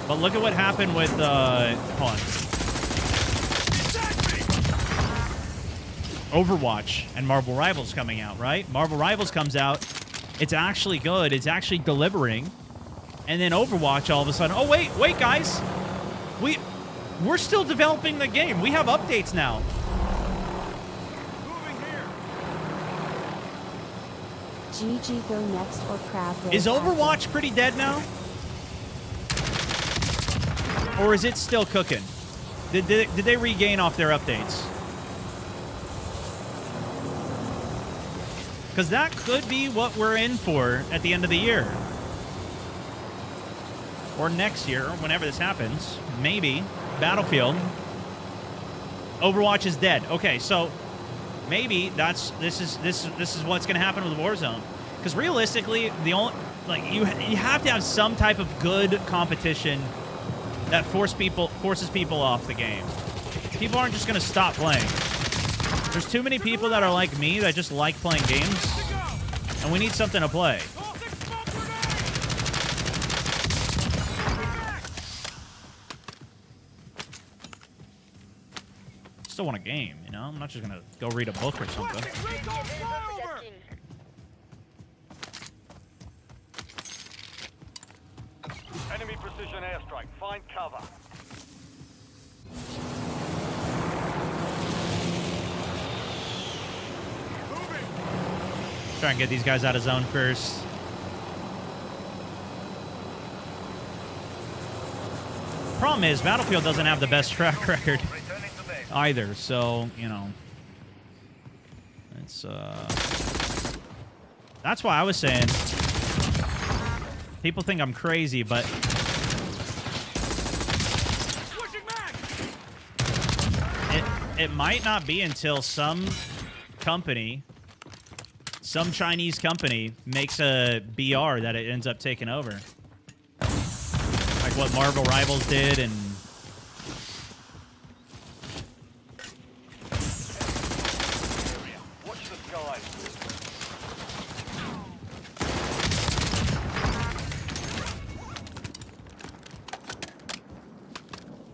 But look at what happened with hold on. Overwatch and Marvel Rivals coming out, right? Marvel Rivals comes out. It's actually good. It's actually delivering. And then Overwatch all of a sudden, oh, wait, guys. We're still developing the game. We have updates now. Moving here. GG go next or crab race Is after. Overwatch pretty dead now? Or is it still cooking? Did they regain off their updates? Because that could be what we're in for at the end of the year. Or next year, whenever this happens. Maybe. Battlefield. Overwatch is dead. Okay, so maybe this is what's going to happen with Warzone. Because realistically, the only you have to have some type of good competition that forces people off the game. People aren't just going to stop playing. There's too many people that are like me that just like playing games, and we need something to play. Still want a game, you know? I'm not just gonna go read a book or something. Enemy precision airstrike. Find cover. Try and get these guys out of zone first. Problem is, Battlefield doesn't have the best track record either, so, you know. It's, that's why I was saying, people think I'm crazy, but it might not be until some company, some Chinese company, makes a BR that it ends up taking over. Like what Marvel Rivals did, and Watch the skies.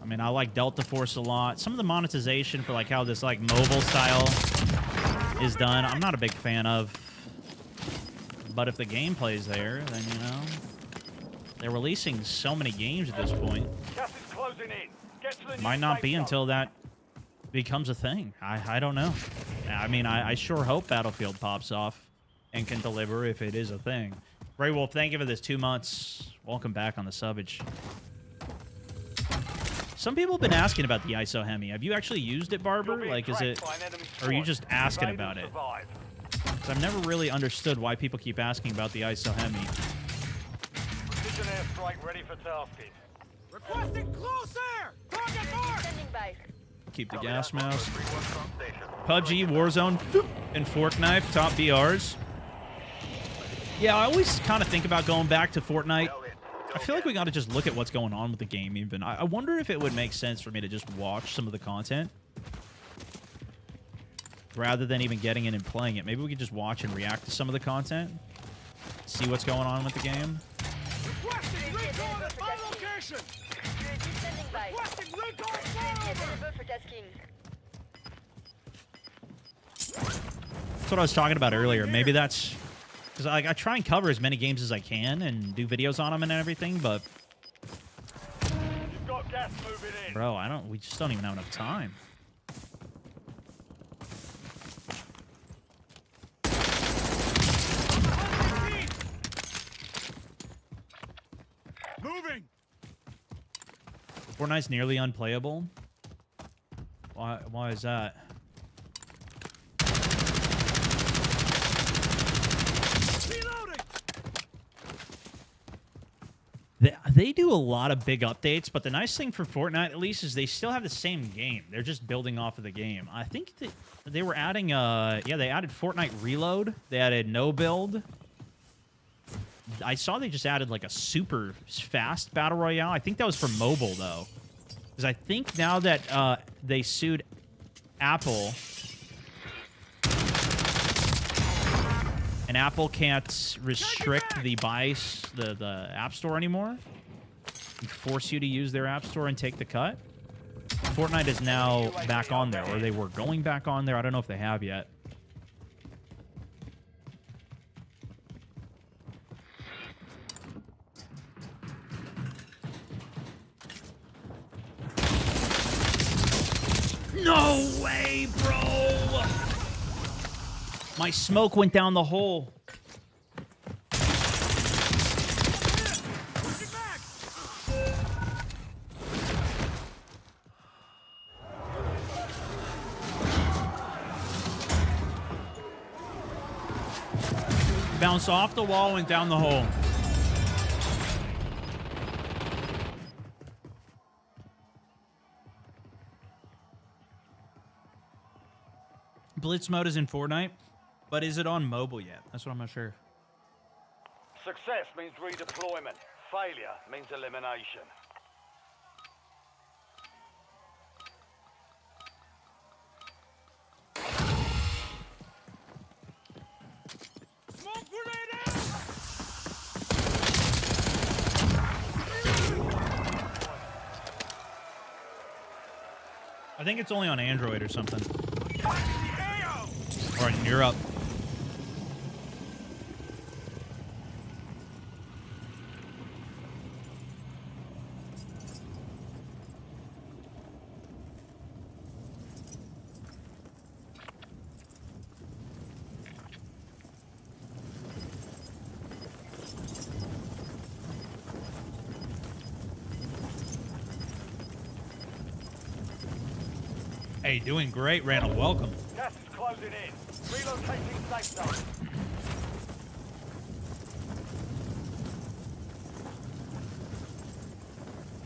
I mean, I like Delta Force a lot. Some of the monetization for like how this like mobile style is done, I'm not a big fan of. But if the gameplay's there, then, you know, they're releasing so many games at this point. Gas is closing in. Get to the Might new not safe be zone. until that becomes a thing. I don't know. I mean, I sure hope Battlefield pops off and can deliver if it is a thing. Ray Wolf, thank you for this 2 months. Welcome back on the subbage. Some people have been asking about the ISO Hemi. Have you actually used it, Barber? You're being Like, is it... tracked by an enemy Or are you squad. just asking Evade about and it? survive. 'Cause I've never really understood why people keep asking about the ISO Hemi. Precision airstrike ready for tasking. Requesting close air! Target marked! Keep the gas mask. PUBG, Warzone, and Forknife, top BRs. Yeah, I always kind of think about going back to Fortnite. I feel like we got to just look at what's going on with the game even. I wonder if it would make sense for me to just watch some of the content rather than even getting in and playing it. Maybe we could just watch and react to some of the content, see what's going on with the game. Requesting recon at my location! Requesting recon flyover! That's what I was talking about earlier. Maybe that's... Because I try and cover as many games as I can and do videos on them and everything, but... You've got gas moving in. Bro, we just don't even have enough time. Moving! Fortnite's nearly unplayable. Why is that? Reloading! They do a lot of big updates, but the nice thing for Fortnite, at least, is they still have the same game. They're just building off of the game. I think that they were adding, yeah, they added Fortnite Reload. They added No Build. I saw they just added, like, a super fast Battle Royale. I think that was for mobile, though. Because I think now that they sued Apple, and Apple can't restrict the the App Store anymore, and force you to use their App Store and take the cut. Fortnite is now back on there, or they were going back on there. I don't know if they have yet. No way, bro! My smoke went down the hole. Bounced off the wall, went down the hole. Blitz mode is in Fortnite, but is it on mobile yet? That's what I'm not sure. Success means redeployment. Failure means elimination. Smoke grenade out! I think it's only on Android or something. Or in Europe. Hey, doing great, Randall. Welcome. Gas is closing in. Relocating safe zone.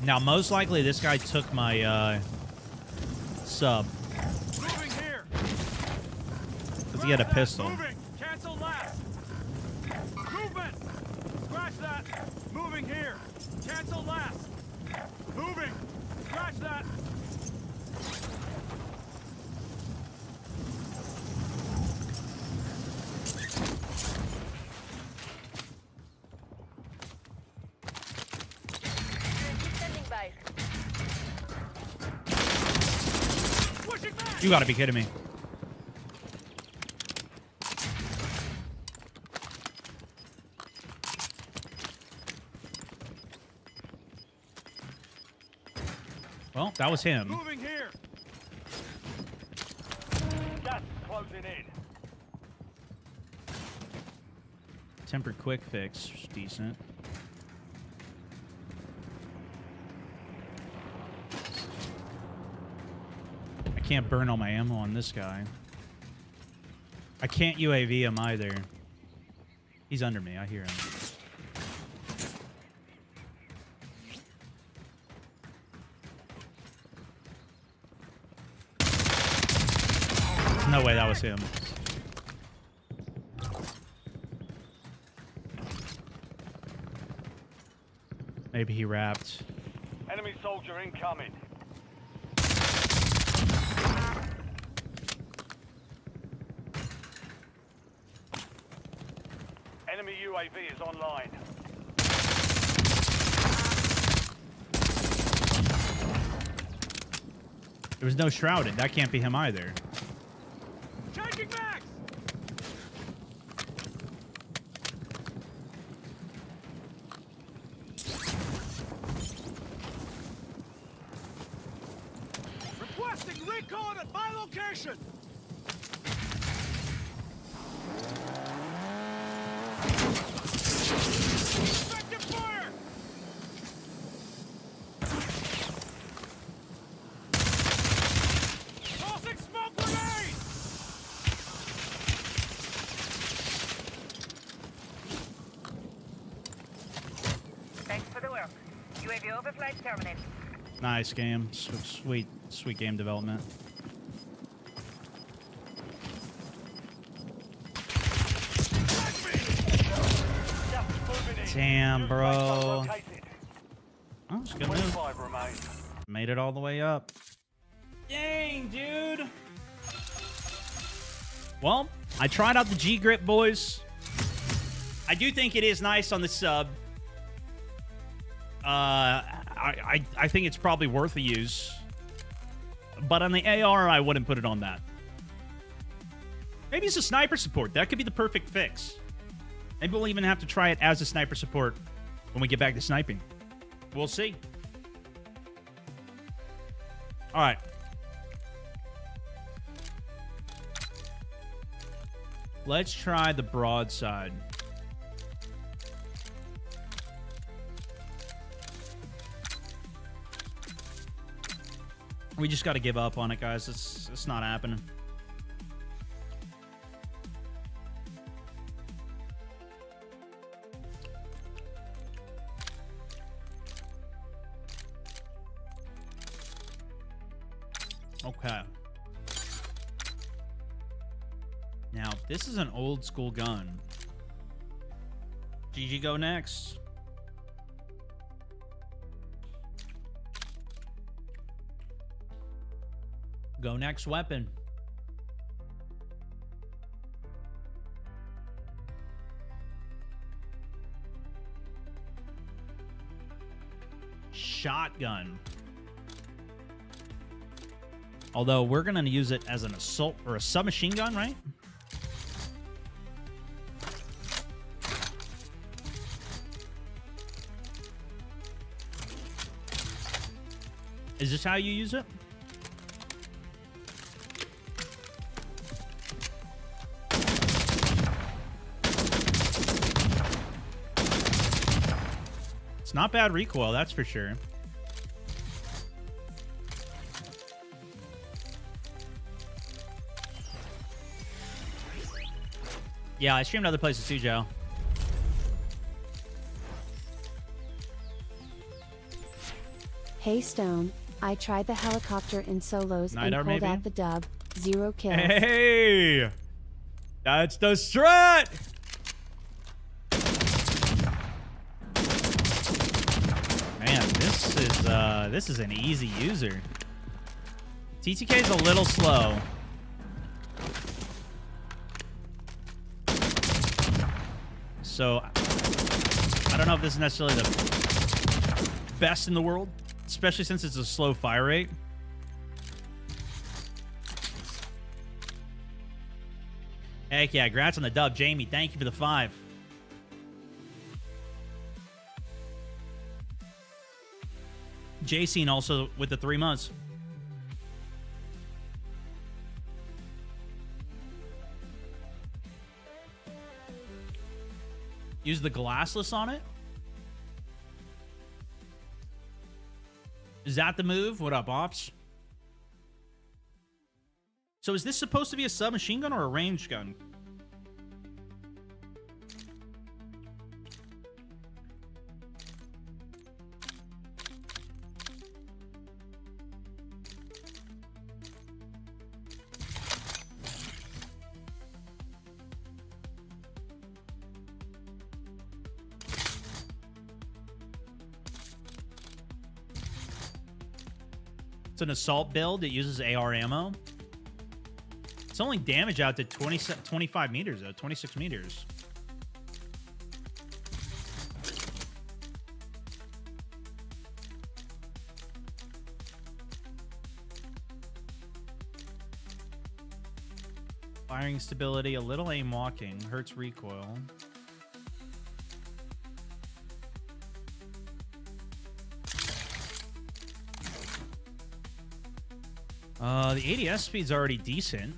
Now, most likely, this guy took my sub. Moving here! Because he had a pistol. Moving! Cancel last! Movement! Scratch that! Moving here! Cancel last! Moving! Scratch that! You gotta be kidding me. Well, that was him. Moving here! Gas is closing in. Tempered quick fix, decent. I can't burn all my ammo on this guy. I can't UAV him either. He's under me. I hear him. There's no way that was him. Maybe he wrapped. Enemy soldier incoming. Enemy UAV is online. There was no shrouded. That can't be him either. Changing max! Requesting recon at my location! Effective fire! Tossing smoke grenade! Thanks for the work. UAV overflight terminated. Nice game. Sweet, sweet game development. Damn, bro. Oh, it's a good move. 25 remain. Made it all the way up. Dang, dude. Well, I tried out the G-Grip, boys. I do think it is nice on the sub. I think it's probably worth a use. But on the AR, I wouldn't put it on that. Maybe it's a sniper support. That could be the perfect fix. Maybe we'll even have to try it as a sniper support when we get back to sniping. We'll see. All right. Let's try the broadside. We just got to give up on it, guys. It's not happening. Okay. Now, this is an old school gun. GG go next. Go next weapon. Shotgun. Although we're going to use it as an assault or a submachine gun, right? Is this how you use it? It's not bad recoil, that's for sure. Yeah, I streamed other places too, Joe. Hey Stone, I tried the helicopter in solos and pulled maybe? out the dub. 0 kills. Hey! That's the strat! Man, this is an easy user. TTK is a little slow. So, I don't know if this is necessarily the best in the world, especially since it's a slow fire rate. Heck yeah, congrats on the dub. Jamie, thank you for the 5. J-Scene also with the 3 months. Use the glassless on it? Is that the move? What up, Ops? So is this supposed to be a submachine gun or a range gun? It's an assault build. It uses AR ammo. It's only damage out to 25 meters, though. 26 meters. Firing stability, a little aim walking. Hurts recoil. The ADS speed's already decent.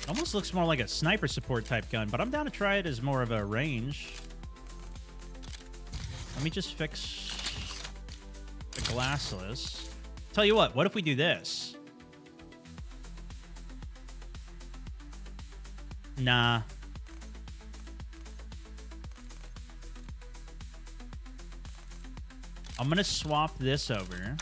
Almost looks more like a sniper support type gun, but I'm down to try it as more of a range. Let me just fix the glassless. Tell you what if we do this? Nah. I'm going to swap this over.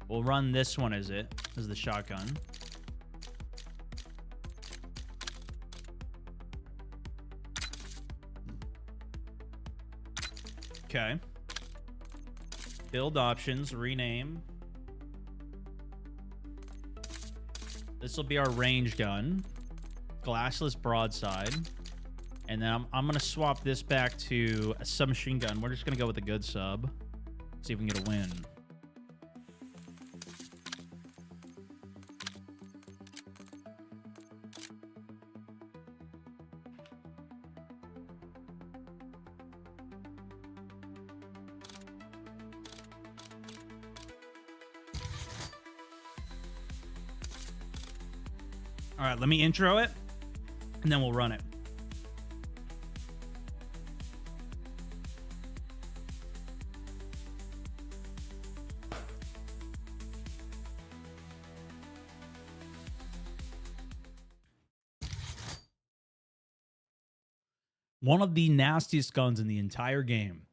We'll run this one as the shotgun. Okay. Build options, rename. This will be our range gun. Glassless broadside. And then I'm going to swap this back to a submachine gun. We're just going to go with a good sub. See if we can get a win. All right, let me intro it, and then we'll run it. One of the nastiest guns in the entire game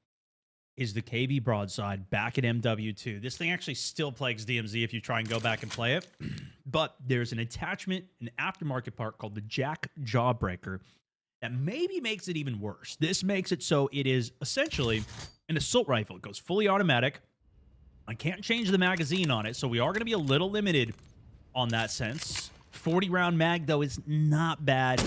is the KB broadside back at MW2. This thing actually still plagues DMZ if you try and go back and play it. But there's an attachment, an aftermarket part called the Jack Jawbreaker that maybe makes it even worse. This makes it so it is essentially an assault rifle. It goes fully automatic. I can't change the magazine on it, so we are going to be a little limited on that sense. 40-round mag, though, is not bad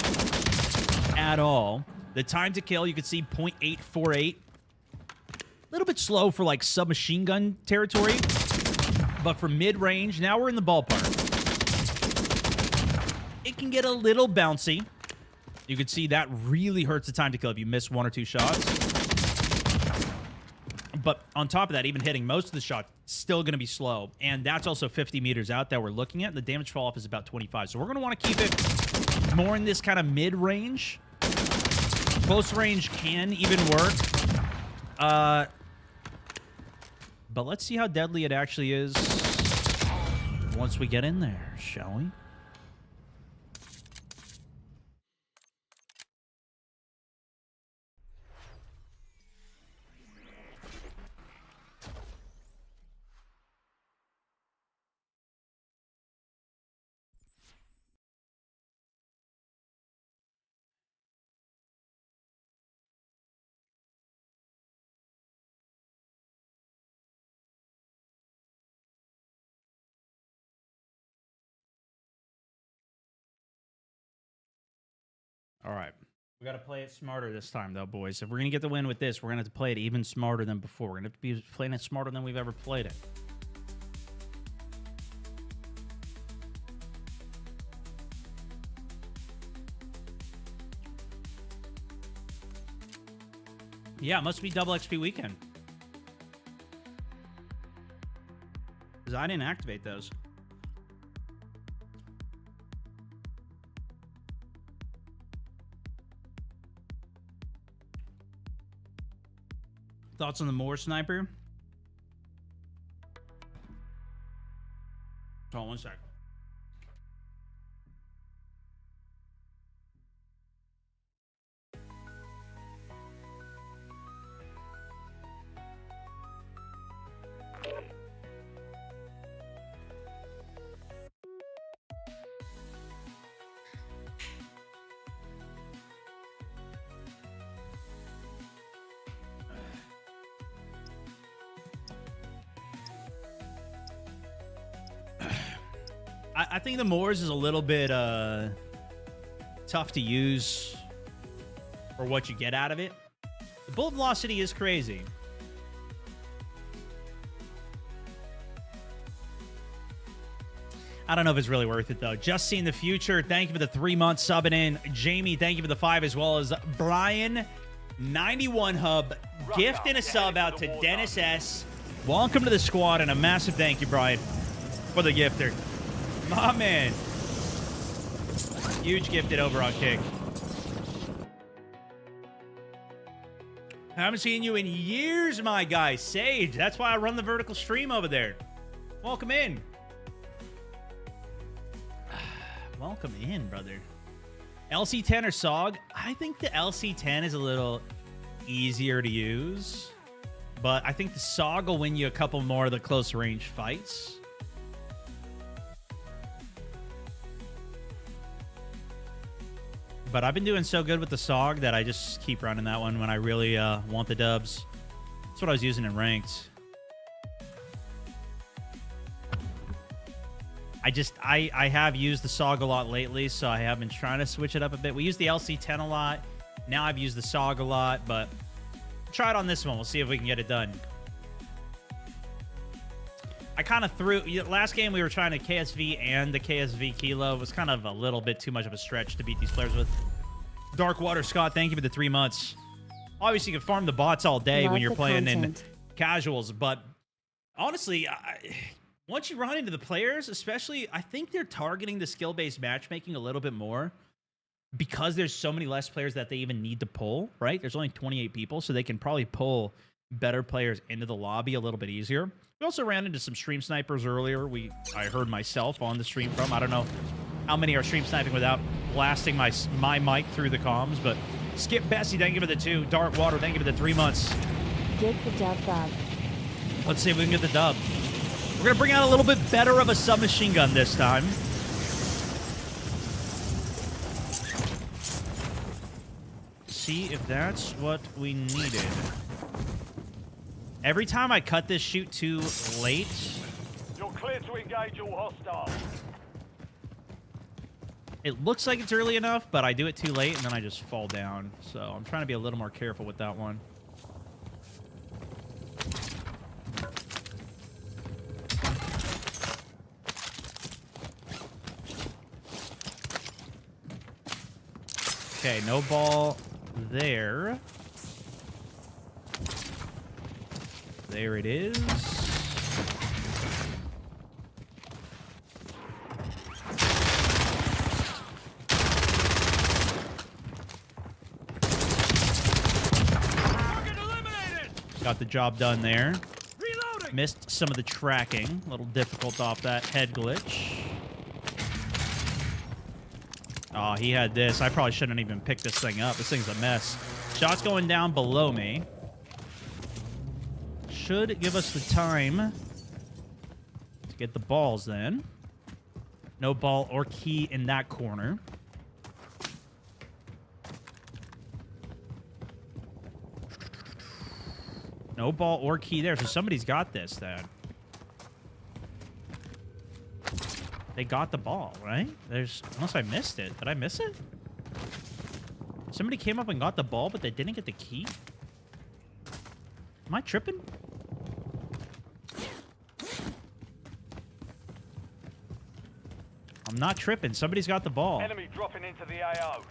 at all. The time to kill, you can see 0.848. A little bit slow for like submachine gun territory, but for mid-range, now we're in the ballpark. It can get a little bouncy. You can see that really hurts the time to kill if you miss one or two shots. But on top of that, even hitting most of the shots, still going to be slow. And that's also 50 meters out that we're looking at. The damage fall off is about 25. So we're going to want to keep it more in this kind of mid-range. Close range can even work. But let's see how deadly it actually is once we get in there, shall we? All right. We got to play it smarter this time, though, boys. If we're going to get the win with this, we're going to have to play it even smarter than before. We're going to have to be playing it smarter than we've ever played it. Yeah, it must be double XP weekend. Because I didn't activate those. Thoughts on the Moore sniper? Hold on one sec. I think the Moors is a little bit tough to use for what you get out of it. The bullet velocity is crazy. I don't know if it's really worth it, though. Just Seeing the Future, thank you for the 3 months subbing in. Jamie, thank you for the 5, as well as Brian, 91 Hub, gift and a sub out to Dennis S. Welcome to the squad, and a massive thank you, Brian, for the gifter. My man. Huge gifted over on Kick. Haven't seen you in years, my guy. Sage. That's why I run the vertical stream over there. Welcome in. Welcome in, brother. LC10 or SOG? I think the LC10 is a little easier to use. But I think the SOG will win you a couple more of the close range fights. But I've been doing so good with the SOG that I just keep running that one when I really want the dubs. That's what I was using in ranked. I have used the SOG a lot lately, so I have been trying to switch it up a bit. We use the LC10 a lot. Now I've used the SOG a lot, but try it on this one. We'll see if we can get it done. I kind of threw... Last game, we were trying to KSV and the KSV Kilo. It was kind of a little bit too much of a stretch to beat these players with. Darkwater Scott, thank you for the 3 months. Obviously, you can farm the bots all day when you're playing in casuals, but honestly, once you run into the players, especially, I think they're targeting the skill-based matchmaking a little bit more because there's so many less players that they even need to pull, right? There's only 28 people, so they can probably pull better players into the lobby a little bit easier. We also ran into some stream snipers earlier. I heard myself on the stream from. I don't know how many are stream sniping without blasting my mic through the comms, but Skip Bessie, thank you for the 2. Dark Water, thank you for the 3 months. Get the dub. Let's see if we can get the dub. We're going to bring out a little bit better of a submachine gun this time. See if that's what we needed. Every time I cut this shoot too late... You're clear to engage all hostiles. It looks like it's early enough, but I do it too late, and then I just fall down. So I'm trying to be a little more careful with that one. Okay, no ball there. There it is. Got the job done there. Reloading. Missed some of the tracking. A little difficult off that head glitch. Oh, he had this. I probably shouldn't even pick this thing up. This thing's a mess. Shots going down below me. Should give us the time to get the balls then. No ball or key in that corner. No ball or key there, so somebody's got this then. They got the ball, right? Unless I missed it. Did I miss it? Somebody came up and got the ball, but they didn't get the key? Am I tripping? I'm not tripping. Somebody's got the ball. Enemy dropping into the AO.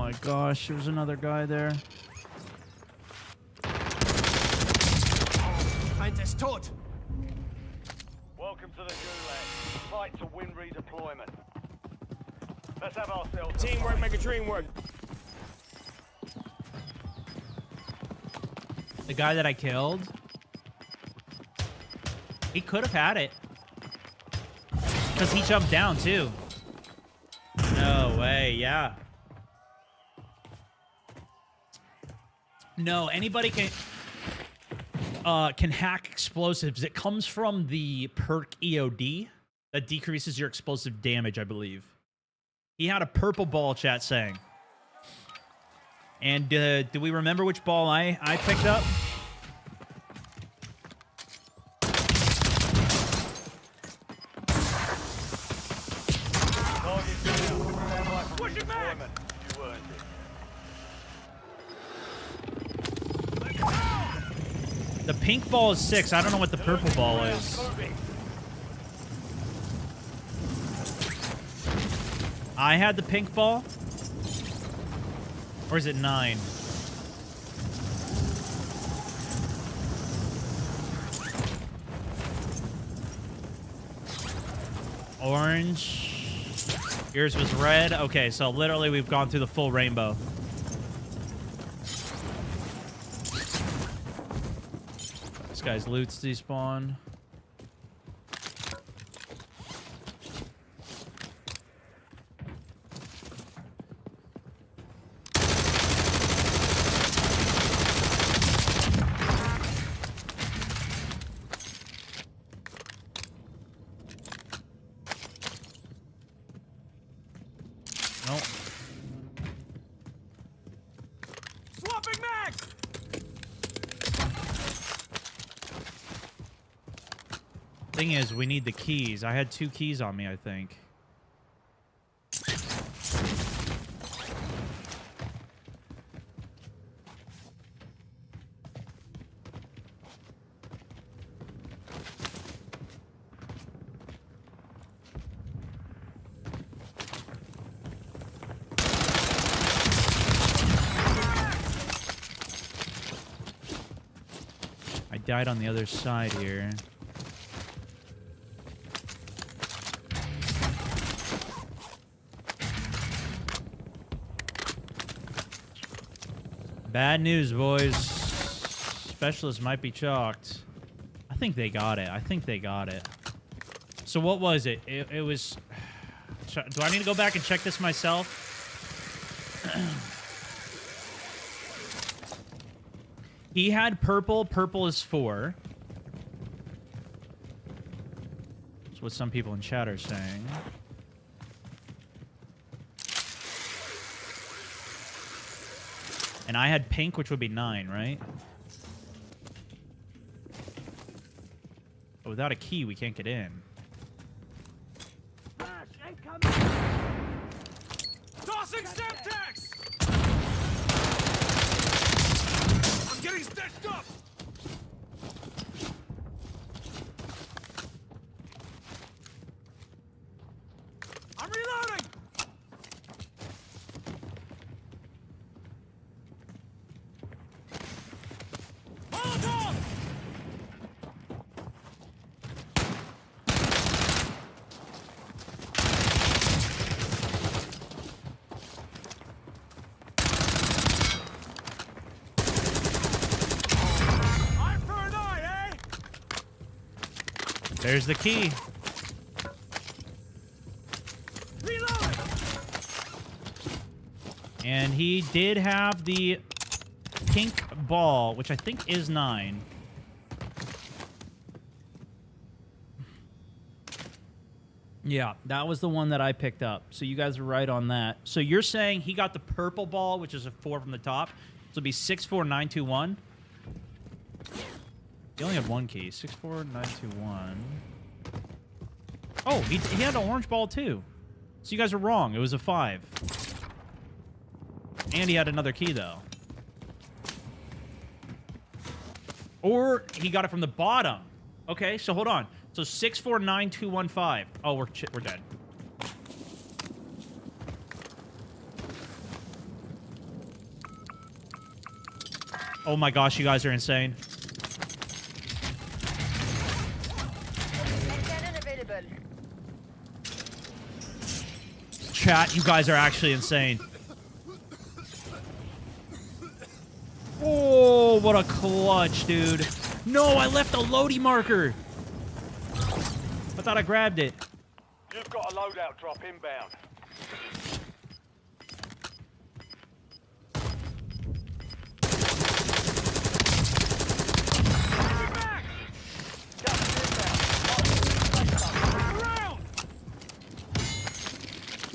my gosh, there was another guy there. Feind ist tot. Welcome to the Gulag. Fight to win redeployment. Let's have ourselves a Teamwork fight. make a dream work. The guy that I killed, he could have had it. Because he jumped down, too. No way, yeah. No, anybody can hack explosives. It comes from the perk EOD that decreases your explosive damage, I believe. He had a purple ball, chat saying. And do we remember which ball I picked up? Target down. Stand by for redeployment. You earned it. The pink ball is 6. I don't know what the purple ball is. Moving. I had the pink ball? Or is it 9? Orange. Yours was red. Okay, so literally we've gone through the full rainbow. This guy's loot's despawn. Nope. Swapping mag. Thing is, we need the keys. I had 2 keys on me, I think. I died on the other side here. Bad news, boys. Specialists might be chalked. I think they got it. I think they got it. So what was it? It was... Do I need to go back and check this myself? He had purple. Purple is 4. That's what some people in chat are saying. And I had pink, which would be 9, right? But without a key, we can't get in. Tossing Semtex. I'm getting stitched up. I'm reloading. Molotov. Eye for an eye, eh? There's the key. Reloading. And he did have the pink ball, which I think is 9. Yeah, that was the one that I picked up. So you guys are right on that. So you're saying he got the purple ball, which is a 4 from the top. So it'll be 64921. He only had 1 key. 64921. Oh, he had an orange ball too. So you guys are wrong. It was a 5. And he had another key though. Or he got it from the bottom. Okay, so hold on. So 6492115. Oh, we're dead. Oh my gosh, you guys are insane. Cannon available. Chat, you guys are actually insane. Oh, what a clutch, dude. No, I left a loading marker. I thought I grabbed it. You've got a loadout drop inbound.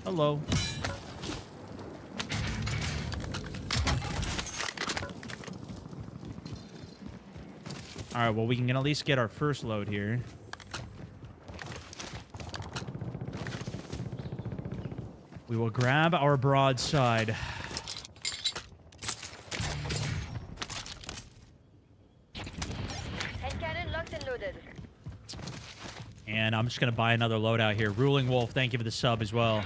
Hello. All right, well, we can at least get our first load here. We will grab our broadside. Hand cannon locked and loaded. And I'm just going to buy another loadout here. Ruling Wolf, thank you for the sub as well.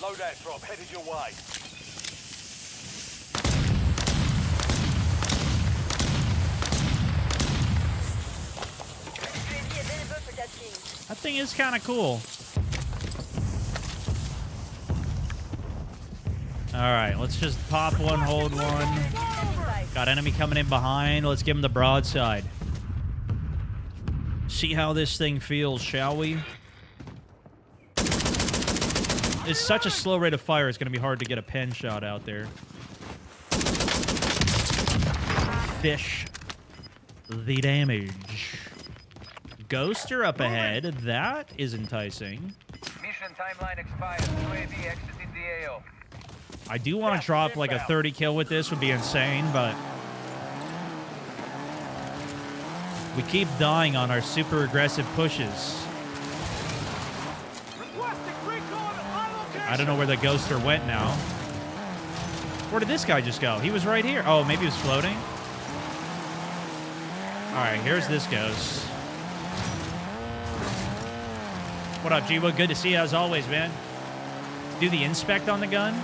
Loadout drop headed your way. UAV available for that team. That thing is kind of cool. All right, let's just pop one, hold one. Got enemy coming in behind. Let's give him the broadside. See how this thing feels, shall we? It's such a slow rate of fire, it's going to be hard to get a pen shot out there. Fish the damage. Ghoster up ahead. That is enticing. Mission timeline expired. UAV exiting the AO. I do want to drop like a 30 kill with this. Would be insane, but we keep dying on our super aggressive pushes. I don't know where the ghoster went now. Where did this guy just go? He was right here. Oh, maybe he was floating. All right, here's this ghost. What up, G-Wood? Good to see you as always, man. Do the inspect on the gun.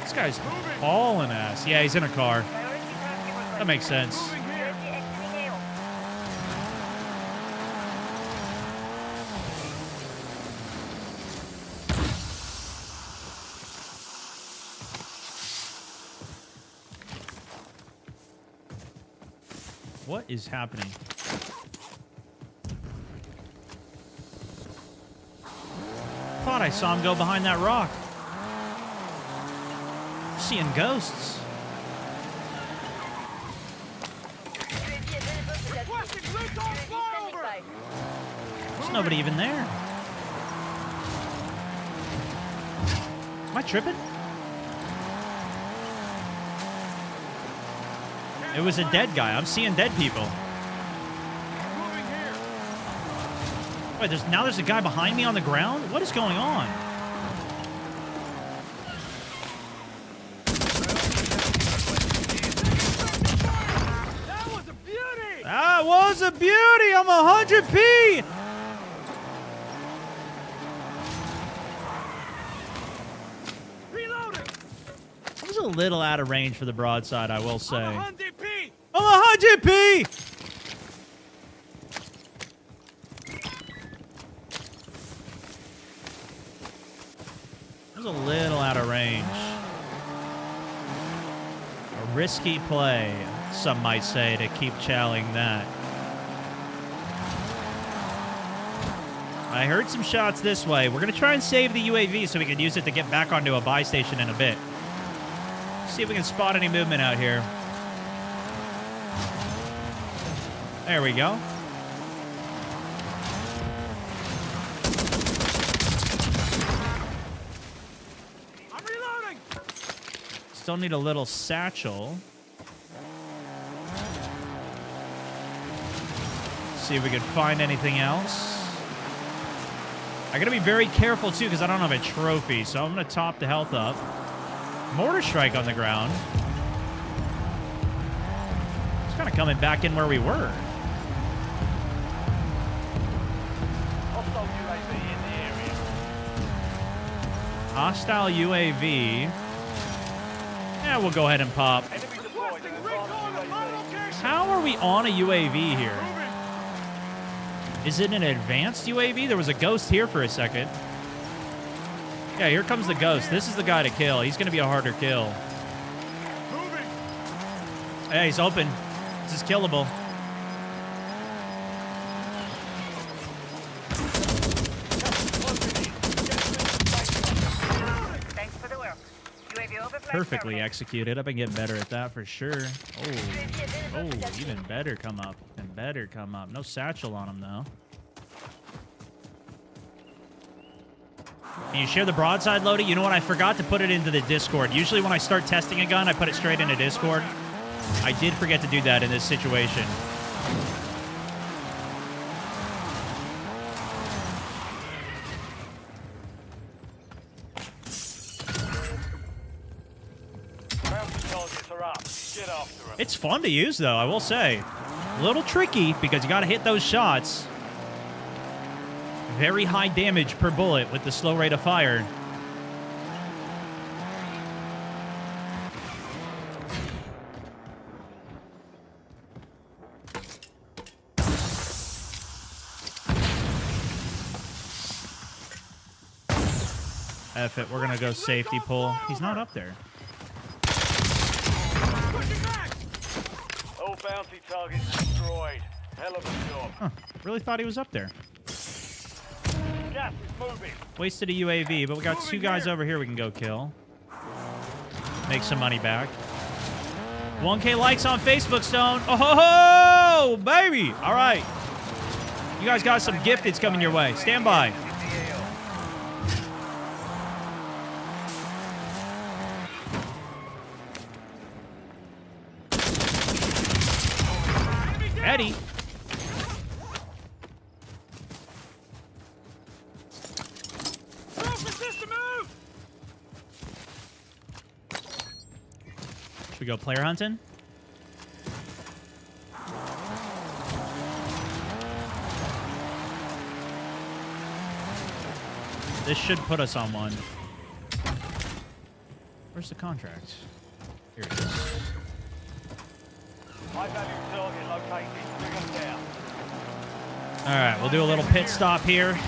This guy's hauling ass. Yeah, he's in a car. That makes sense. What is happening? Thought I saw him go behind that rock. Seeing ghosts. There's nobody even there. Am I tripping? It was a dead guy. I'm seeing dead people. Wait, now there's a guy behind me on the ground? What is going on? That was a beauty! That was a beauty! I'm 100p! Reloading! I was a little out of range for the broadside, I will say. I'm 100p! I'm 100p! I was a little out of range. A risky play, some might say, to keep chowing that. I heard some shots this way. We're going to try and save the UAV so we can use it to get back onto a buy station in a bit. See if we can spot any movement out here. There we go. I'm reloading! Still need a little satchel. See if we can find anything else. I gotta be very careful too because I don't have a trophy, so I'm gonna top the health up. Mortar strike on the ground. It's kind of coming back in where we were. Hostile UAV. Yeah, we'll go ahead and pop. Enemy deployed in Requesting advance recon at my UAV. location. How are we on a UAV here? Moving. Is it an advanced UAV? There was a ghost here for a second. Yeah, here comes the ghost. This is the guy to kill. He's going to be a harder kill. Moving. Hey, he's open. This is killable. Thanks for the work. UAV overflight Perfectly terminated. executed. I've been getting better at that for sure. Oh, even better come up. Even better come up. No satchel on him, though. Can you share the broadside loading? You know what? I forgot to put it into the Discord. Usually when I start testing a gun, I put it straight into Discord. I did forget to do that in this situation. Bounty targets are up. Get after them. It's fun to use, though, I will say. A little tricky because you got to hit those shots. Very high damage per bullet with the slow rate of fire. F it, we're gonna go safety pull. He's not up there. Pushing back. All bounty targets destroyed. Hell of a job. Huh, really thought he was up there. Gas is moving. Wasted a UAV, but we got two guys over here we can go kill. Make some money back. 1K likes on Facebook, Stone. Oh, ho, ho, baby. All right. You guys got some gifteds coming your way. Stand by. Eddie. System move. Should we go player hunting? This should put us on one. Where's the contract? Here it is. High value target located. Bring them down. All right, we'll do a little pit stop here.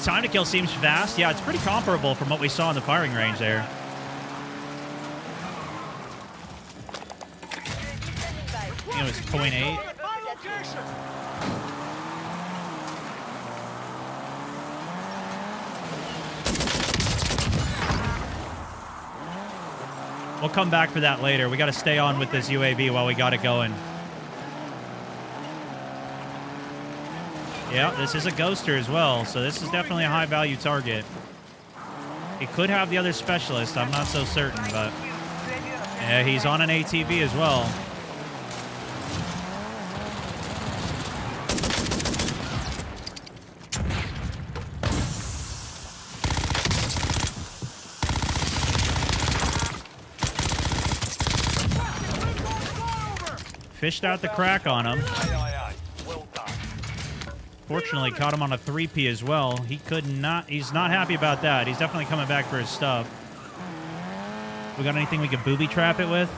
Time to kill seems fast. Yeah, it's pretty comparable from what we saw in the firing range there. I think it was 0.8. At my location. We'll come back for that later. We got to stay on with this UAV while we got it going. Yeah, this is a ghoster as well, so this is definitely a high-value target. It could have the other specialist. I'm not so certain, but yeah, he's on an ATV as well. Fished out the crack on him. Well done. Fortunately, caught him on a 3P as well. He's not happy about that. He's definitely coming back for his stuff. We got anything we could booby trap it with?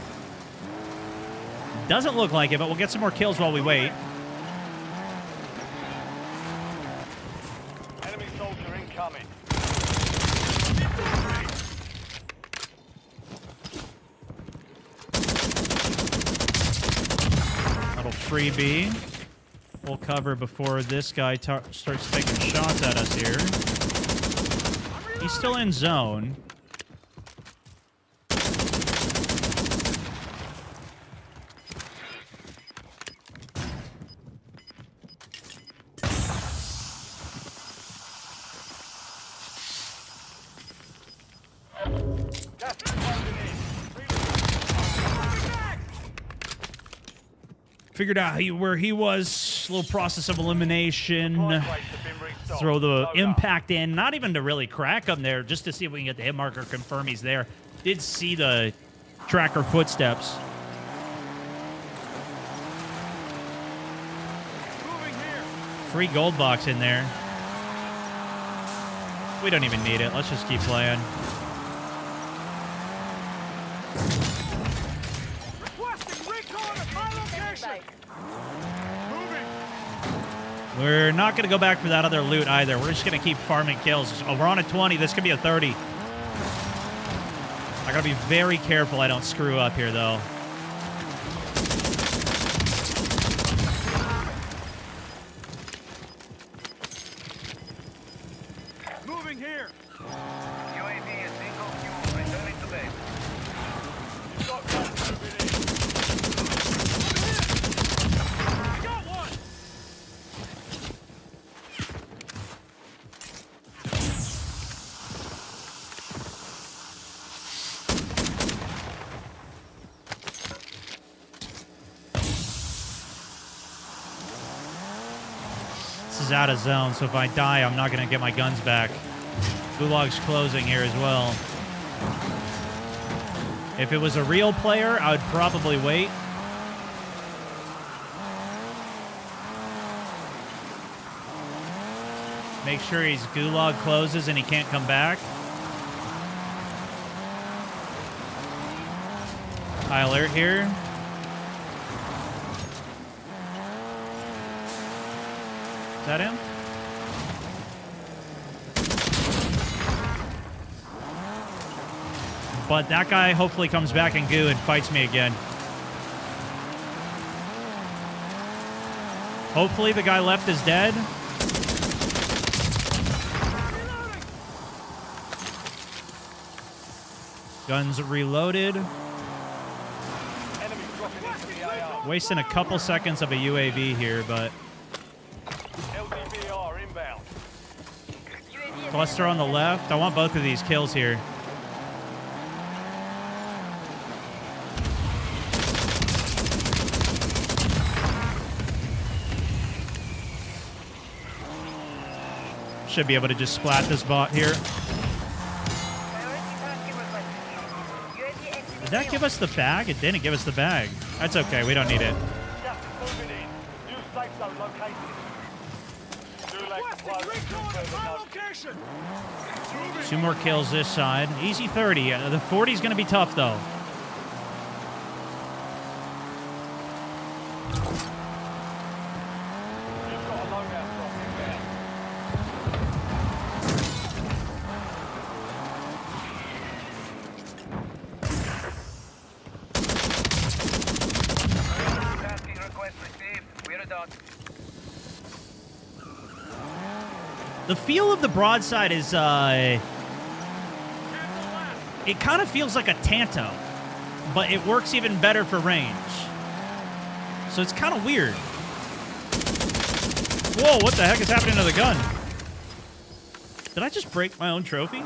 Doesn't look like it, but we'll get some more kills while we wait. Enemy soldier incoming. Little freebie. We'll cover before this guy starts taking shots at us here. He's still in zone. Gas is closing in. Figured out where he was. Little process of elimination. Supply crates have been restocked. Throw the Load up. impact in. Not even to really crack him there, just to see if we can get the hit marker, confirm he's there. Did see the tracker footsteps. Moving here. Free gold box in there. We don't even need it. Let's just keep playing. Requesting recon at my location. Moving. We're not going to go back for that other loot either. We're just going to keep farming kills. Oh, we're on a 20. This could be a 30. I got to be very careful I don't screw up here, though. Moving here. UAV is single fuel. Returning to base. You've got guns moving in. I got one. This is out of zone, so if I die, I'm not going to get my guns back. Gulag's closing here as well. If it was a real player, I would probably wait. Make sure he's Gulag closes and he can't come back. High alert here. Is that him? But that guy hopefully comes back in goo and fights me again. Hopefully the guy left is dead. Guns reloaded. Enemy dropping into the AR. Wasting a couple seconds of a UAV here, but LDBR inbound. cluster on the left. I want both of these kills here. Should be able to just splat this bot here. Did that give us the bag? It didn't give us the bag. That's okay. We don't need it. Gas is moving in. New safe zone located. Gulag Requesting closed. recon at my Further location. 2 more kills this side. Easy 30. The 40 is going to be tough, though. You've got a loadout drop inbound. Tasking request received. We're done. The feel of the broadside is, it kind of feels like a Tanto, but it works even better for range. So it's kind of weird. Whoa, what the heck is happening to the gun? Did I just break my own trophy?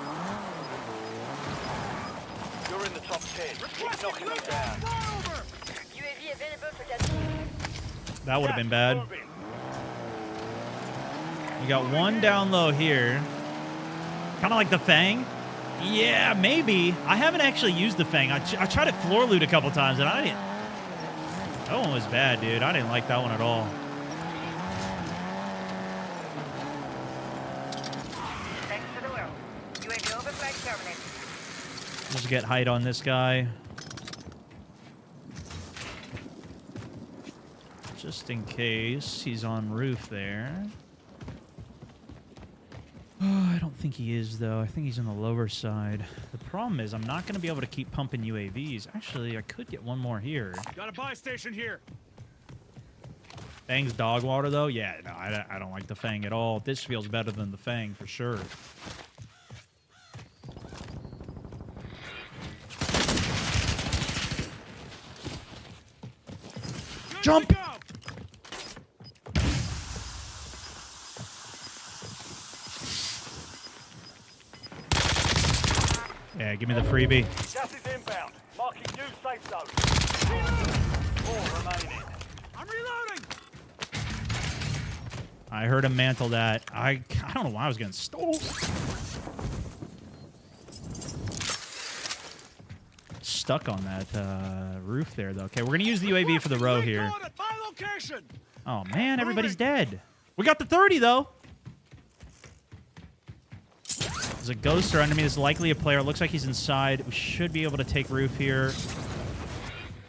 You're in the top 10. Keep knocking them down. UAV available for capture. That would have been bad. Moving. You got one down low here. Kind of like the Fang. Yeah, maybe. I haven't actually used the Fang. I tried it floor loot a couple times, and I didn't. That one was bad, dude. I didn't like that one at all. Thanks to the world. UAV overflight terminated. Just get height on this guy. Just in case he's on roof there. Oh, I don't think he is, though. I think he's on the lower side. The problem is I'm not going to be able to keep pumping UAVs. Actually, I could get one more here. Got a buy station here. Fang's dog water, though? Yeah, no, I don't like the Fang at all. This feels better than the Fang, for sure. Good Jump! to go. Yeah, give me the freebie. Gas is inbound. Marking new safe zone. 4 remaining. I'm reloading. I heard him mantle that. I don't know why I was getting stole. Stuck on that roof there, though. Okay, we're going to use the UAV for the row here. Recon at my location. Oh, man, everybody's dead. We got the 30, though. There's a ghoster under me. There's likely a player. It looks like he's inside. We should be able to take roof here.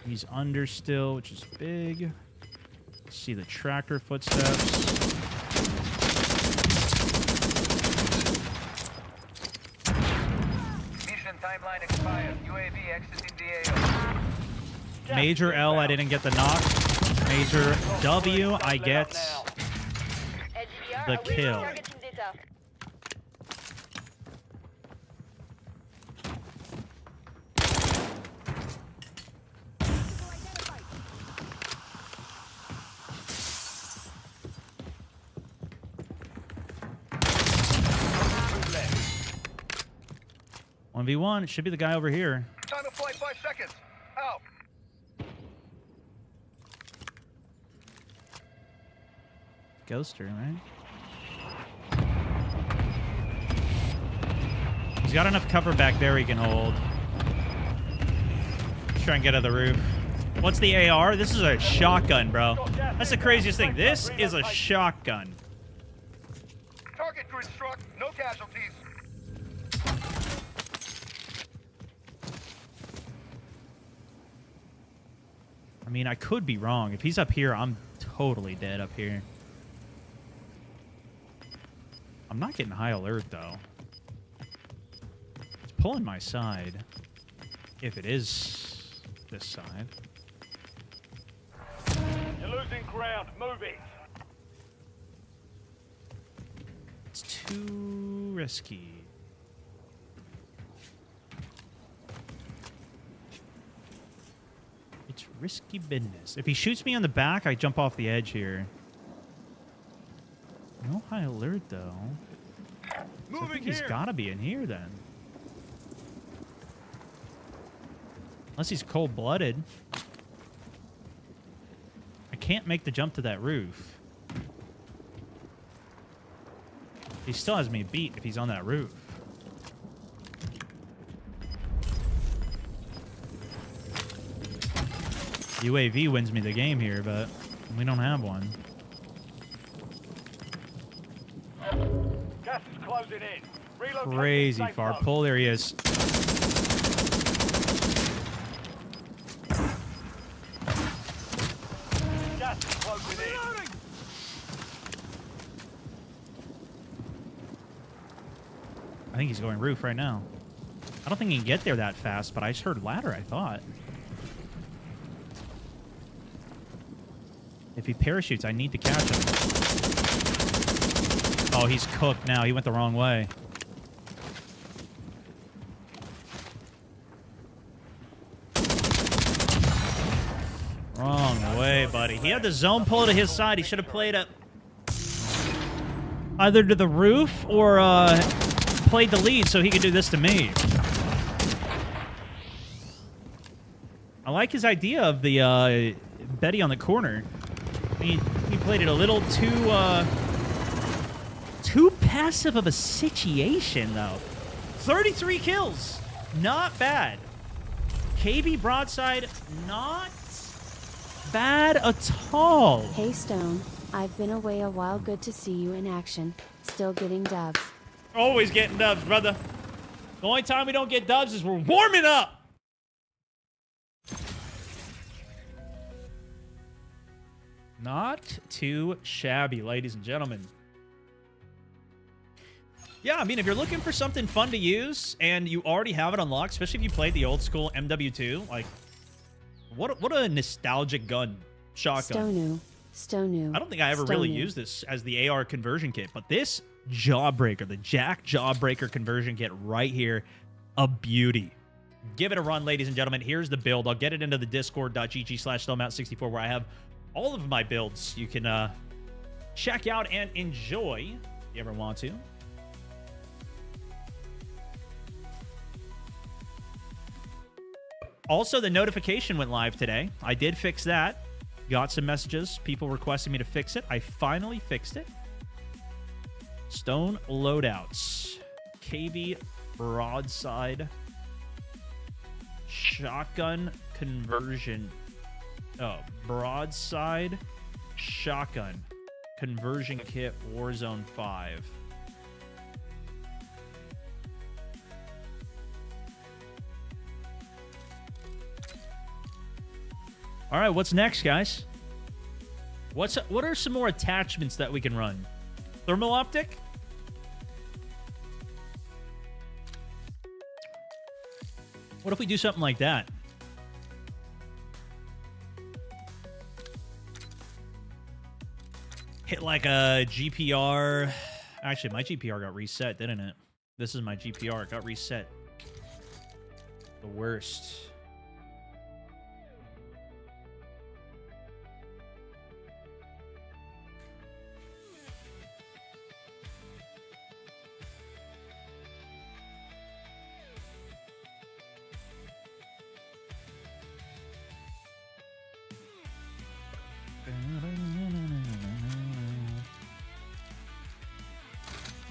He's under still, which is big. See the tractor footsteps. Mission timeline expired. UAV exiting the AO. Major L, I didn't get the knock. Major W, I get the kill. 1v1, it should be the guy over here. Time to flight 5 seconds. Out. Ghoster, right? He's got enough cover back there he can hold. Let's try and get out of the roof. What's the AR? This is a shotgun, bro. That's the craziest thing. This is a shotgun. Target grid struck. No casualties. I mean, I could be wrong. If he's up here, I'm totally dead up here. I'm not getting high alert, though. It's pulling my side. If it is this side. You're losing ground. Move it. It's too risky. It's risky business. If he shoots me on the back, I jump off the edge here. No high alert, though. So I think he's got to be in here, then. Unless he's cold-blooded. I can't make the jump to that roof. He still has me beat if he's on that roof. UAV wins me the game here, but we don't have one. Gas is closing in. Relocating Crazy safe far zone. pull. There he is. Gas is closing in. Reloading! I think he's going roof right now. I don't think he can get there that fast, but I just heard ladder, I thought. If he parachutes, I need to catch him. Oh, he's cooked now. He went the wrong way. Wrong way, buddy. He had the zone pull to his side. He should have played it either to the roof or played the lead so he could do this to me. I like his idea of the Betty on the corner. He played it a little too passive of a situation, though. 33 kills. Not bad. KB broadside, not bad at all. Hey Stone, I've been away a while. Good to see you in action. Still getting dubs. Always getting dubs, brother. The only time we don't get dubs is we're warming up. Not too shabby, ladies and gentlemen. Yeah, I mean, if you're looking for something fun to use and you already have it unlocked, especially if you played the old school MW2, like, what a nostalgic gun. Shotgun. Stonu. I don't think I ever really used this as the AR conversion kit, but this Jawbreaker, the Jack Jawbreaker conversion kit right here, a beauty. Give it a run, ladies and gentlemen. Here's the build. I'll get it into the discord.gg/StoneMount64 where I have all of my builds you can check out and enjoy if you ever want to. Also, the notification went live today. I did fix that. Got some messages. People requested me to fix it. I finally fixed it. Stone loadouts. KB broadside. Shotgun conversion. Oh, broadside shotgun conversion kit Warzone 5. All right, what's next, guys? What are some more attachments that we can run? Thermal optic? What if we do something like that? Hit like a GPR. Actually, my GPR got reset, didn't it? This is my GPR. It got reset. The worst.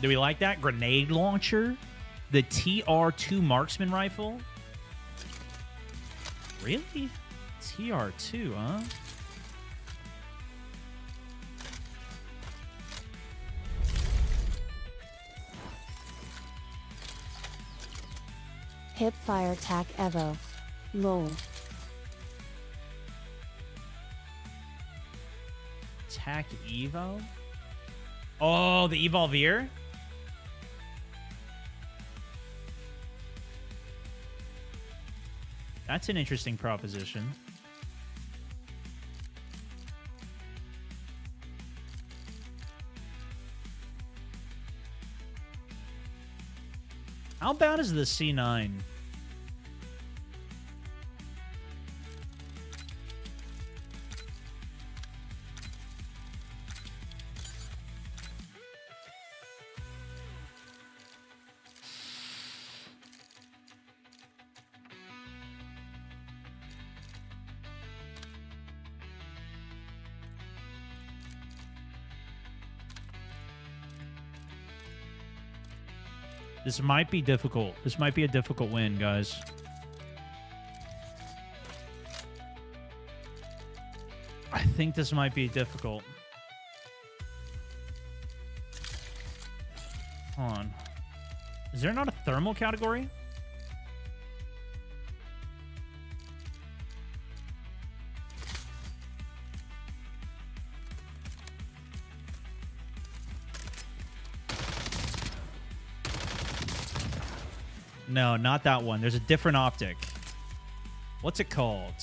Do we like that? Grenade launcher? The TR2 marksman rifle? Really? TR2, huh? Hip fire tac Evo. Lol. TAC Evo? Oh, the Evolveer? That's an interesting proposition. How bad is the C9? This might be difficult. This might be a difficult win, guys. I think this might be difficult. Hold on. Is there not a thermal category? No, not that one. There's a different optic. What's it called?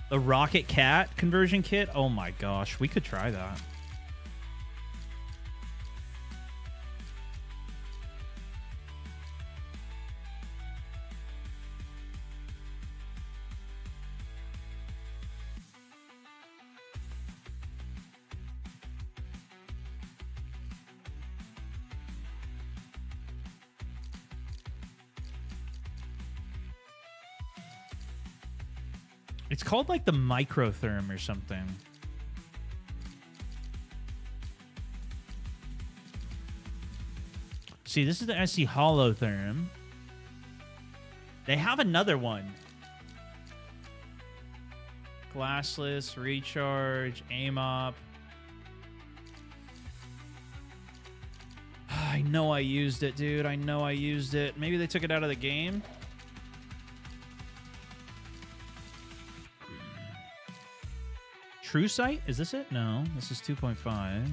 The Rocket Cat conversion kit? Oh my gosh, we could try that. It's called like the microtherm or something. See, this is the SC Holotherm. They have another one. Glassless, recharge, aim up. I know I used it, dude. I know I used it. Maybe they took it out of the game. True Sight? Is this it? No, this is 2.5.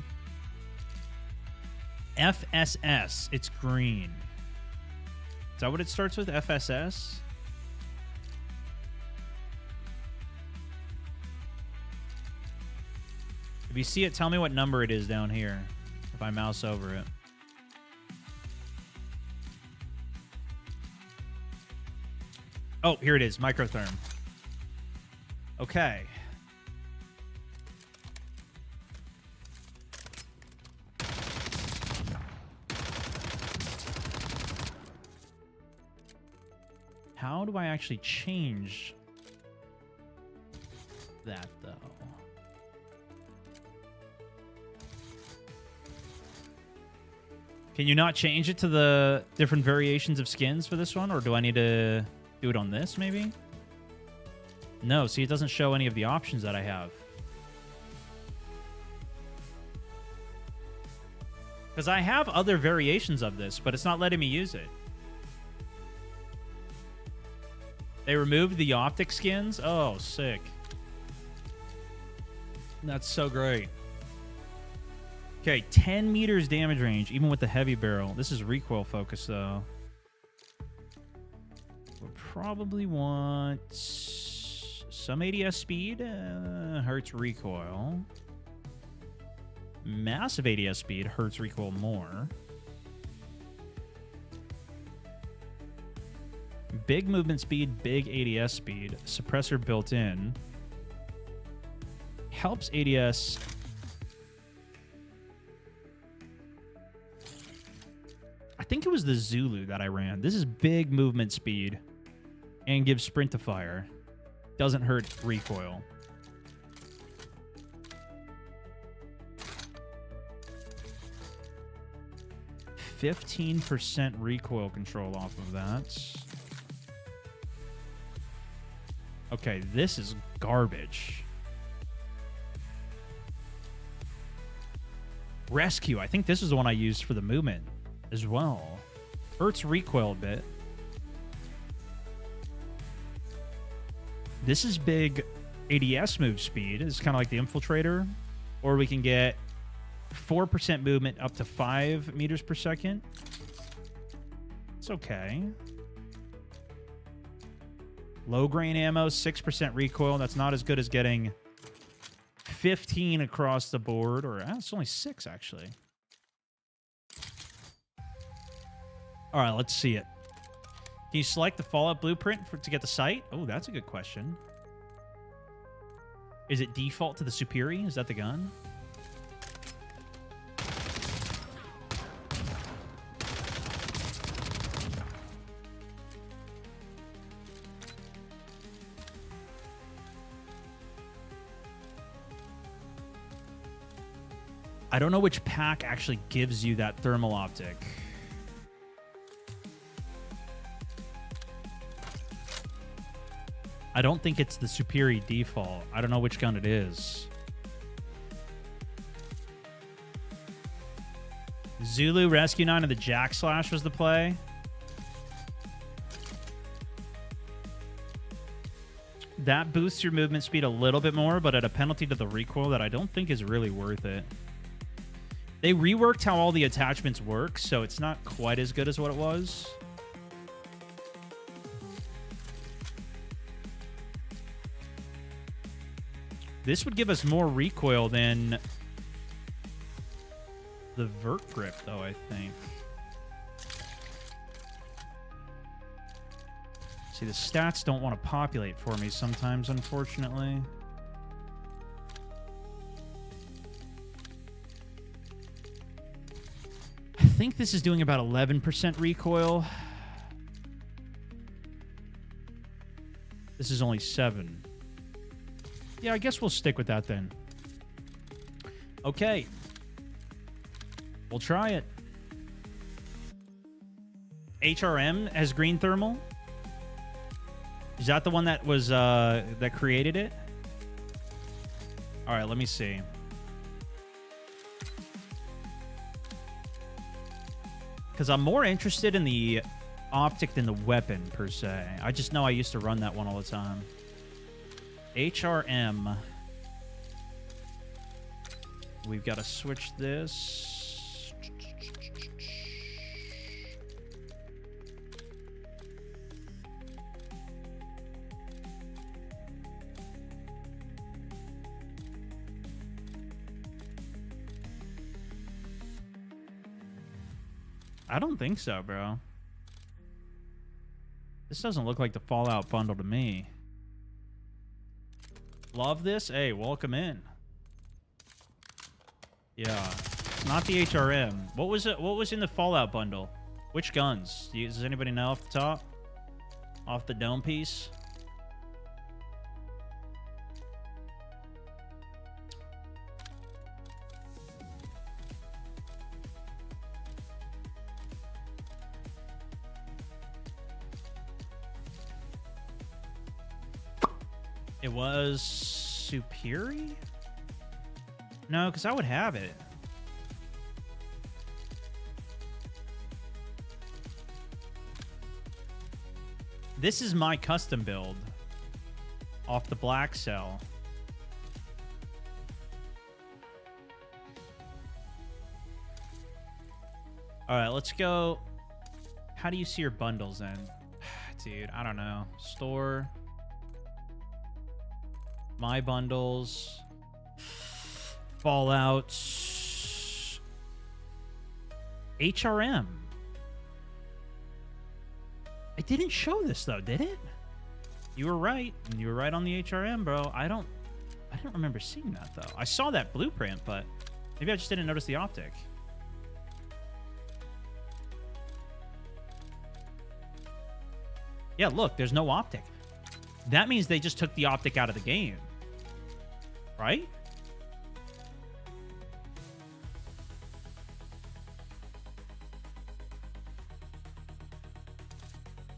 FSS. It's green. Is that what it starts with? FSS? If you see it, tell me what number it is down here if I mouse over it. Oh, here it is. Microtherm. Okay. How do I actually change that, though? Can you not change it to the different variations of skins for this one? Or do I need to do it on this, maybe? No, see, it doesn't show any of the options that I have. Because I have other variations of this, but it's not letting me use it. They removed the optic skins? Oh, sick. That's so great. Okay, 10 meters damage range, even with the heavy barrel. This is recoil focus, though. We'll probably want some ADS speed. Hurts recoil. Massive ADS speed hurts recoil more. Big movement speed, big ADS speed. Suppressor built in. Helps ADS. I think it was the Zulu that I ran. This is big movement speed and gives sprint to fire. Doesn't hurt recoil. %15% recoil control off of that. Okay, this is garbage. Rescue. I think this is the one I used for the movement as well. Hurts recoil a bit. This is big ADS move speed. It's kind of like the Infiltrator. Or we can get 4% movement up to 5 meters per second. It's okay. Low grain ammo, 6% recoil. That's not as good as getting 15 across the board. Or it's only 6, actually. All right, let's see it. Can you select the Fallout blueprint to get the sight? Oh, that's a good question. Is it default to the Superi? Is that the gun? I don't know which pack actually gives you that thermal optic. I don't think it's the Superi default. I don't know which gun it is. Zulu Rescue 9 and the Jack Slash was the play. That boosts your movement speed a little bit more, but at a penalty to the recoil that I don't think is really worth it. They reworked how all the attachments work, so it's not quite as good as what it was. This would give us more recoil than the Vert Grip, though, I think. See, the stats don't want to populate for me sometimes, unfortunately. I think this is doing about 11% recoil. This is only 7. Yeah, I guess we'll stick with that then. Okay. We'll try it. HRM has green thermal. Is that the one that was that created it? All right, let me see. Because I'm more interested in the optic than the weapon, per se. I just know I used to run that one all the time. HRM. We've got to switch this. I don't think so, bro. This doesn't look like the Fallout bundle to me. Love this? Hey, welcome in. Yeah. It's not the HRM. What was it? What was in the Fallout bundle? Which guns? Does anybody know off the top? Off the dome piece? It was Superi? No, because I would have it. This is my custom build off the black cell. All right, let's go. How do you see your bundles then? Dude, I don't know. Store. My bundles. Fallout. HRM. It didn't show this though, did it? You were right. You were right on the HRM, bro. I don't remember seeing that though. I saw that blueprint, but maybe I just didn't notice the optic. Yeah, look, there's no optic. That means they just took the optic out of the game. Right?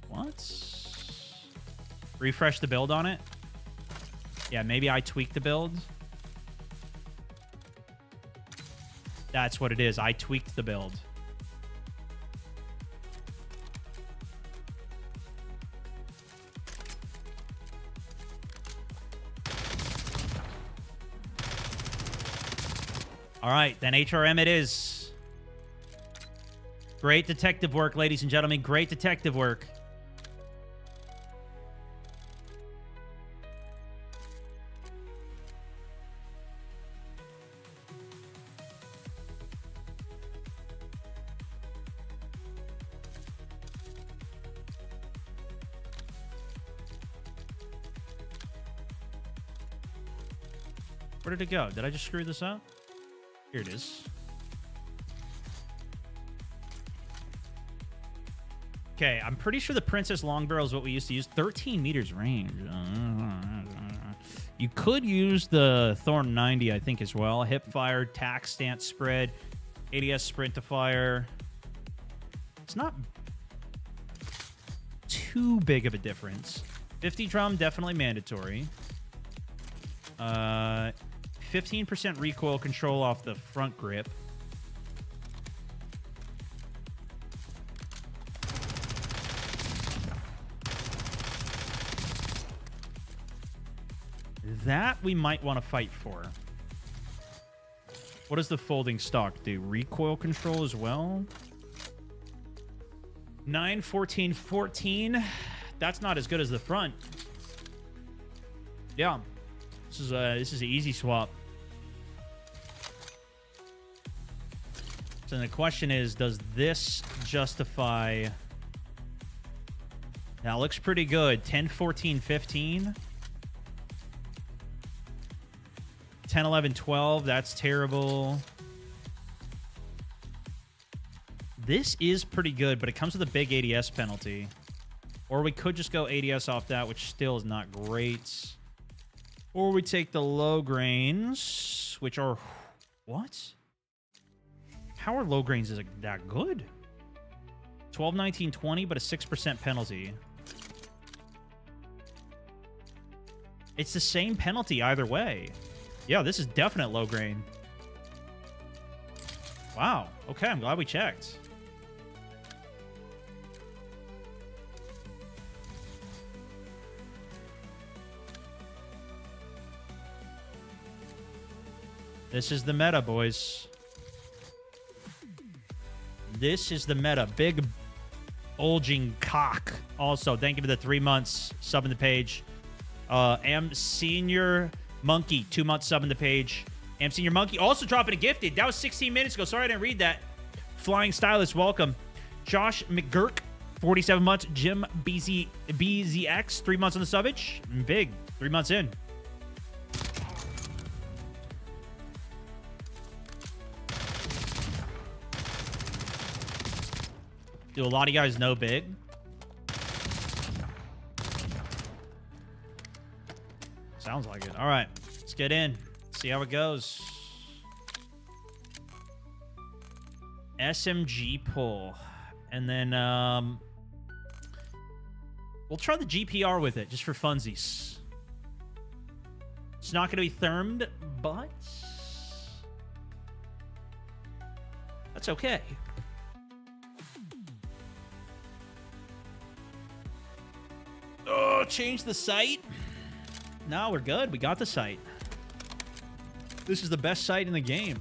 What? Refresh the build on it? Yeah, maybe I tweaked the build. That's what it is. I tweaked the build. All right, then HRM it is. Great detective work, ladies and gentlemen. Great detective work. Where did it go? Did I just screw this up? Here it is. Okay, I'm pretty sure the Princess long barrel is what we used to use. 13 meters range. You could use the Thorn 90, I think, as well. Hip fire, tack stance spread, ADS sprint to fire. It's not too big of a difference. 50 drum, definitely mandatory. 15% recoil control off the front grip. That we might want to fight for. What does the folding stock do? Recoil control as well? 9, 14, 14. That's not as good as the front. Yeah. This is an easy swap. So the question is, does this justify... That looks pretty good. 10, 14, 15. 10, 11, 12. That's terrible. This is pretty good, but it comes with a big ADS penalty. Or we could just go ADS off that, which still is not great. Or we take the low grains, which are... What? How are low grains is that good? 12, 19, 20, but a 6% penalty. It's the same penalty either way. Yeah, this is definite low grain. Wow. Okay, I'm glad we checked. This is the meta, boys. This is the meta. Big bulging cock. Also, thank you for the 3 months subbing the page. Am Senior Monkey, 2 months subbing the page. Am Senior Monkey also dropping a gifted. That was 16 minutes ago. Sorry I didn't read that. Flying Stylist, welcome. Josh McGurk, 47 months. Jim BZX, 3 months on the subbage. Big, 3 months in. Do a lot of you guys know Big? Sounds like it. All right, let's get in. See how it goes. SMG pull. And then we'll try the GPR with it, just for funsies. It's not going to be thermed, but that's okay. change the site? No, we're good. We got the site. This is the best site in the game.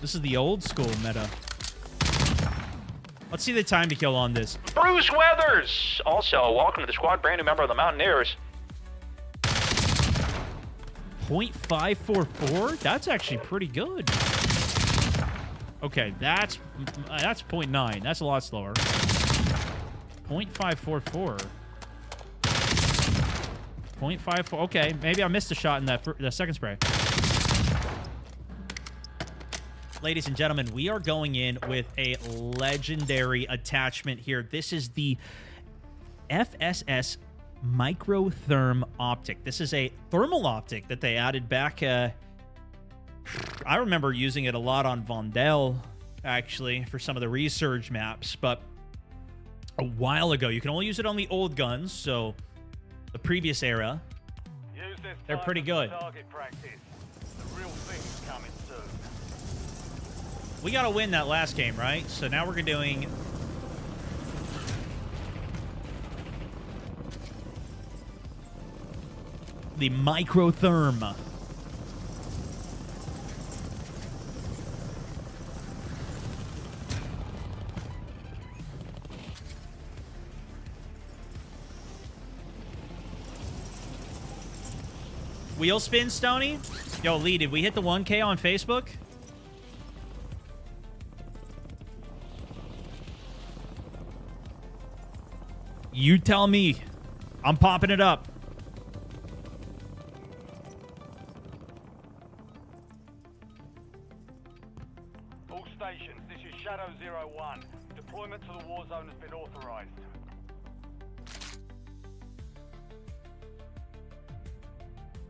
This is the old school meta. Let's see the time to kill on this. Bruce Weathers! Also, welcome to the squad, brand new member of the Mountaineers. 0.544? That's actually pretty good. Okay, that's 0.9. That's a lot slower. 0.544. 0.54. Okay, maybe I missed a shot in the second spray. Ladies and gentlemen, we are going in with a legendary attachment here. This is the FSS Microtherm Optic. This is a thermal optic that they added back. I remember using it a lot on Vondel, actually, for some of the resurge maps, but a while ago. You can only use it on the old guns, so the previous era. They're pretty good. Target practice. The real thing's coming soon. We got to win that last game, right? So now we're doing... the Microtherm. Wheel spin, Stony? Yo, Lee, did we hit the 1K on Facebook? You tell me. I'm popping it up. All stations, this is Shadow 01. Deployment to the Warzone has been authorized.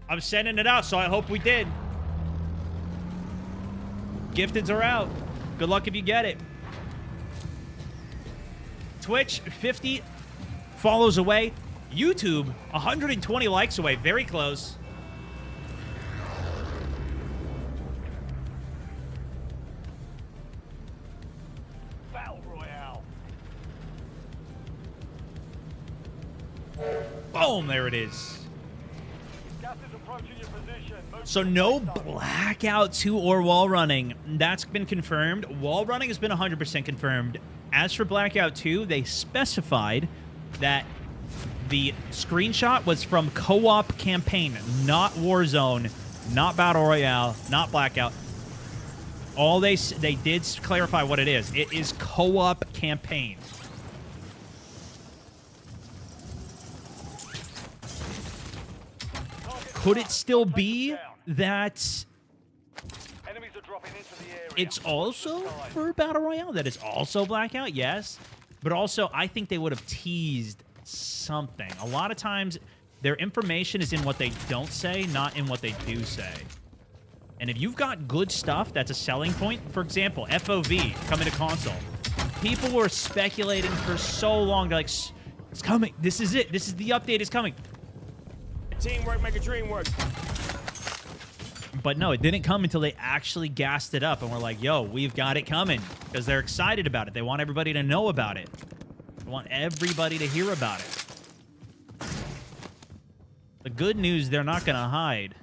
I'm sending it out, so I hope we did. Gifteds are out. Good luck if you get it. Twitch, 50 follows away. YouTube, 120 likes away. Very close. Battle Royale. Boom, there it is. Gas is approaching your position. Move So no Blackout 2 or wall running. That's been confirmed. Wall running has been 100% confirmed. As for Blackout 2, they specified that the screenshot was from co-op campaign, not Warzone, not Battle Royale, not Blackout. All they did clarify what it is. It is co-op campaign. Could it still be that Enemies are dropping into the area. it's also for Battle Royale? That is also Blackout? Yes. But also, I think they would have teased something. A lot of times, their information is in what they don't say, not in what they do say. And if you've got good stuff, that's a selling point. For example, FOV coming to console. People were speculating for so long. They're like, it's coming. This is it. This is the update is coming. Teamwork make a dream work. But no, it didn't come until they actually gassed it up. And we're like, yo, we've got it coming. Because they're excited about it. They want everybody to know about it. They want everybody to hear about it. The good news, they're not going to hide.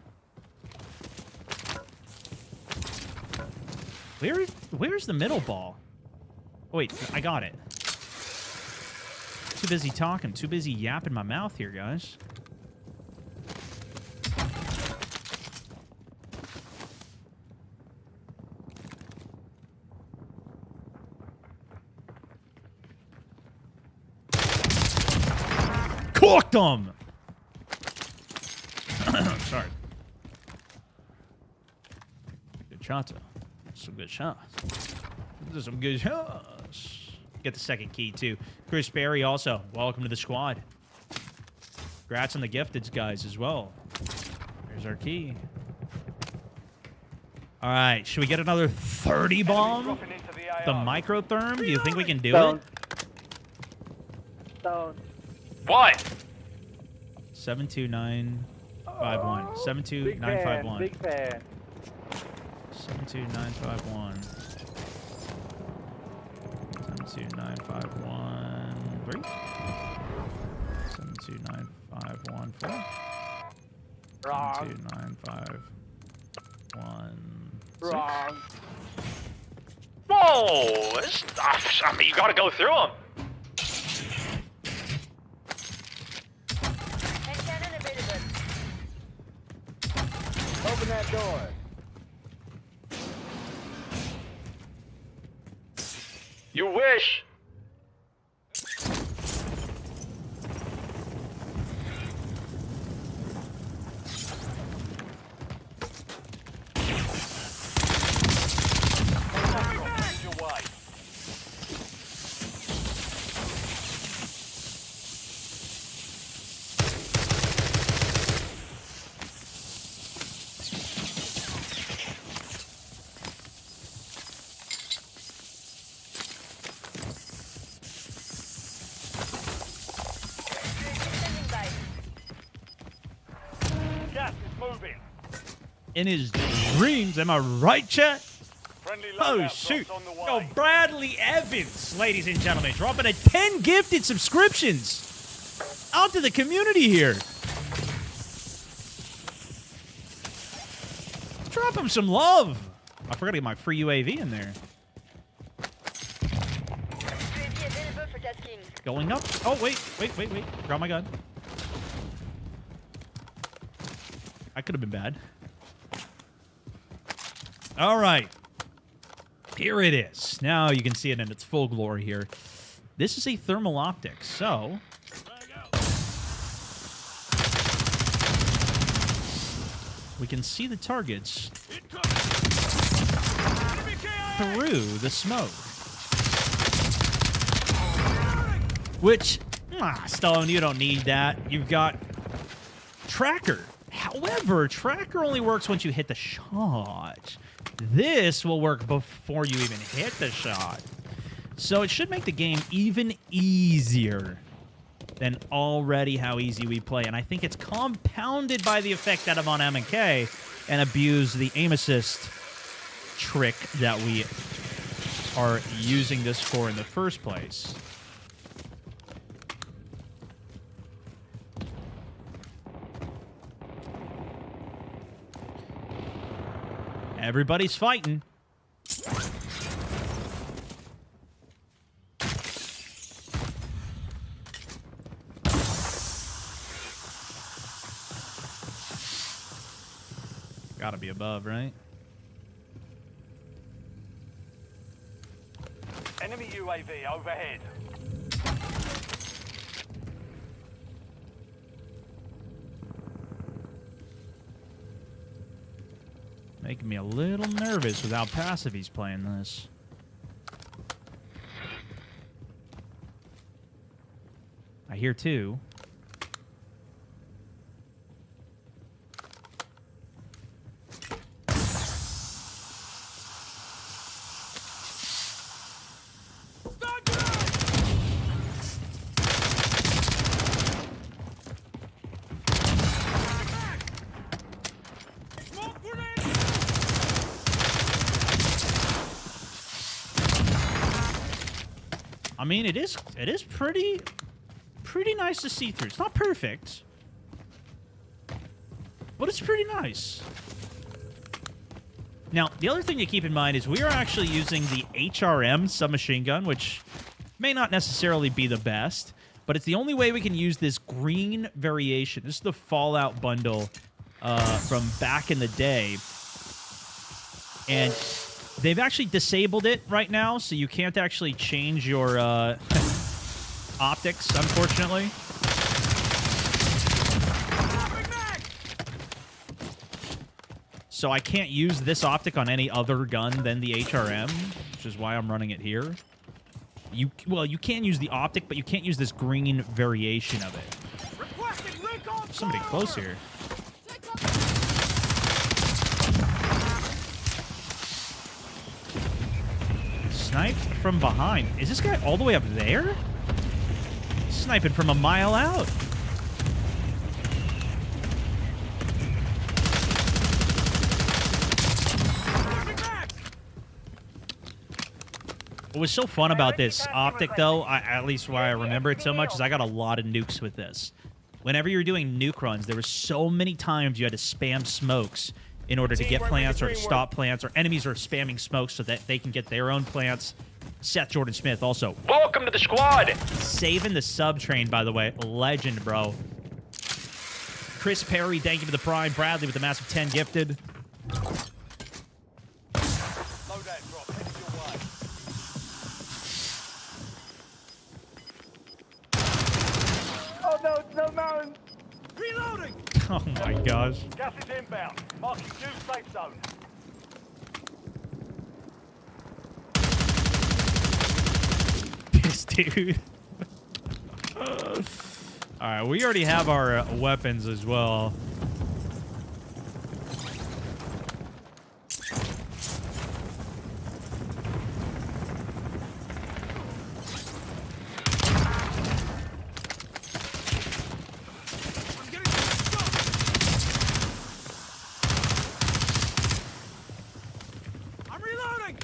Where's the middle ball? Oh, wait, I got it. Too busy talking. Too busy yapping my mouth here, guys. Cooked him! Sorry. Good shots, though. Some good shots. Those are some good shots. Get the second key, too. Chris Berry, also. Welcome to the squad. Congrats on the gifteds, guys, as well. There's our key. All right. Should we get another 30 bomb? The Microtherm? Do you think we can do it? Stone. What? 72951. 72951. Big fan. 72951. 72951 72951 Wrong. 72951 Wrong. Whoa! I mean, you gotta go through them. And cannon available. Open that door. You wish. Your way. Standing by. Gas is moving. In his dreams, am I right, chat? Friendly Oh, loadout shoot. drops on the Yo, way. Bradley Evans, ladies and gentlemen, dropping a 10 gifted subscriptions out to the community here. Drop him some love. I forgot to get my free UAV in there. UAV available for tasking. Going up. Oh, wait. Forgot my gun. I could have been bad. All right. Here it is. Now you can see it in its full glory here. This is a thermal optic, so we can see the targets through the smoke. Which, Stone, you don't need that. You've got Tracker. However, Tracker only works once you hit the shot. This will work before you even hit the shot. So it should make the game even easier than already how easy we play. And I think it's compounded by the effect that I'm on M&K and abuse the aim assist trick that we are using this for in the first place. Everybody's fighting. Gotta be above, right? Enemy UAV overhead. Making me a little nervous with how passive he's playing this. I hear two. I mean, it is pretty nice to see through. It's not perfect, but it's pretty nice. Now, the other thing to keep in mind is we are actually using the HRM submachine gun, which may not necessarily be the best, but it's the only way we can use this green variation. This is the Fallout bundle from back in the day, and they've actually disabled it right now, so you can't actually change your optics, unfortunately. So I can't use this optic on any other gun than the HRM, which is why I'm running it here. You can use the optic, but you can't use this green variation of it. Somebody close here. Sniped from behind. Is this guy all the way up there? Sniping from a mile out. What was so fun about this optic, though, at least why I remember it so much, is I got a lot of nukes with this. Whenever you were doing nuke runs, there were so many times you had to spam smokes in order to get plants or to stop plants, or enemies are spamming smokes so that they can get their own plants. Seth Jordan Smith also. Welcome to the squad. Saving the sub train, by the way. Legend, bro. Chris Perry, thank you for the prime. Bradley with the massive 10 gifted. Loadout drop headed your way. Oh no, it's no mountain. Reloading. Oh my gosh. Gas is inbound. Marking new safe zone. This dude. Alright, we already have our weapons as well. I'm getting stuck. I'm reloading.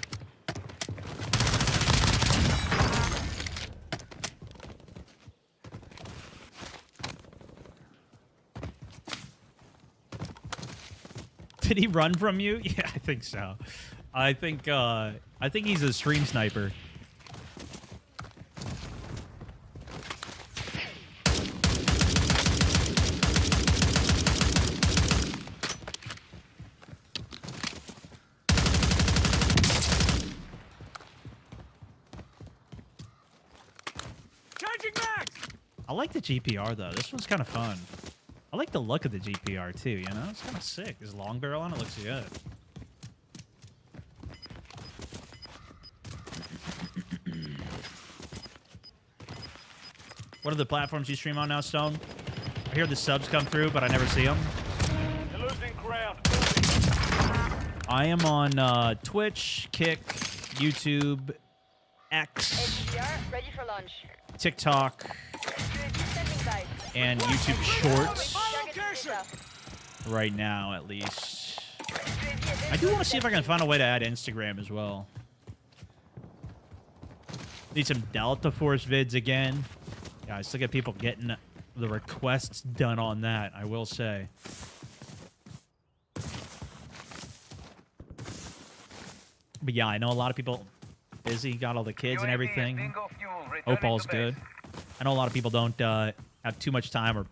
Did he run from you? Yeah, I think so. I think he's a stream sniper. Changing mags. I like the GPR though. This one's kind of fun. I like the look of the GPR too, you know? It's kind of sick. This long barrel on it looks good. What are the platforms you stream on now, Stone? I hear the subs come through, but I never see them. You're losing ground. I am on Twitch, Kick, YouTube, X, ready for launch. TikTok, and YouTube Shorts. Right now, at least. I do want to see if I can find a way to add Instagram as well. Need some Delta Force vids again. Yeah, I still get people getting the requests done on that, I will say. But yeah, I know a lot of people busy, got all the kids and everything. Opal's good. I know a lot of people don't have too much time or,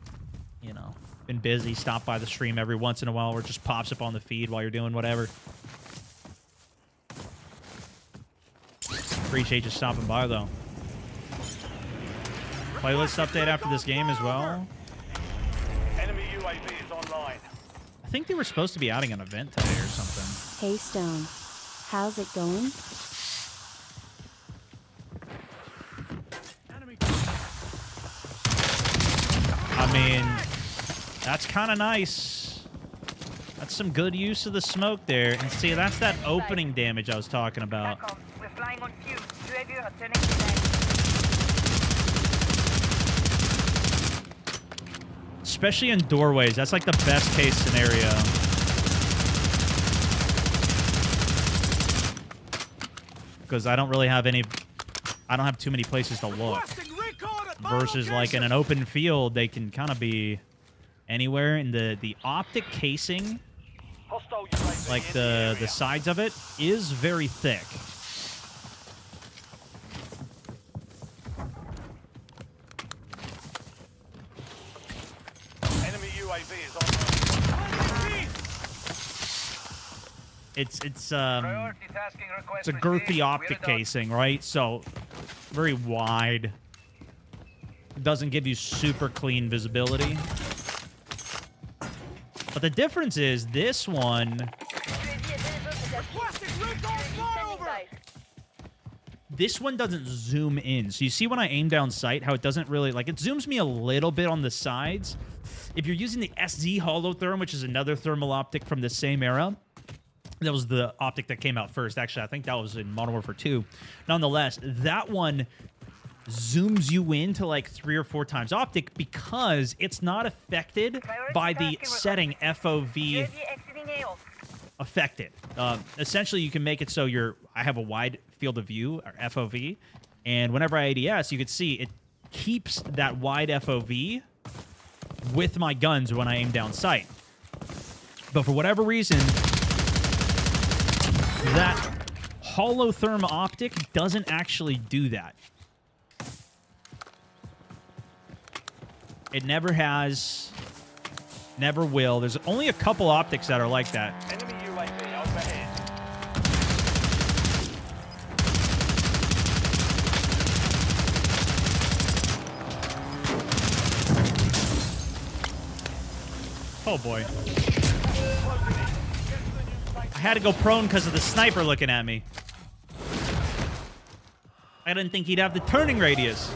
you know, been busy, stop by the stream every once in a while or just pops up on the feed while you're doing whatever. Appreciate you stopping by, though. Playlist update after this game as well. Enemy UAV is online. I think they were supposed to be adding an event today or something. Hey Stone, how's it going? I mean, that's kind of nice. That's some good use of the smoke there. And see, that's that opening damage I was talking about. We're flying on fuel. UAV returning to land. Especially in doorways. That's like the best case scenario. Because I don't really have any... I don't have too many places to look. Versus like in an open field, they can kind of be anywhere. And the optic casing, like the sides of it, is very thick. Enemy UAV is online. It's a girthy optic casing, right? So very wide. It doesn't give you super clean visibility. But the difference is this one. This one doesn't zoom in. So you see when I aim down sight, how it doesn't really, like, it zooms me a little bit on the sides. If you're using the SZ Holotherm, which is another thermal optic from the same era, that was the optic that came out first. Actually, I think that was in Modern Warfare 2. Nonetheless, that one zooms you in to like 3 or 4 times optic because it's not affected by the setting FOV affected. Essentially, you can make it so I have a wide field of view, or FOV. And whenever I ADS, you could see it keeps that wide FOV with my guns when I aim down sight. But for whatever reason, that holotherm optic doesn't actually do that. It never has, never will. There's only a couple optics that are like that. Enemy UAV overhead. Oh boy. I had to go prone because of the sniper looking at me. I didn't think he'd have the turning radius.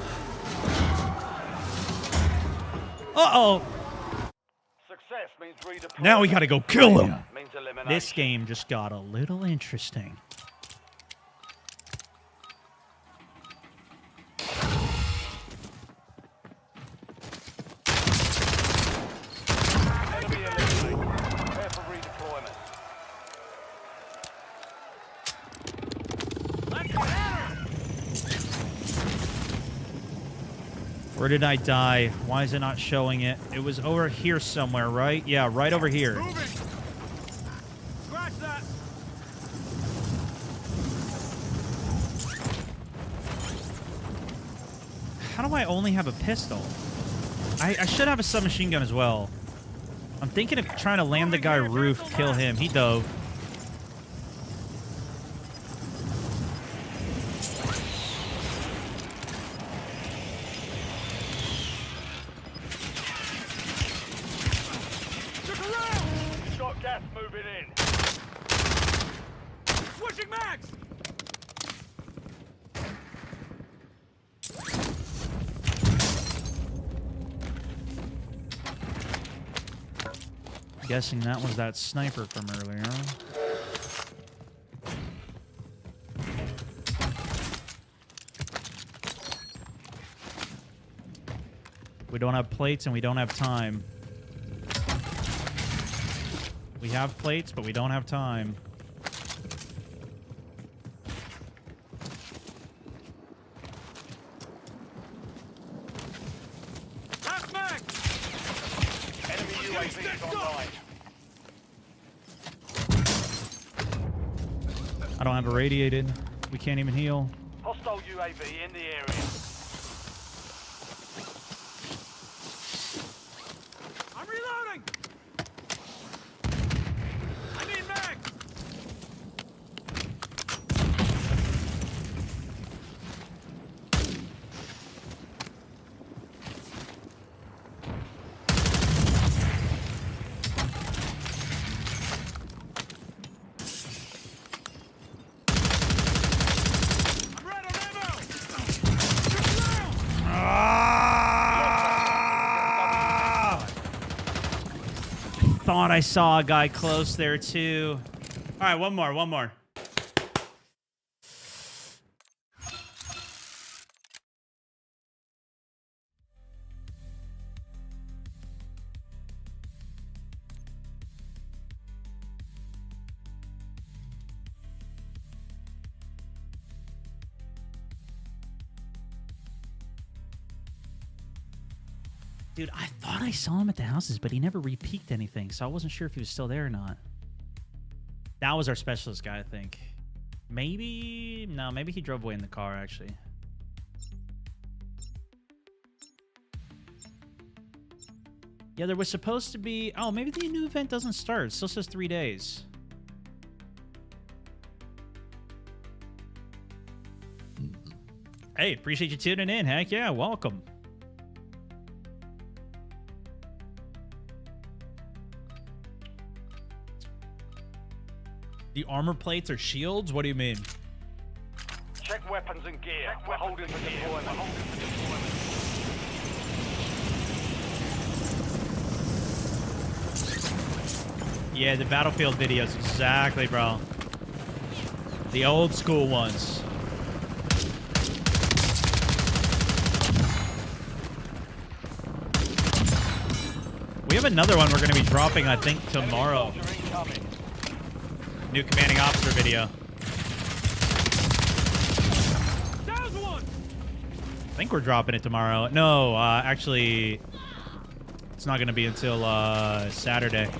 Uh-oh. Success means redeployment. Now we gotta go kill him. Means elimination. This game just got a little interesting. Enemy eliminated. Prepare for redeployment. Where did I die? Why is it not showing it? It was over here somewhere, right? Yeah, right over here. Moving. Scratch that. How do I only have a pistol? I should have a submachine gun as well. I'm thinking of trying to land the guy roof, kill him. He dove. Got gas moving in. Switching mags. Guessing that was that sniper from earlier. We don't have plates and we don't have time. We have plates, but we don't have time. Last mag. Enemy UAV is online. I don't have a radiated. We can't even heal. Hostile UAV in the area. I'm reloading. I need mag. I'm right on ammo. Thought I saw a guy close there too. All right, one more. Dude, I thought I saw him at the houses, but he never re-peeked anything, so I wasn't sure if he was still there or not. That was our specialist guy, I think. Maybe... No, maybe he drove away in the car, actually. Yeah, there was supposed to be... Oh, maybe the new event doesn't start. It still says 3 days. Hey, appreciate you tuning in. Heck yeah, welcome. The armor plates are shields? What do you mean? Check weapons and gear. We're holding for deployment. Yeah, the Battlefield videos. Exactly, bro. The old school ones. We have another one we're going to be dropping, I think, tomorrow. New commanding officer video. I think we're dropping it tomorrow. No, actually, it's not going to be until Saturday.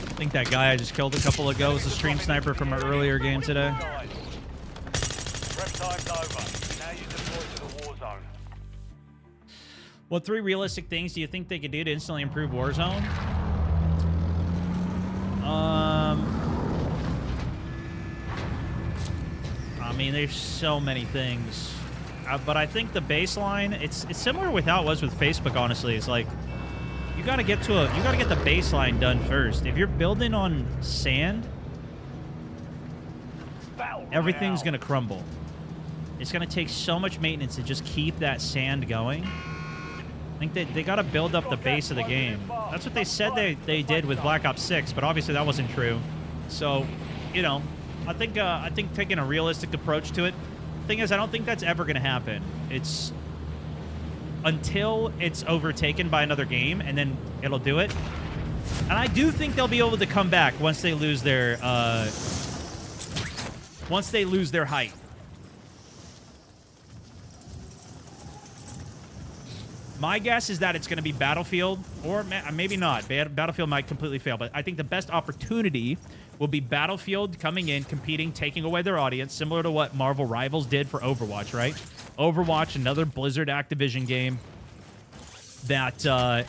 I think that guy I just killed a couple ago was a stream sniper from an earlier game today. Prep time's over. Now you deploy to the war zone. What 3 realistic things do you think they could do to instantly improve Warzone? I mean, there's so many things. But I think the baseline, it's similar with how it was with Facebook, honestly. It's like, you gotta get the baseline done first. If you're building on sand, everything's gonna crumble. It's gonna take so much maintenance to just keep that sand going. I think they gotta build up the base of the game. That's what they said they did with Black Ops 6, but obviously that wasn't true. So, you know, I think taking a realistic approach to it. Thing is, I don't think that's ever gonna happen. It's until it's overtaken by another game, and then it'll do it. And I do think they'll be able to come back once they lose their height. My guess is that it's going to be Battlefield, or maybe not. Battlefield might completely fail, but I think the best opportunity will be Battlefield coming in, competing, taking away their audience, similar to what Marvel Rivals did for Overwatch, right? Overwatch, another Blizzard Activision game that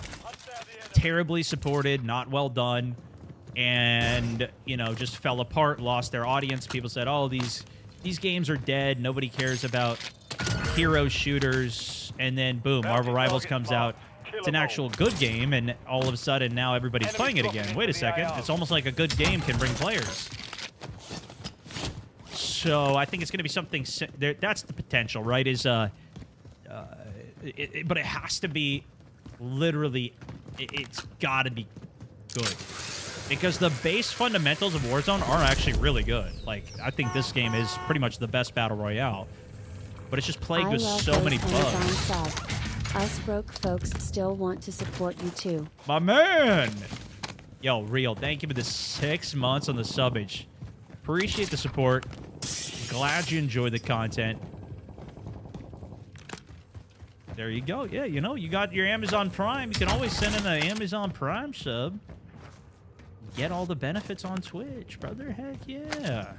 terribly supported, not well done, and, you know, just fell apart, lost their audience. People said, oh, these games are dead. Nobody cares about hero shooters. And then, boom, Marvel Rivals comes out. It's an actual good game, and all of a sudden, now everybody's playing it again. Wait a second. It's almost like a good game can bring players. So I think it's going to be something... That's the potential, right? But it has to be literally... It's got to be good. Because the base fundamentals of Warzone are actually really good. Like, I think this game is pretty much the best Battle Royale. But it's just plagued with so many bugs. Us broke folks still want to support you too. My man! Yo, Real, thank you for the 6 months on the subbage. Appreciate the support. Glad you enjoy the content. There you go. Yeah, you know, you got your Amazon Prime. You can always send in an Amazon Prime sub. Get all the benefits on Twitch, brother. Heck yeah.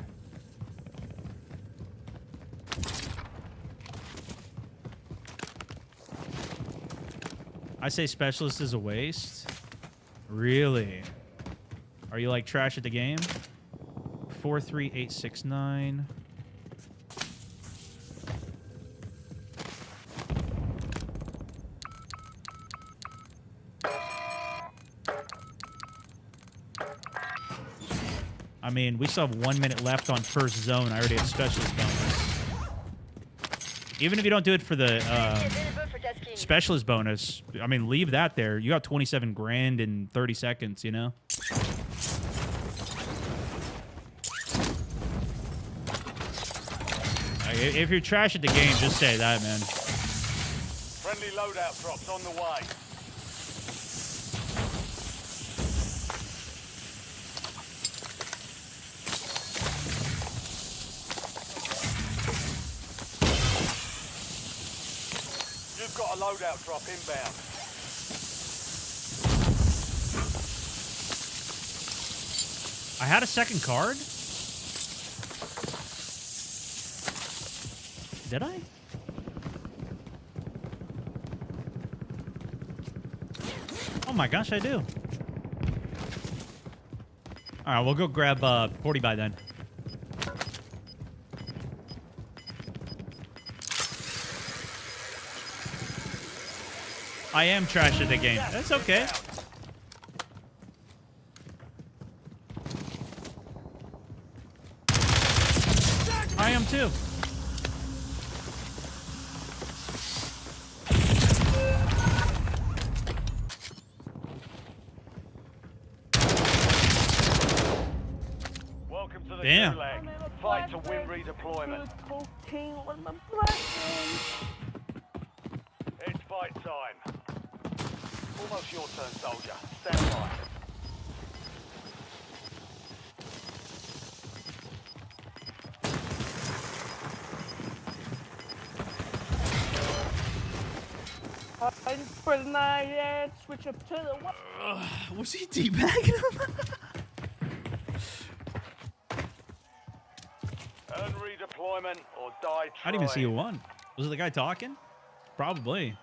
I say Specialist is a waste. Really? Are you like trash at the game? 43869. I mean, we still have 1 minute left on first zone. I already have Specialist bonus. Even if you don't do it for the Specialist bonus, I mean, leave that there. You got 27 grand in 30 seconds, you know? If you're trash at the game, just say that, man. Friendly loadout drops on the way. You've got a loadout drop inbound. I had a second card? Did I? Oh my gosh, I do. Alright, we'll go grab 40 by then. I am trash at the game. That's okay. I am too. Welcome to the Damn. Gulag. Fight to win redeployment. It's fight time. Almost your turn, soldier. Stand by. For the night, yeah, switch up to the... Was he teabagging him? Earn redeployment or die trying. I didn't even see who won. Was it the guy talking? Probably.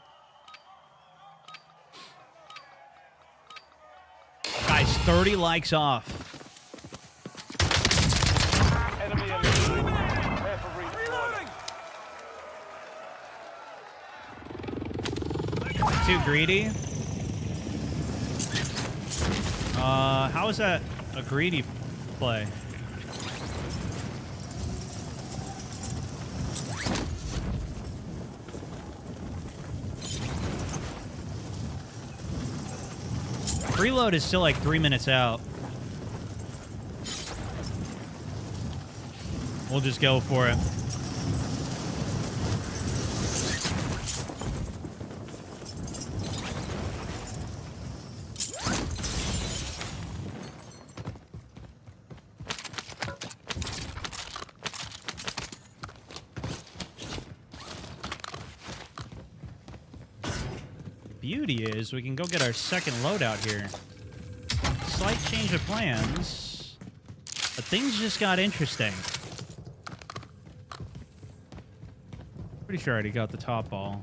Guys, 30 likes off. Enemy eliminated. Prepare for redeployment. Too greedy. How is that a greedy play? Preload is still like 3 minutes out. We'll just go for it. Beauty is we can go get our second loadout here. Slight change of plans, but things just got interesting. Pretty sure I already got the top ball.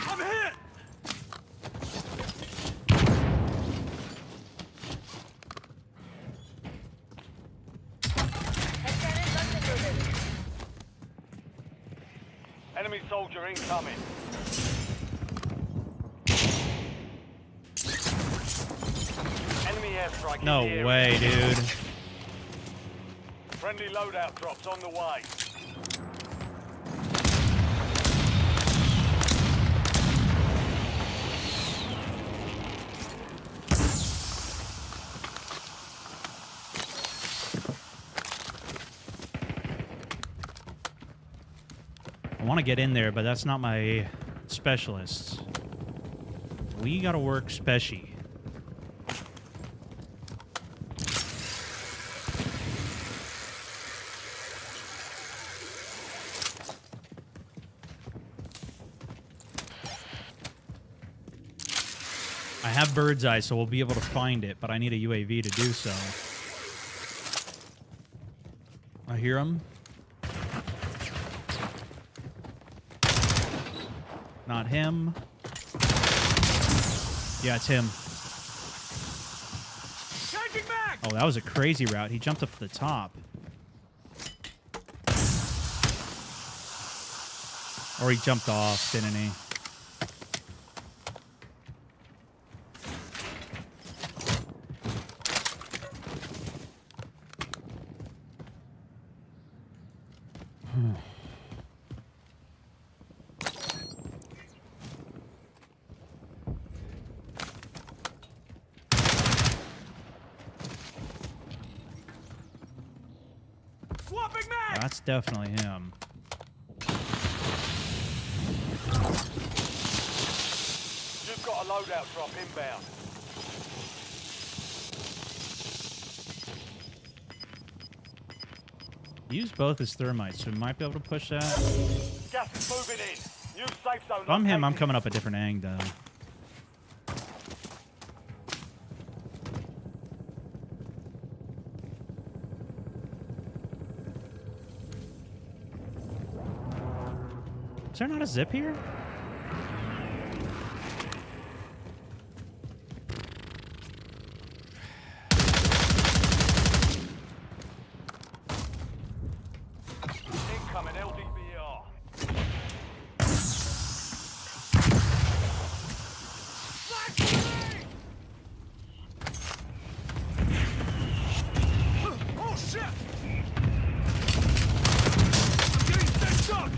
I'm hit! Enemy soldier incoming. Enemy airstrike. No in the area. way, dude. Friendly loadout drops on the way. I want to get in there, but that's not my specialist. We gotta work special. I have bird's eye, so we'll be able to find it, but I need a UAV to do so. I hear him. Not him. Yeah, it's him. Changing back! Oh, that was a crazy route. He jumped up to the top. Or he jumped off, didn't he? Swapping mag! That's definitely him. You've got a loadout drop inbound. Use both his thermites, so we might be able to push that. Gas is moving in. New safe zone. If I'm him, I'm located. coming up a different angle. Is there not a zip here? Incoming LDBR. Oh shit! I'm getting stitched up!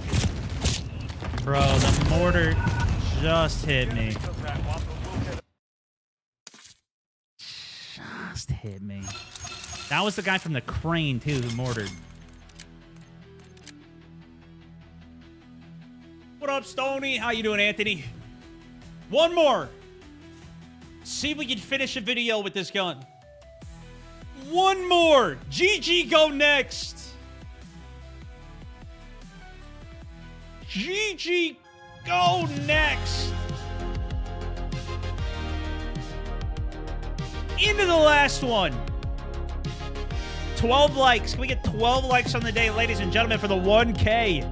Bro, the mortar just hit me. Took that one, but we'll get Just hit me. That was the guy from the crane, too, who mortared. What up, Stoney? How you doing, Anthony? One more. See if we can finish a video with this gun. One more. GG, go next. GG, go next. Into the last one. 12 likes. Can we get 12 likes on the day, ladies and gentlemen, for the 1K?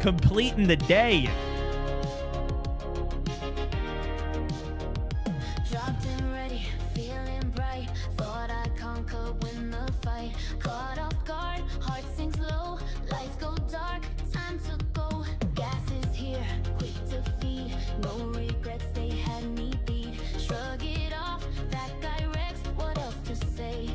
Completing the day. Dropped in ready, feeling bright. Thought I conquered, win the fight. Caught off guard, heart sinks low. Lights go dark, time to go. Gas is here, quick to feed. No regrets, they had me beat. Shrug it off, that guy Rex. What else to say?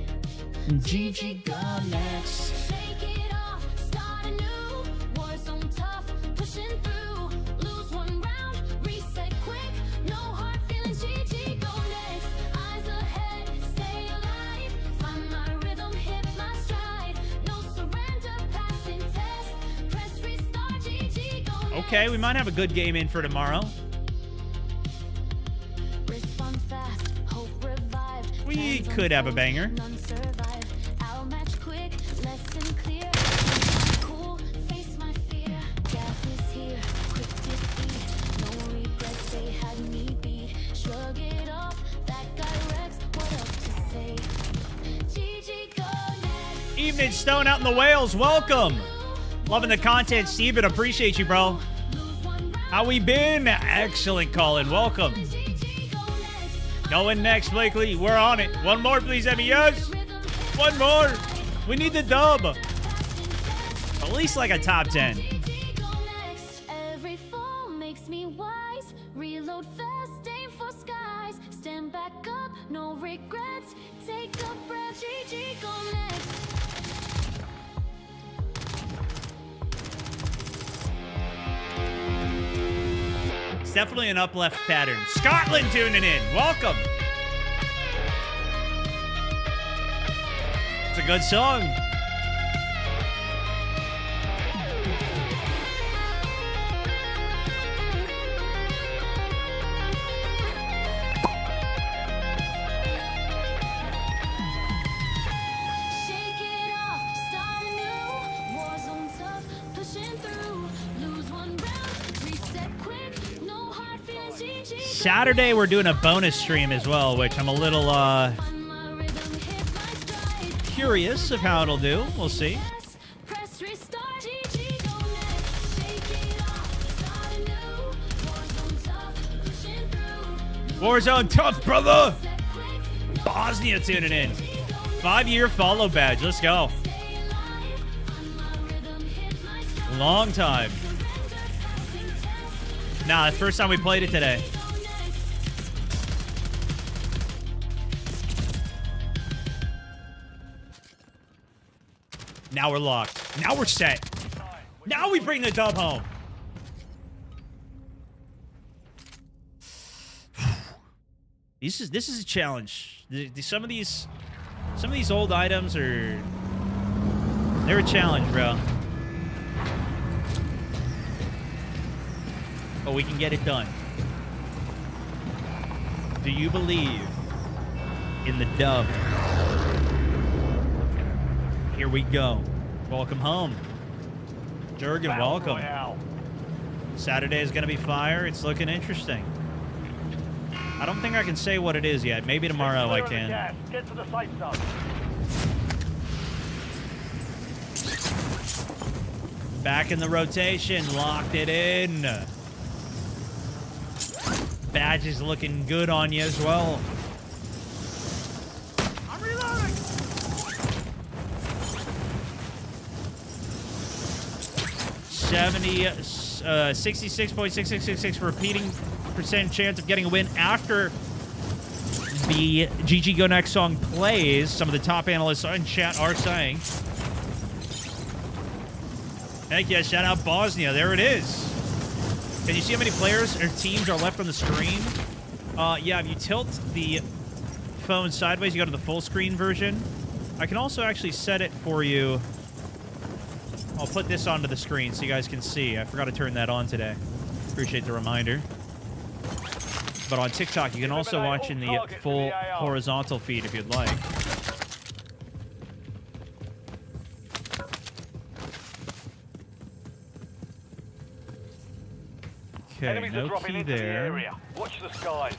GG, go next. Shake it off, start anew. Warzone tough, pushing through. Lose one round, reset quick. No hard feelings, GG, go next. Eyes ahead, stay alive. Find my rhythm, hit my stride. No surrender, passing test. Press restart, GG, go next. Okay, we might have a good game in for tomorrow. Respond fast, hope revived. We could have a banger. None survive. Outmatch quick, lesson clear. Cool, face my fear. Gas is here, quick defeat. No regrets, they had me beat. Shrug it off, that guy Rex. What else to say? GG, go next. Evening, Stone out in the Wales. Welcome. Loving the content, Steven. Appreciate you, bro. How we been? Excellent, Colin. Welcome. GG, go next. Going next, Blakely. We're on it. One more, please, Emmy. Yes. One more. We need the dub. At least like a top 10. Every fall makes me wise. Reload fast, aim for skies. Stand back up, no regrets. Take a breath, GG, go next. It's definitely an up-left pattern. Scotland tuning in. Welcome. It's a good song. Shake it off, start anew. Warzone tough, pushing through. Lose one round, reset quick. No hard feelings, GG, go Saturday, we're doing a bonus stream as well, which I'm a little find my rhythm, hit my stride. curious of how it'll do. We'll see. Press restart, GG, go next. Shake it off, start anew. Warzone tough, pushing through. Warzone tough, brother. Set quick, no Bosnia tuning in. 5-year follow badge. Let's go. stay alive. Find my rhythm, hit my stride. Long time. Nah, the first time we played it today. Now we're locked. Now we're set. Now we bring the dub home. This is a challenge. Some of these old items they're a challenge, bro. But we can get it done. Do you believe in the dub? Here we go. Welcome home. Jurgen, welcome. Royale. Saturday is going to be fire. It's looking interesting. I don't think I can say what it is yet. Maybe tomorrow I Clear of the can. gas. Get to the safe zone. Back in the rotation. Locked it in. Badge is looking good on you as well. I'm reloading. 66.6666 repeating percent chance of getting a win after the GG Go Next song plays. Some of the top analysts in chat are saying. Heck yeah, shout out Bosnia. There it is. Can you see how many players or teams are left on the screen? Yeah, if you tilt the phone sideways, you go to the full screen version. I can also actually set it for you. I'll put this onto the screen so you guys can see. I forgot to turn that on today. Appreciate the reminder. But on TikTok, you can also watch in the full horizontal feed if you'd like. Okay, Enemies are no dropping key into the there. area. Watch the skies.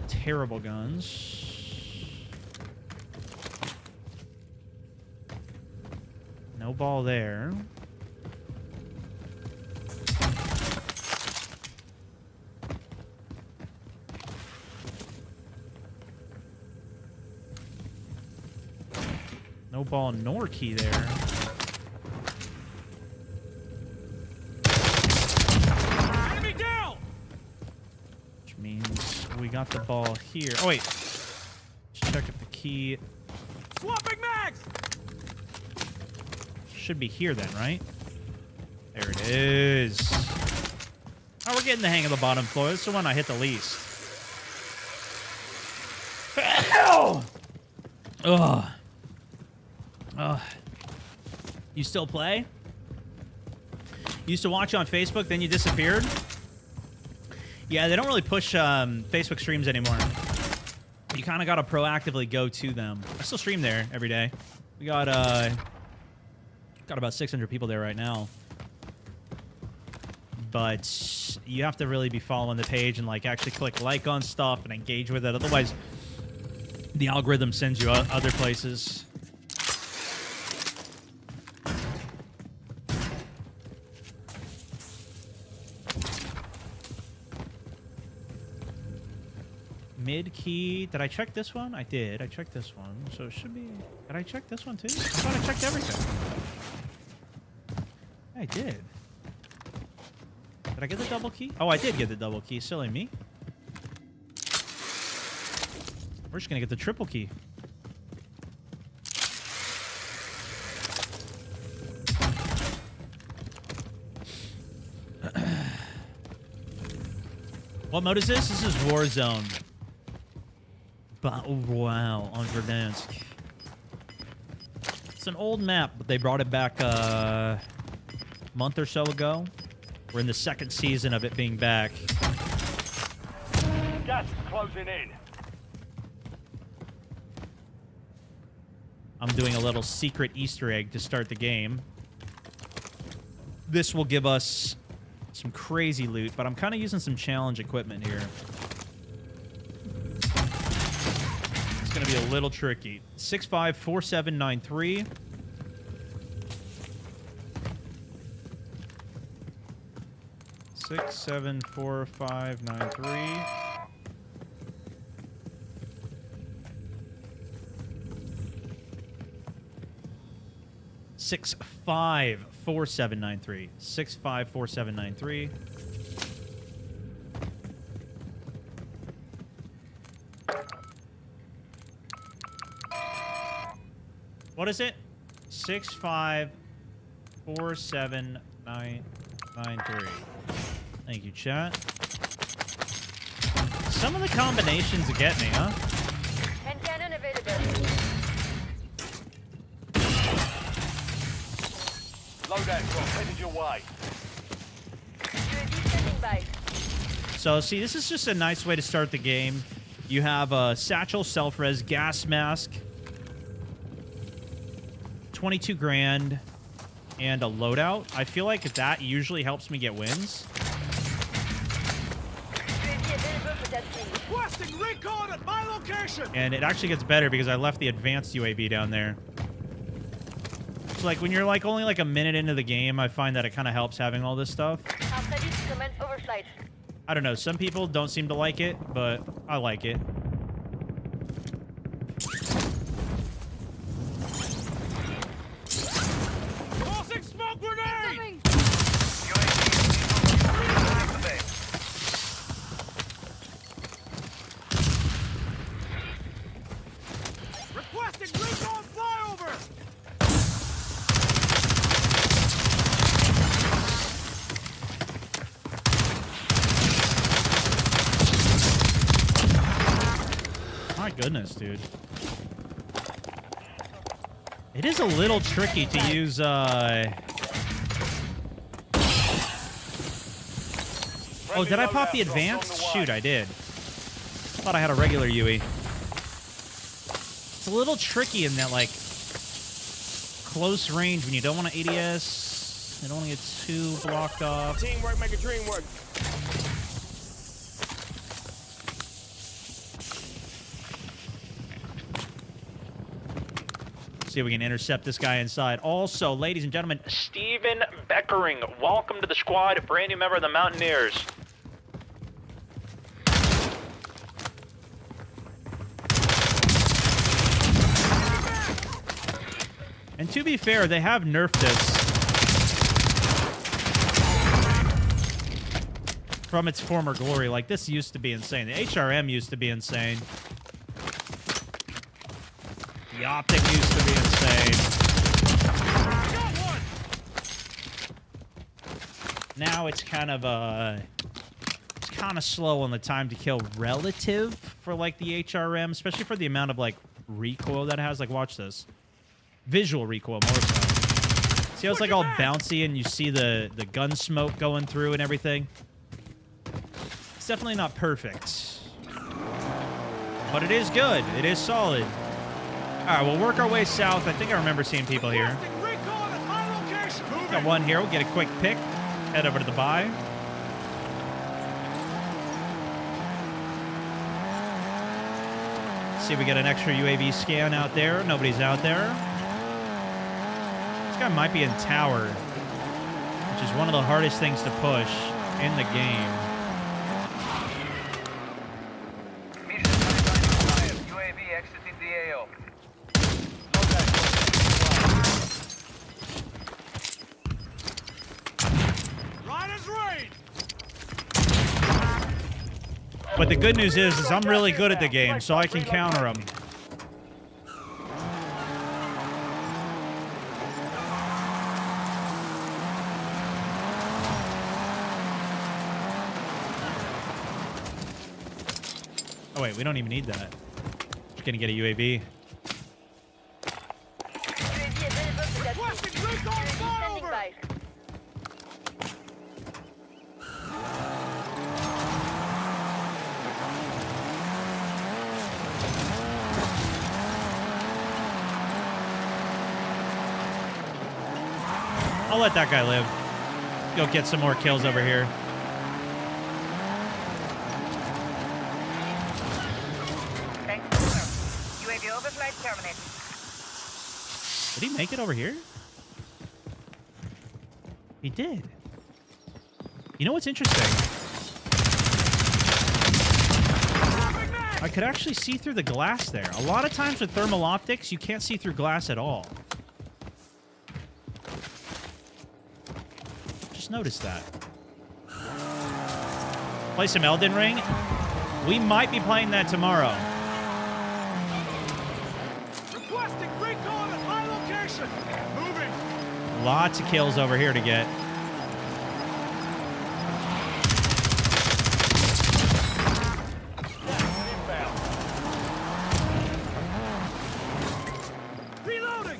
Terrible guns. No ball there. No ball nor key there. Enemy down! Which means we got the ball here. Oh, wait. Let's check if the key Swapping mags! should be here then, right? There it is. Oh, we're getting the hang of the bottom floor. This is the one I hit the least. Ow! Ugh. Ugh. You still play? You used to watch on Facebook, then you disappeared? Yeah, they don't really push Facebook streams anymore. You kind of got to proactively go to them. I still stream there every day. We got about 600 people there right now. But you have to really be following the page and like actually click like on stuff and engage with it. Otherwise, the algorithm sends you other places. Mid key. Did I check this one? I did. I checked this one. So it should be... Did I check this one too? I thought I checked everything. I did. Did I get the double key? Oh, I did get the double key. Silly me. We're just going to get the triple key. What mode is this? This is Warzone. Oh, wow, on Verdansk. It's an old map, but they brought it back a month or so ago. We're in the second season of it being back. Gas is closing in. I'm doing a little secret Easter egg to start the game. This will give us some crazy loot, but I'm kind of using some challenge equipment here. It's going to be a little tricky. 654793. Six, 7, 4, 5, 9, 3. 654793. 654793. What is it? 654793. Thank you, chat. Some of the combinations get me, huh? Hand cannon available. Loadout drop headed your way. UAV standing by. So, see, this is just a nice way to start the game. You have a satchel, self-res, gas mask, 22 grand, and a loadout. I feel like that usually helps me get wins. UAV available for testing. Requesting recon at my location! And it actually gets better because I left the advanced UAV down there. So, like, when you're, like, only, like, a minute into the game, I find that it kind of helps having all this stuff. I'll study to commence oversight. I don't know. Some people don't seem to like it, but I like it. Tossing smoke grenade! Requesting recon flyover! My goodness, dude. It is a little tricky to use, Oh, did I pop the advanced? Shoot, I did. Thought I had a regular UE. It's a little tricky in that, like, close range when you don't want to ADS. It only gets 2 blocked off. Teamwork make a dream work. See if we can intercept this guy inside. Also, ladies and gentlemen, Steven Beckering, welcome to the squad, brand new member of the Mountaineers. and to be fair, they have nerfed this from its former glory. Like, this used to be insane. The HRM used to be insane. The optic used to be insane. Now it's kind of slow on the time to kill relative for like the HRM, especially for the amount of like recoil that it has. Like, watch this. Visual recoil more so. See how it's like all bouncy and you see the gun smoke going through and everything? It's definitely not perfect. But it is good. It is solid. Alright, we'll work our way south. I think I remember seeing people here. Got one here. We'll get a quick pick. Head over to the buy. See if we get an extra UAV scan out there. Nobody's out there. This guy might be in tower, which is one of the hardest things to push in the game. UAV exiting the AO. But the good news is I'm really good at the game, so I can counter them. Oh wait, we don't even need that. Just gonna get a UAV. I'll let that guy live. Go get some more kills over here. UAV overflight terminated. Did he make it over here? He did. You know what's interesting? I could actually see through the glass there. A lot of times with thermal optics, you can't see through glass at all. Noticed that. Play some Elden Ring. We might be playing that tomorrow. Requesting recon at my location. Moving. Lots of kills over here to get. Reloading.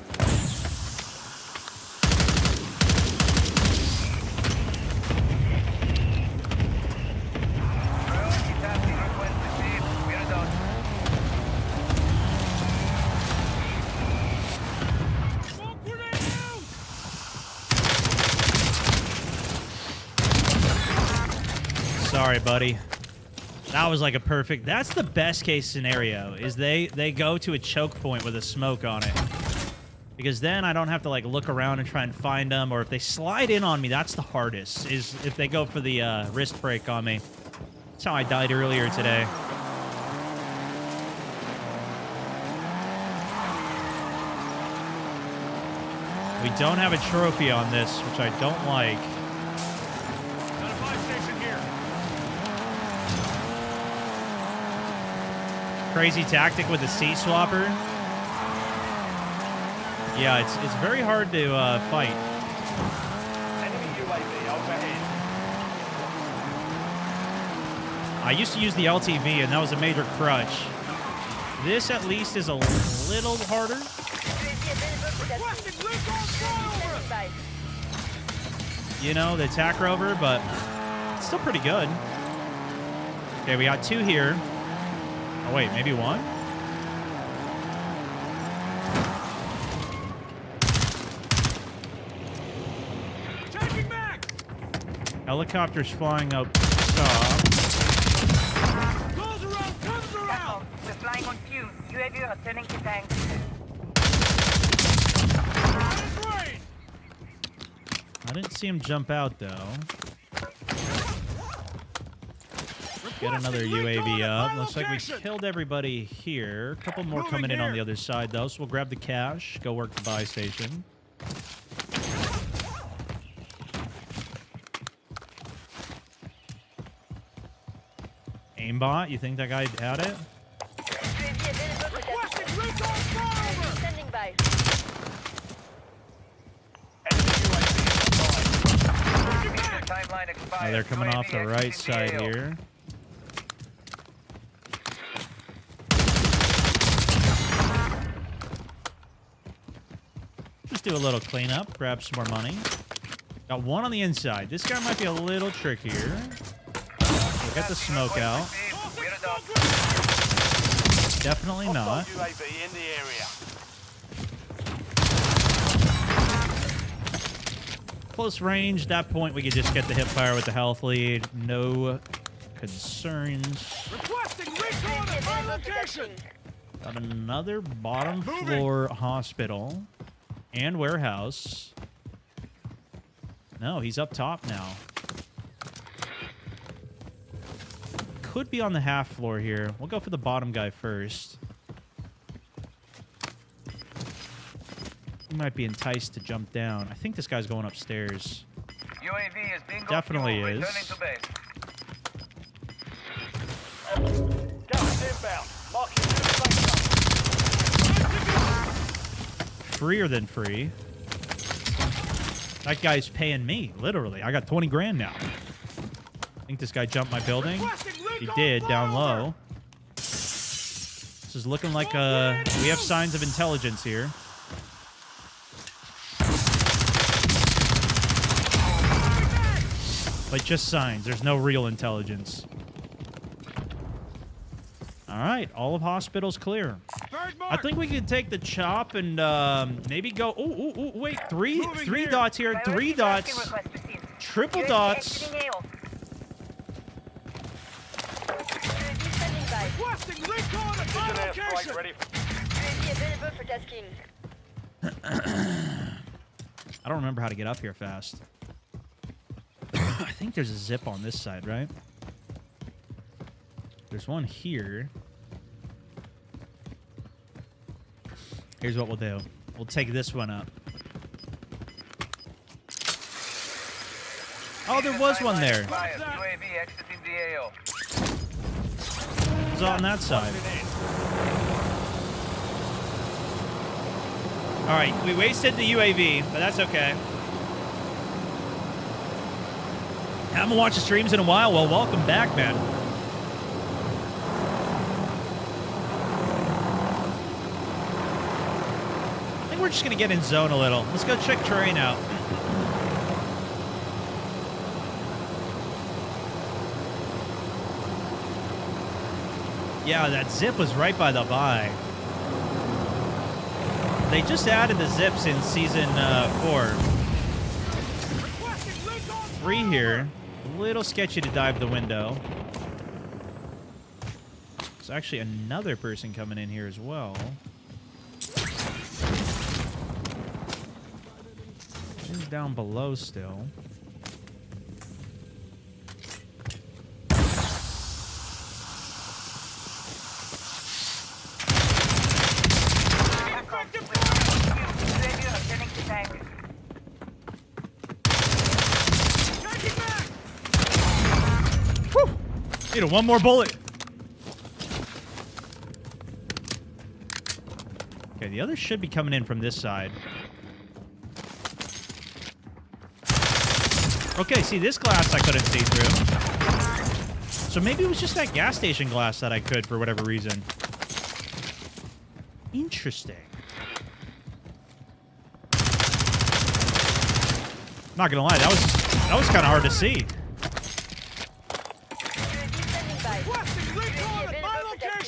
Sorry, buddy. That was like a perfect... That's the best case scenario, is they go to a choke point with a smoke on it. Because then I don't have to like look around and try and find them, or if they slide in on me, that's the hardest, is if they go for the wrist break on me. That's how I died earlier today. We don't have a trophy on this, which I don't like. Got a buy station here. Crazy tactic with the seat swapper. Yeah, it's very hard to fight. Enemy UAV overhead. I used to use the LTV, and that was a major crutch. This, at least, is a little harder. You know, the attack rover, but it's still pretty good. Okay, we got 2 here. Oh, wait, maybe 1? Helicopter's flying up top. Goes around, comes around! We're flying on fumes. UAV returning to tank. Great! I didn't see him jump out, though. Get another UAV up. Looks like we killed everybody here. A couple more coming in on the other side, though, so we'll grab the cash, go work the buy station. Aimbot, you think that guy had it? Requesting recon flyover! Standing by. Timeline Oh, expired. they're coming off the UAV right exiting side the AO. here. Just do a little cleanup, grab some more money. Got one on the inside. This guy might be a little trickier. We'll get the smoke out. We're done. Definitely not. UAV in the area. Close range. That point, we could just get the hip fire with the health lead. No concerns. Requesting recon at my location! Got another bottom floor hospital and warehouse. No, he's up top now. Could be on the half floor here. We'll go for the bottom guy first. He might be enticed to jump down. I think this guy's going upstairs. UAV is bingo. Definitely fuel. is. Returning to base. Gas inbound. Marking new safe zone. Freer than free. That guy's paying me, literally. I got 20 grand now. I think this guy jumped my building. He did, down low. This is looking like we have signs of intelligence here. But just signs. There's no real intelligence. All right, all of hospitals clear. I think we could take the chop and maybe go. Oh, wait, three dots here, three dots, triple dots. Requesting recon at my Mission airstrike location! ready. Available for tasking. I don't remember how to get up here fast. I think there's a zip on this side, right? There's one here. Here's what we'll do. We'll take this one up. Oh, there was one there. Expired. UAV exiting the AO. It was on that side. All right, we wasted the UAV, but that's okay. Haven't watched the streams in a while. Well, welcome back, man. I think we're just going to get in zone a little. Let's go check terrain out. Yeah, that zip was right by the buy. They just added the zips in Season 4. 3 here. A little sketchy to dive the window. There's actually another person coming in here as well. He's down below still. Need one more bullet. Okay, the others should be coming in from this side. Okay, see, this glass I couldn't see through. So maybe it was just that gas station glass that I could for whatever reason. Interesting. Not gonna lie, that was kind of hard to see.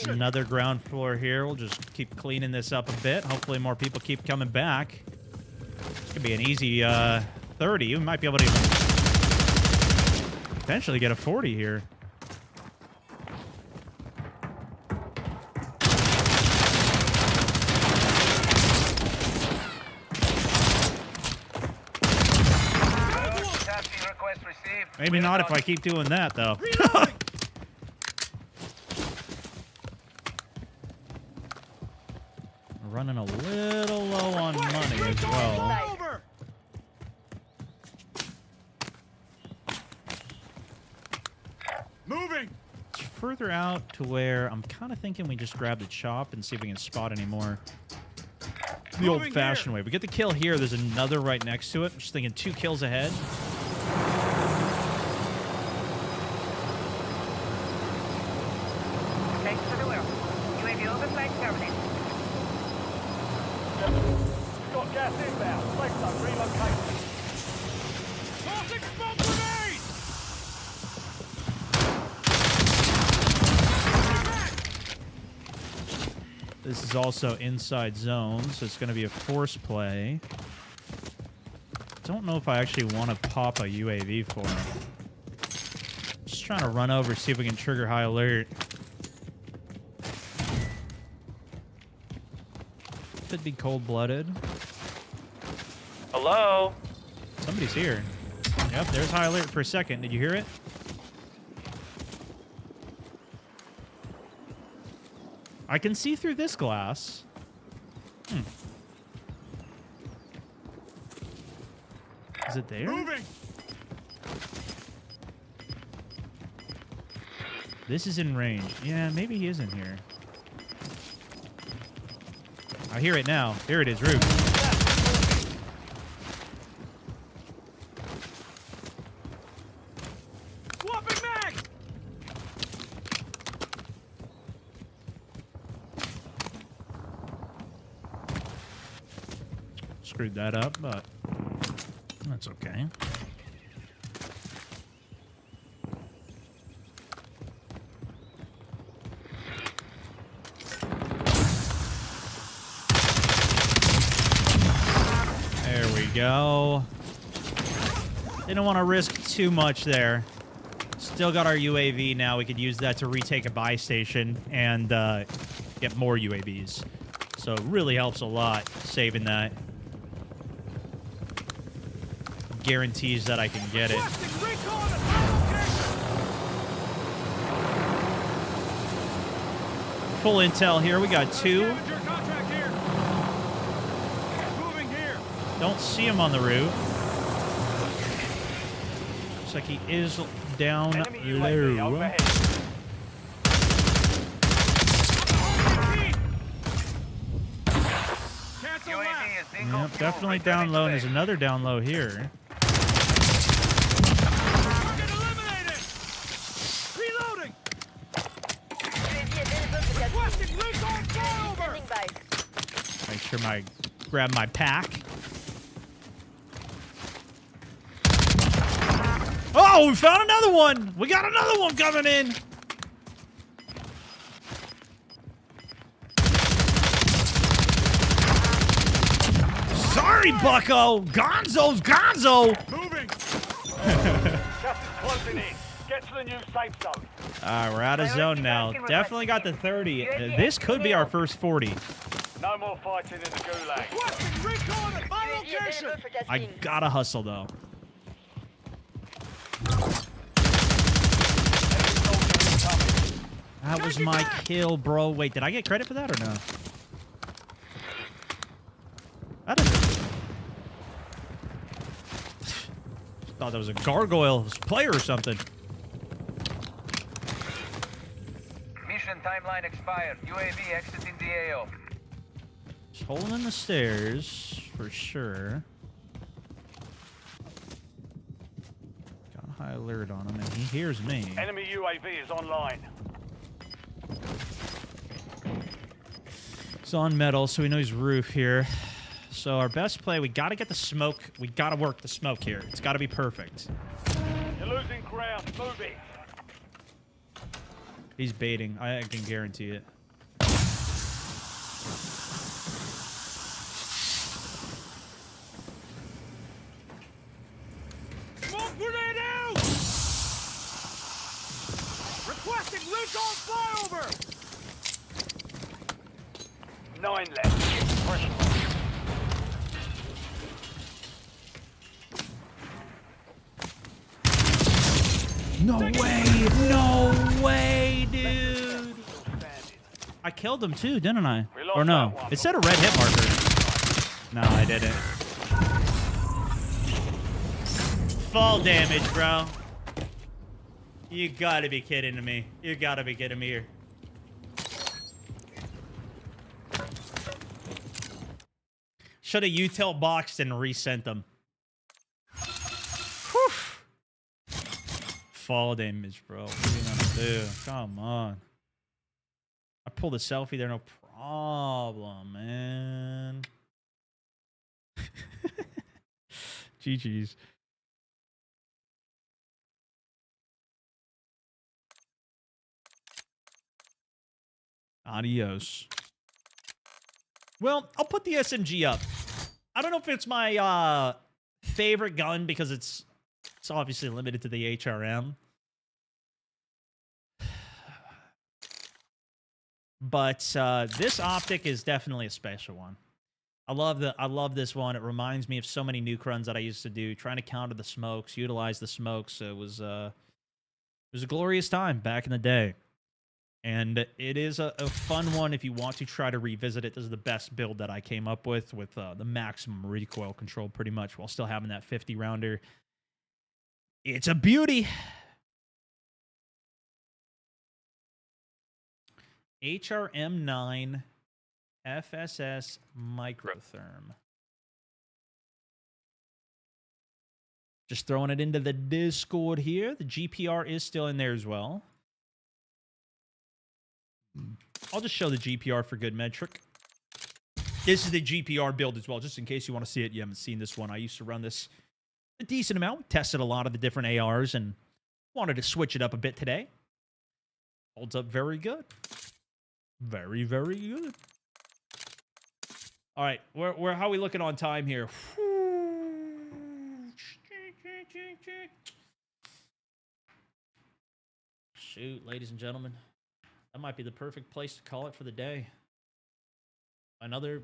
Another ground floor here. We'll just keep cleaning this up a bit. Hopefully more people keep coming back. This could be an easy 30. We might be able to even Potentially get a 40 here. Tasking request received. Maybe not if I keep doing that, though. Running a little low on money as well. Over. Moving. It's further out to where I'm kind of thinking we just grab the chop and see if we can spot any more. The old-fashioned way. We get the kill here. There's another right next to it. I'm just thinking 2 kills ahead. Thanks for the work. UAV overflight terminated. Got gas inbound. Safe zone relocated. Tossing smoke grenade. This is also inside zone, so it's going to be a force play. Don't know if I actually want to pop a UAV for him. Just trying to run over, see if we can trigger high alert. Could be cold-blooded. Hello? Somebody's here. Yep, there's high alert for a second. Did you hear it? I can see through this glass. Is it there? Moving. This is in range. Yeah, maybe he is in here. I hear it now. There it is, roof. Swapping mag. Screwed that up, but that's okay. There we go. Didn't want to risk too much there. Still got our UAV now. We could use that to retake a buy station and get more UAVs. So it really helps a lot saving that. Guarantees that I can get it. Requesting recon at my location. Full intel here. We got 2. Scavenger contract here. Moving here. Don't see him on the roof. Looks like he is down Enemy UAV low. overhead. Cancel UAV that. is bingo. Yep, definitely down low. And there's another down low here. Target eliminated. Reloading. Requesting recon flyover. Make sure grab my pack. Oh, we found another one. We got another one coming in. Sorry, bucko. Gonzo's gonzo. Moving. Gas is closing in. Get to the new safe zone. All right, we're out of zone now. Definitely got the 30. This could be our first 40. No more fighting in the gulag. Requesting recon at my location. I gotta hustle, though. That was my kill, bro. Wait, did I get credit for that or no? I don't know. Thought that was a gargoyle player or something. Mission timeline expired. UAV exiting the AO. Just holding the stairs for sure. Got a high alert on him, and he hears me. Enemy UAV is online. It's on metal, so we know he's roof here. So our best play, we got to get the smoke. We got to work the smoke here. It's got to be perfect. You're losing ground. Move it. He's baiting. I can guarantee it. Smoke grenade out. Recon flyover! 9 left. Pressure on. No way! No way, dude! I killed him too, didn't I? Or no? It said a red hit marker. No, I didn't. Fall damage, bro. You gotta be kidding me. You gotta be kidding me here. Should have util boxed and resent them. Whew. Fall damage, bro. What are you gonna do? Come on. I pulled a selfie there, no problem, man. GG's. Adios. Well, I'll put the SMG up. I don't know if it's my favorite gun because it's obviously limited to the HRM. But this optic is definitely a special one. I love this one. It reminds me of so many nuke runs that I used to do, trying to counter the smokes, utilize the smokes. It was a glorious time back in the day. And it is a fun one if you want to try to revisit it. This is the best build that I came up with the maximum recoil control pretty much while still having that 50 rounder. It's a beauty. HRM9 FSS Microtherm. Just throwing it into the Discord here. The GPR is still in there as well. I'll just show the GPR for good metric. This is the GPR build as well, just in case you want to see it. You haven't seen this one. I used to run this a decent amount. We tested a lot of the different ARs and wanted to switch it up a bit today. Holds up very good. Very, very good. All right, how are we looking on time here? Shoot, ladies and gentlemen. That might be the perfect place to call it for the day. Another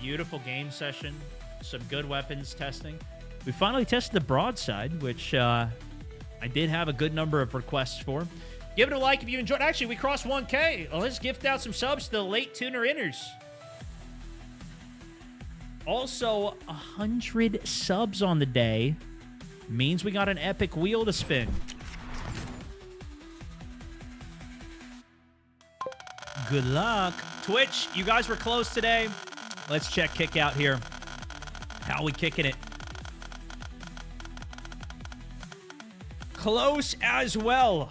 beautiful game session. Some good weapons testing. We finally tested the broadside, which I did have a good number of requests for. Give it a like if you enjoyed. Actually, we crossed 1K. Well, let's gift out some subs to the late tuner inners. Also, 100 subs on the day means we got an epic wheel to spin. Good luck. Twitch, you guys were close today. Let's check kick out here. How we kicking it? Close as well.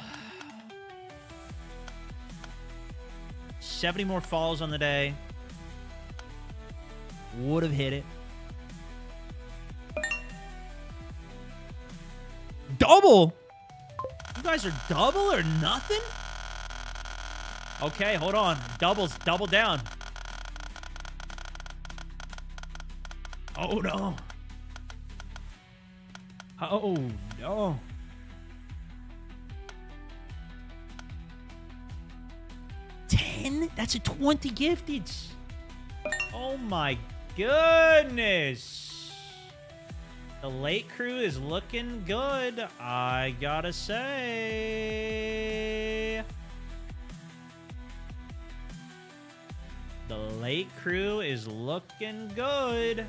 70 more falls on the day. Would have hit it. Double? You guys are double or nothing? Okay, hold on. Double down. Oh, no. Oh, no. That's a 20 gifted. Oh, my goodness. The late crew is looking good, I gotta say. The late crew is looking good.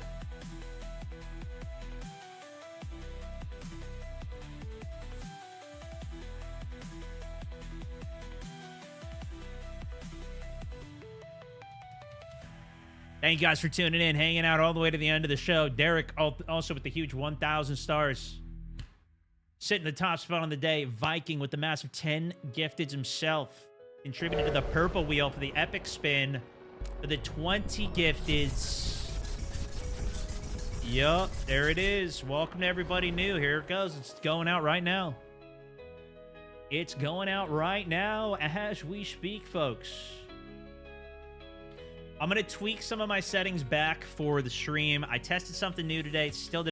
Thank you guys for tuning in, hanging out all the way to the end of the show. Derek, also with the huge 1,000 stars. Sitting the top spot on the day. Viking with the massive 10 gifteds himself. Contributed to the purple wheel for the epic spin. For the 20 gifteds. Yup, there it is. Welcome to everybody new. Here it goes. It's going out right now. It's going out right now as we speak, folks. I'm going to tweak some of my settings back for the stream. I tested something new today. It still